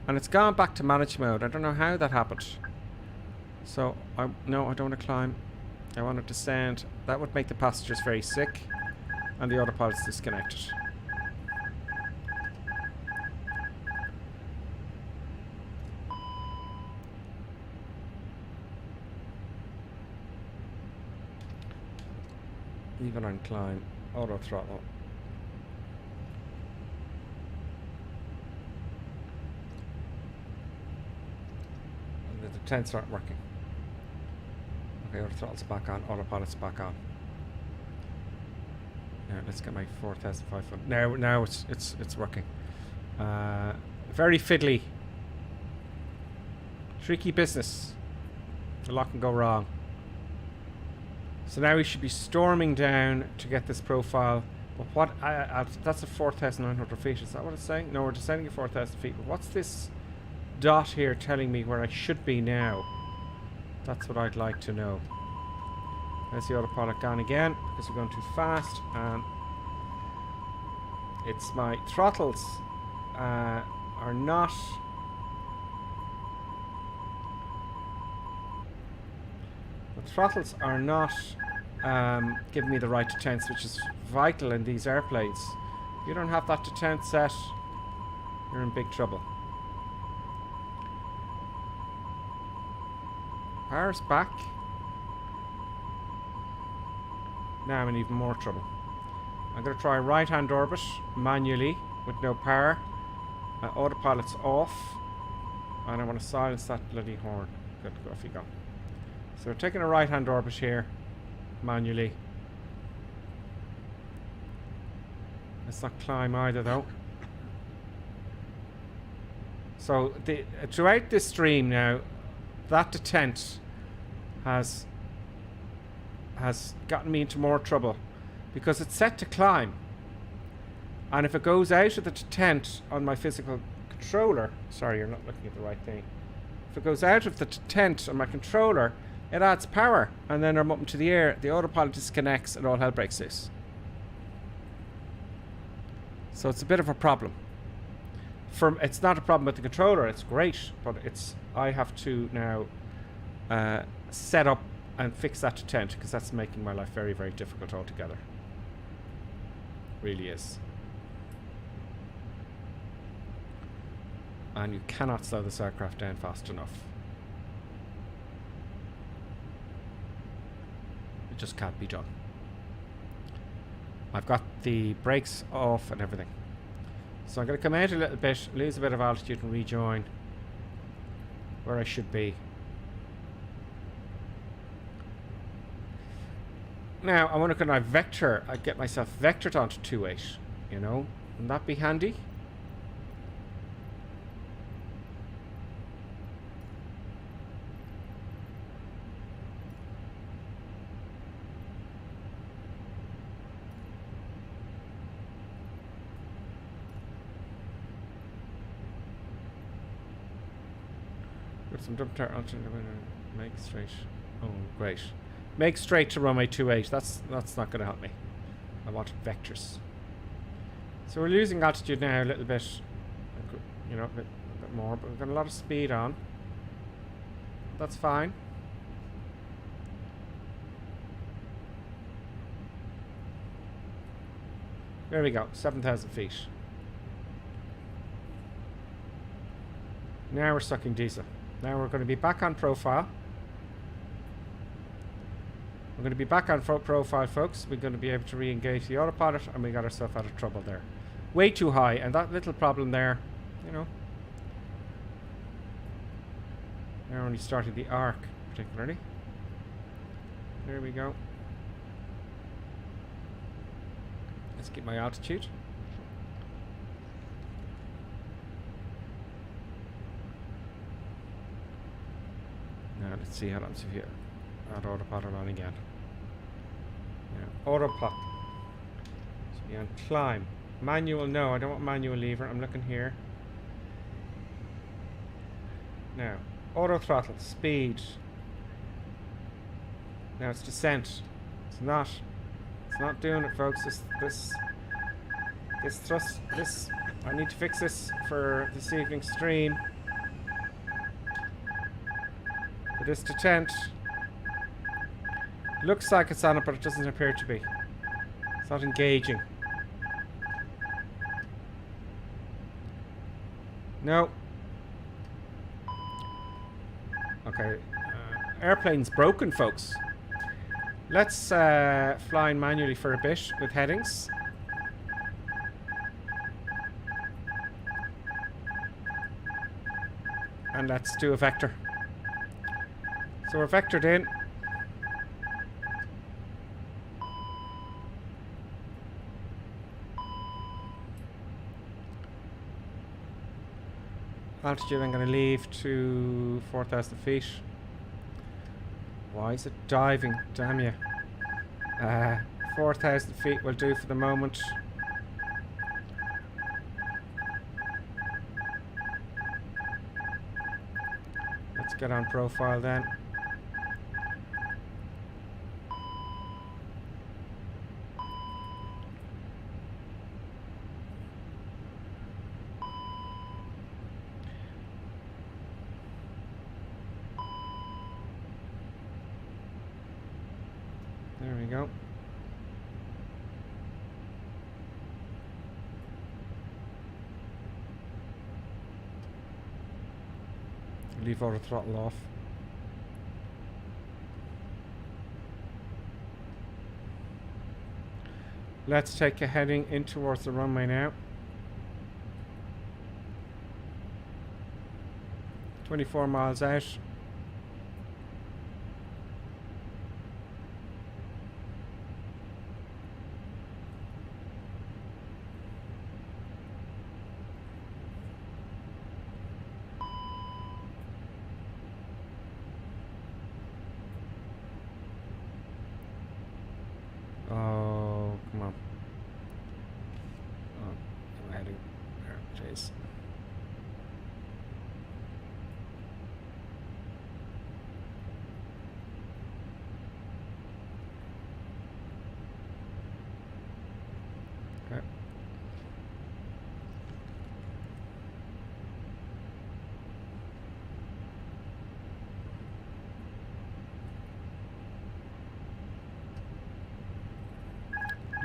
[SPEAKER 1] And it's gone back to manage mode. I don't know how that happened. So, no, I don't want to climb. I want to descend. That would make the passengers very sick. And the autopilot's disconnected. Even on climb, auto throttle. And the tents aren't working. Okay, auto throttle's back on, autopilot's back on. Now let's get my 4,500. Now it's working. Very fiddly. Tricky business. A lot can go wrong. So now we should be storming down to get this profile. But what? That's at 4,900 feet. Is that what it's saying? No, we're descending at 4,000 feet. But what's this dot here telling me where I should be now? That's what I'd like to know. There's the autopilot gone again because we're going too fast. And it's my throttles are not. The throttles are not giving me the right detent, which is vital in these airplanes. If you don't have that detent set, you're in big trouble. Power's back. Now I'm in even more trouble. I'm going to try right hand orbit manually with no power. Autopilot's off. And I want to silence that bloody horn. Good, off you go. So we're taking a right hand orbit here manually. Let's not climb either though. So throughout this stream now, that detent has gotten me into more trouble because it's set to climb, and if it goes out of the detent on my physical controller, sorry, you're not looking at the right thing. If it goes out of the detent on my controller, it adds power, and then I'm up into the air, the autopilot disconnects and all hell breaks loose. So it's a bit of a problem. It's not a problem with the controller, it's great, but I have to now set up and fix that detent because that's making my life very, very difficult altogether. Really is. And you cannot slow this aircraft down fast enough. It just can't be done. I've got the brakes off and everything. So I'm going to come out a little bit, lose a bit of altitude and rejoin where I should be. Now, I want to kind of vector, I get myself vectored onto 2.8, you know, wouldn't that be handy? Got some dump tire, make straight. Oh, great. Make straight to runway 28. That's not going to help me. I want vectors. So we're losing altitude now a little bit, you know, a bit more, but we've got a lot of speed on. That's fine. There we go, 7,000 feet. Now we're sucking diesel. Now we're going to be back on profile. We're going to be back on profile, folks. We're going to be able to re-engage the autopilot, and we got ourselves out of trouble there. Way too high, and that little problem there, you know. Now only started the arc, particularly. There we go. Let's get my altitude. Now let's see how happens if you add autopilot on again. Now, autopilot. So be on climb. Manual, no, I don't want manual lever. I'm looking here. Now, auto throttle, speed. Now it's descent. It's not doing it, folks. This thrust, I need to fix this for this evening's stream. For this detent. Looks like it's on it, but it doesn't appear to be. It's not engaging. No. Okay. Airplane's broken, folks. Let's fly in manually for a bit with headings. And let's do a vector. So we're vectored in. Altitude I'm going to leave to 4,000 feet. Why is it diving? Damn you. 4,000 feet will do for the moment. Let's get on profile then. There we go. Leave auto throttle off. Let's take a heading in towards the runway now. 24 miles out. Oh, come on. Oh, I'm heading there. Jeez. Okay.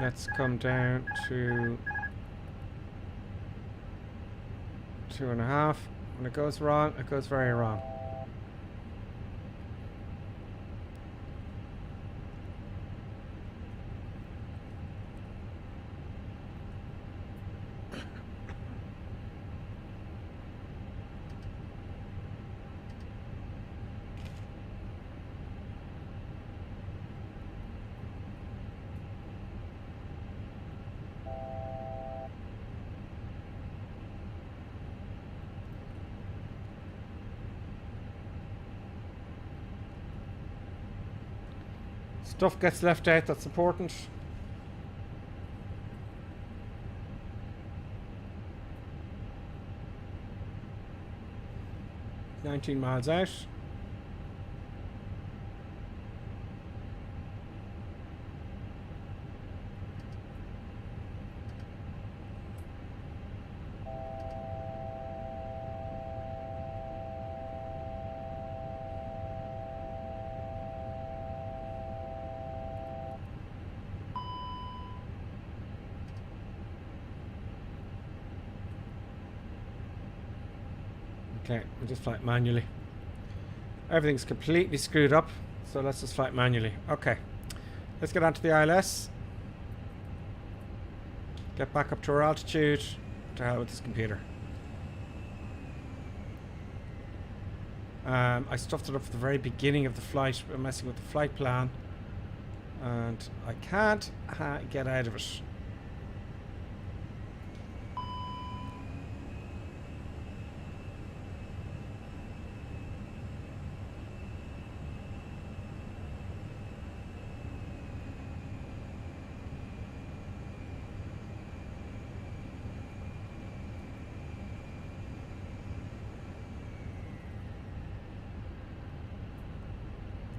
[SPEAKER 1] Let's come down to 2.5. When it goes wrong, it goes very wrong. Stuff gets left out that's important. $19 miles out. Okay, we'll just fly it manually. Everything's completely screwed up, so let's just fly it manually. Okay, let's get onto the ILS. Get back up to our altitude. To hell with this computer. I stuffed it up at the very beginning of the flight, messing with the flight plan, and I can't get out of it.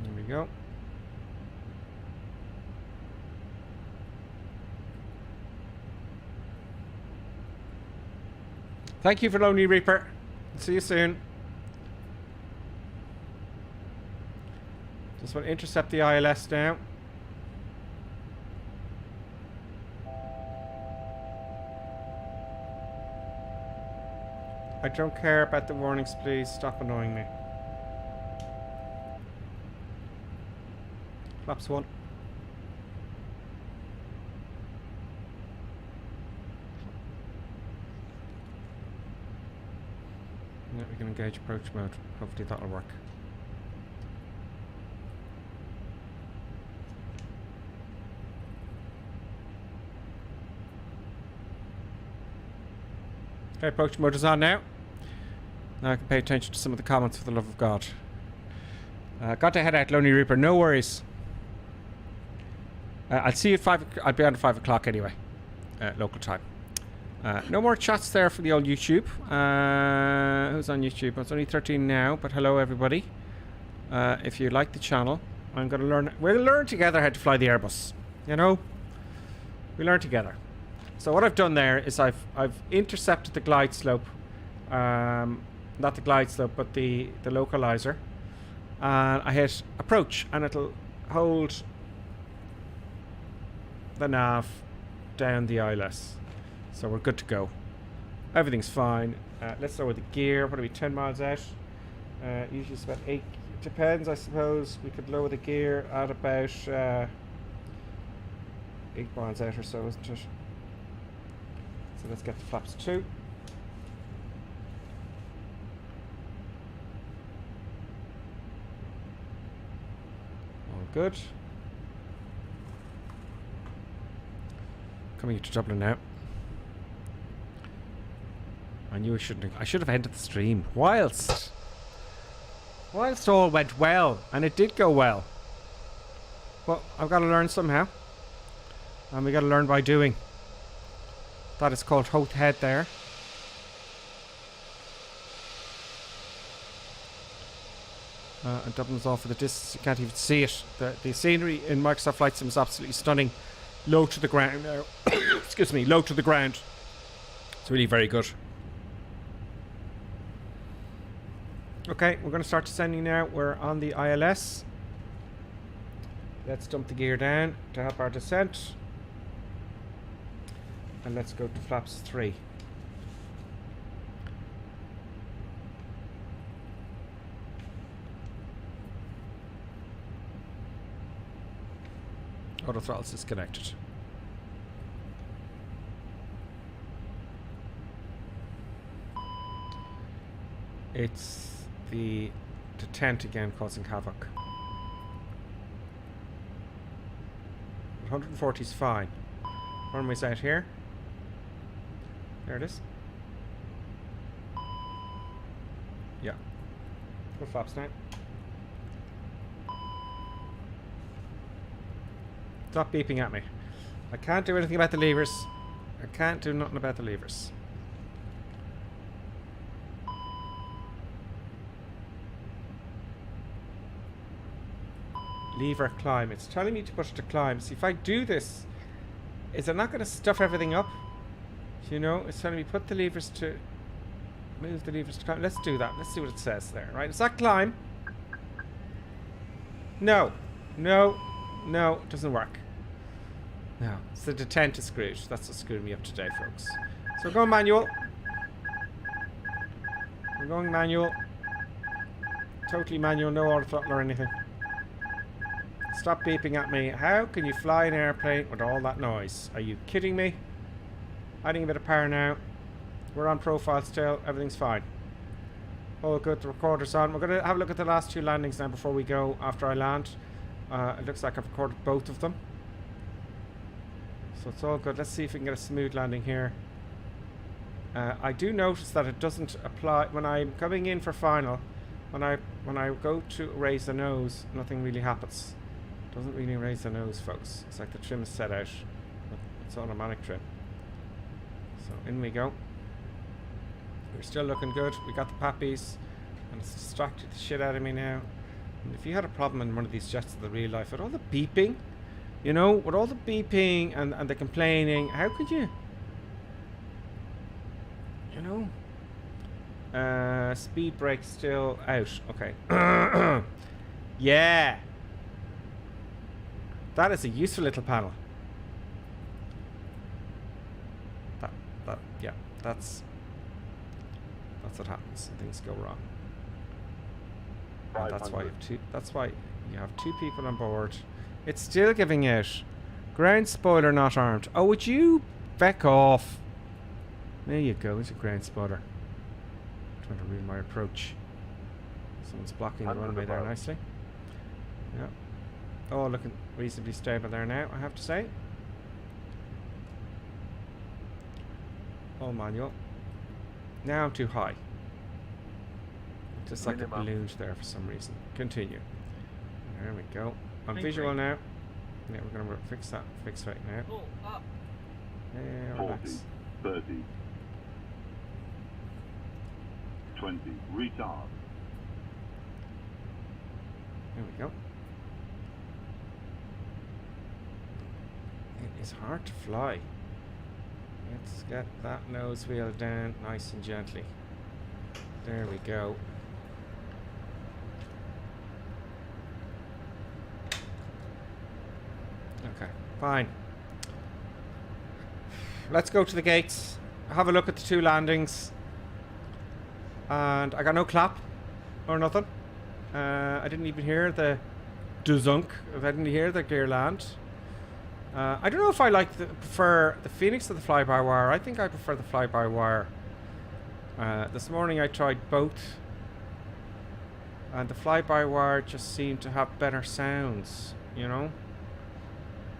[SPEAKER 1] There we go. Thank you for Lonely Reaper. See you soon. Just want to intercept the ILS now. I don't care about the warnings, please. Stop annoying me. Flaps 1. Yeah, we can engage approach mode. Hopefully that'll work. Okay, approach mode is on now. Now I can pay attention to some of the comments for the love of God. Got to head out, Lonely Reaper. No worries. I'll see you at 5. I'll be on at 5 o'clock anyway, local time. No more chats there for the old YouTube. Who's on YouTube? It's only 13 now, but hello everybody. If you like the channel, I'm going to learn. We'll learn together how to fly the Airbus. You know, we learn together. So what I've done there is I've intercepted the glide slope, not the glide slope, but the localizer, and I hit approach, and it'll hold the nav down the ILS. So we're good to go. Everything's fine. Let's lower the gear. What are we, 10 miles out? Usually it's about 8. Depends, I suppose. We could lower the gear at about 8 miles out or so, isn't it? So let's get the flaps 2. All good. Coming into Dublin now. I knew I shouldn't have. I should have ended the stream whilst all went well, and it did go well. But I've got to learn somehow, and we got to learn by doing. That is called Hoth Head there. And Dublin's off for the distance. You can't even see it. The scenery in Microsoft Flight Sim is absolutely stunning. Low to the ground now. Excuse me, low to the ground. It's really very good. Okay, we're going to start descending now. We're on the ILS. Let's dump the gear down to help our descent. And let's go to flaps 3. Auto throttle's disconnected. It's the tent again causing havoc. 140 is fine. Runway's out here. There it is. Yeah. Go flaps now. Stop beeping at me. I can't do anything about the levers. I can't do nothing about the levers. Lever climb. It's telling me to push to climb. See, if I do this, is it not going to stuff everything up? You know, it's telling me put the levers to... Move the levers to climb. Let's do that. Let's see what it says there. Right, is that climb? No. No. No, it doesn't work. No, it's the detent is screwed. That's what screwed me up today, folks. So we're going manual. We're going manual. Totally manual, no auto throttle or anything. Stop beeping at me. How can you fly an airplane with all that noise? Are you kidding me? Adding a bit of power now. We're on profile still. Everything's fine. All good. The recorder's on. We're going to have a look at the last 2 landings now before we go after I land. It looks like I've recorded both of them. So it's all good. Let's see if we can get a smooth landing here. I do notice that it doesn't apply when I'm coming in for final. When I go to raise the nose, nothing really happens. Doesn't really raise the nose, folks. It's like the trim is set out. It's automatic trim. So in we go. We're still looking good. We got the pappies, and it's distracted the shit out of me now. And if you had a problem in one of these jets of the real life with all the beeping, you know, with all the beeping and the complaining, how could you? You know? Speed brake still out. Okay. Yeah. That is a useful little panel. Yeah, that's what happens when things go wrong. And that's why you have 2 people on board. It's still giving out ground spoiler not armed. Oh, would you back off? There you go. It's a ground spoiler. Trying to ruin my approach. Someone's blocking the runway there nicely. Yeah. Oh, looking reasonably stable there now, I have to say. All manual. Now I'm too high. Just like it ballooned there for some reason. Continue. There we go. I'm visual now. Yeah, we're going to fix that. Fix right now. Yeah,
[SPEAKER 2] 40,
[SPEAKER 1] relax.
[SPEAKER 2] 30, 20, retard.
[SPEAKER 1] There we go. It is hard to fly. Let's get that nose wheel down nice and gently. There we go. Okay, fine. Let's go to the gates. Have a look at the 2 landings. And I got no clap or nothing. I didn't even hear the duzunk. I didn't hear the gear land. I don't know if I prefer the Phoenix to the fly-by-wire. I think I prefer the fly-by-wire. This morning I tried both, and the fly-by-wire just seemed to have better sounds, you know.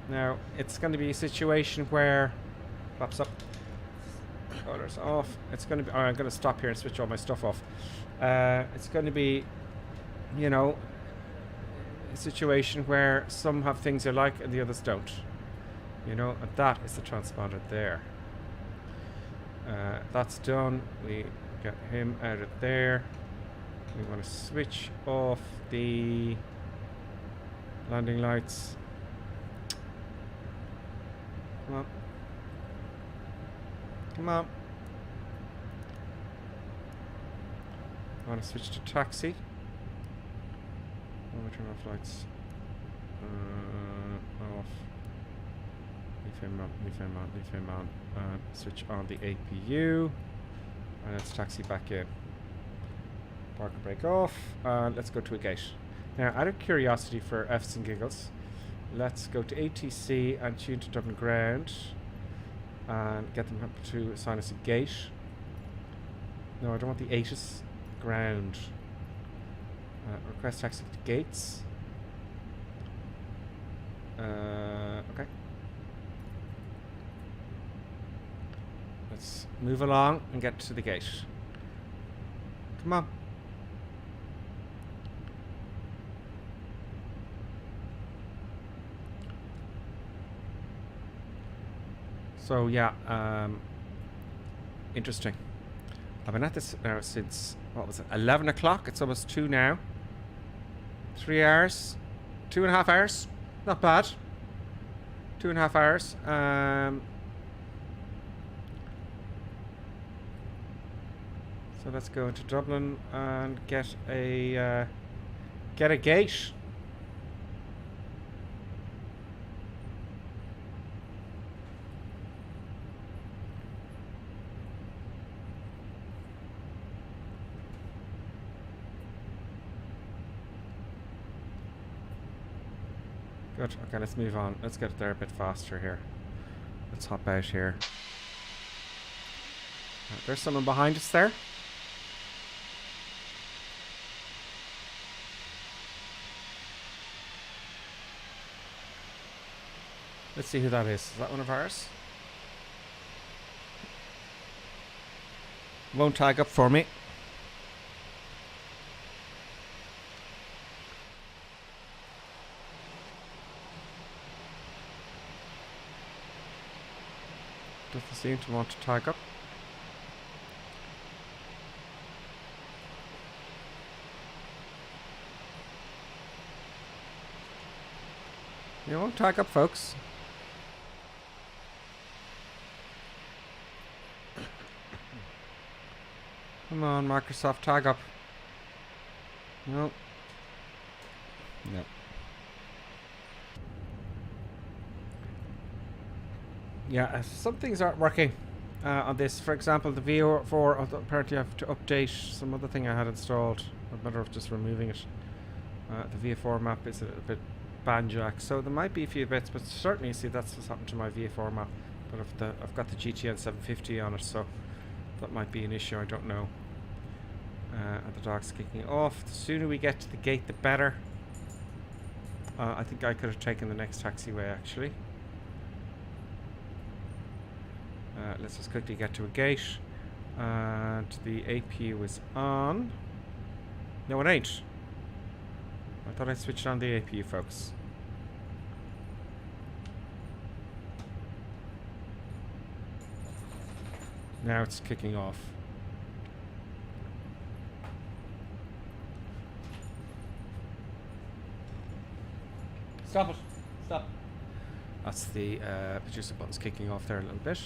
[SPEAKER 1] Now it's going to be a situation where flaps up, colors off. It's going to be. Oh, I'm going to stop here and switch all my stuff off. It's going to be, you know, a situation where some have things they like and the others don't. You know, and that is the transponder there. That's done. We get him out of there. We want to switch off the landing lights. Come on. Come on. I want to switch to taxi. I want to turn off lights. Off. Leave him on, leave him on, leave him on. Switch on the APU. And let's taxi back in. Park and brake off. Let's go to a gate. Now, out of curiosity for F's and giggles, let's go to ATC and tune to Dublin Ground. And get them to assign us a gate. No, I don't want the ATIS. Ground. Request taxi to gates. Okay. Let's move along and get to the gate. Come on. So yeah, interesting. I've been at this now since, what was it, 11 o'clock? It's almost 2 now. 3 hours. 2.5 hours. Not bad. 2.5 hours. So let's go into Dublin and get a gate. Good. Okay, let's move on. Let's get there a bit faster here. Let's hop out here. There's someone behind us there. Let's see who that is. Is that one of ours? Won't tag up for me. Doesn't seem to want to tag up. You won't tag up, folks. Come on, Microsoft, tag up. No. No. Yeah, some things aren't working on this. For example, the VO4, apparently I have to update some other thing I had installed. I'd better off just removing it. The VO4 map is a little bit banjack, so there might be a few bits, but certainly see that's what's happened to my VO4 map. But I've got the GTN 750 on it, so that might be an issue, I don't know. And the dog's kicking off. The sooner we get to the gate, the better. I think I could have taken the next taxiway, actually. Let's just quickly get to a gate. And the APU is on. No, it ain't. I thought I switched on the APU, folks. Now it's kicking off. Stop it. Stop. That's the producer buttons kicking off there a little bit.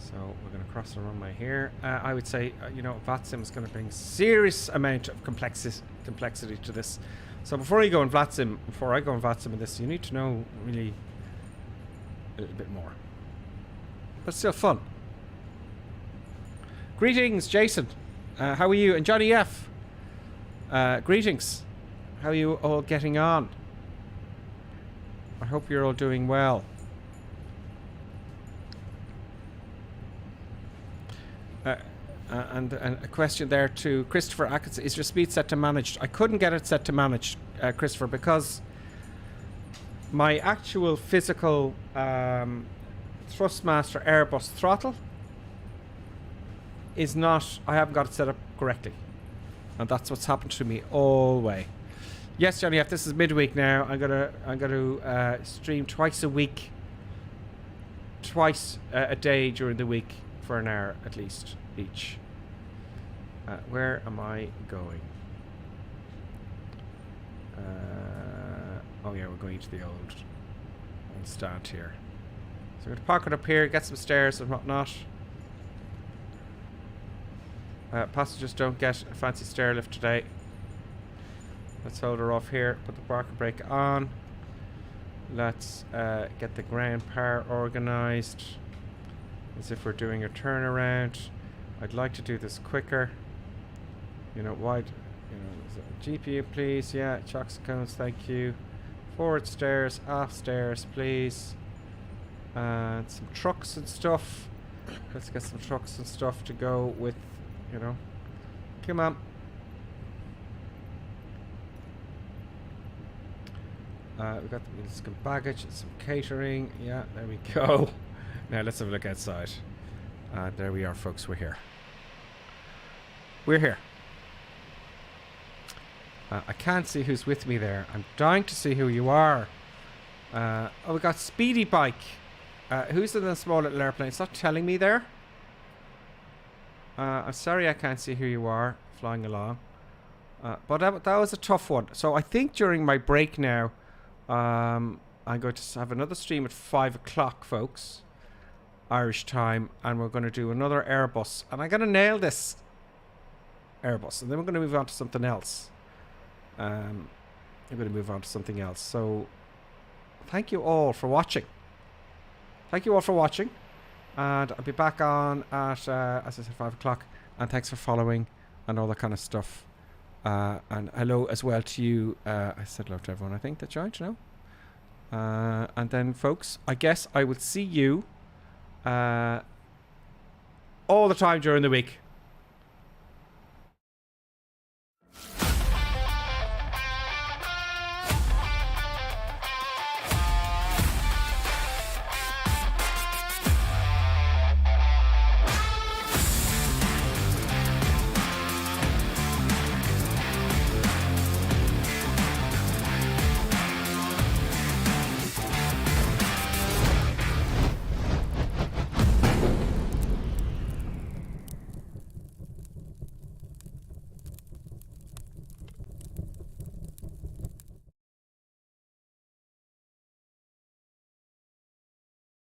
[SPEAKER 1] So we're going to cross the runway here. I would say, you know, VATSIM is going to bring serious amount of complexity to this. So before I go in VATSIM in this, you need to know really a little bit more. But still fun. Greetings, Jason. How are you? And Johnny F. Greetings. How are you all getting on? I hope you're all doing well. And a question there to Christopher Atkinson. Is your speed set to managed? I couldn't get it set to managed, Christopher, because my actual physical Thrustmaster Airbus throttle is not, I haven't got it set up correctly. And that's what's happened to me all the way. Yes, Johnny F, this is midweek now. I'm gonna stream twice a week. Twice a day during the week for an hour at least each. Where am I going? Oh yeah, we're going to the old stand here. So we're going to park it up here, get some stairs and whatnot. Passengers don't get a fancy stair lift today. Let's hold her off here, put the parking brake on. Let's get the ground power organised as if we're doing a turnaround. I'd like to do this quicker. You know, wide, you know, GPU please, yeah, chocks cones, thank you. Forward stairs, aft stairs please. And some trucks and stuff. Let's get some trucks and stuff to go with, you know. Come on. We've got some baggage, some catering. Yeah, there we go. Now let's have a look outside. There we are, folks. We're here. We're here. I can't see who's with me there. I'm dying to see who you are. Oh, we got Speedy Bike. Who's in the small little airplane? It's not telling me there. I'm sorry I can't see who you are flying along. But that was a tough one. So I think during my break now, I'm going to have another stream at 5 o'clock, folks. Irish time. And we're going to do another Airbus. And I'm going to nail this Airbus. And then we're going to move on to something else. I'm going to move on to something else. So thank you all for watching. Thank you all for watching. And I'll be back on at, as I said, 5 o'clock. And thanks for following and all that kind of stuff. And hello as well to you. I said hello to everyone, I think, that joined, you know. And then, folks, I guess I will see you all the time during the week.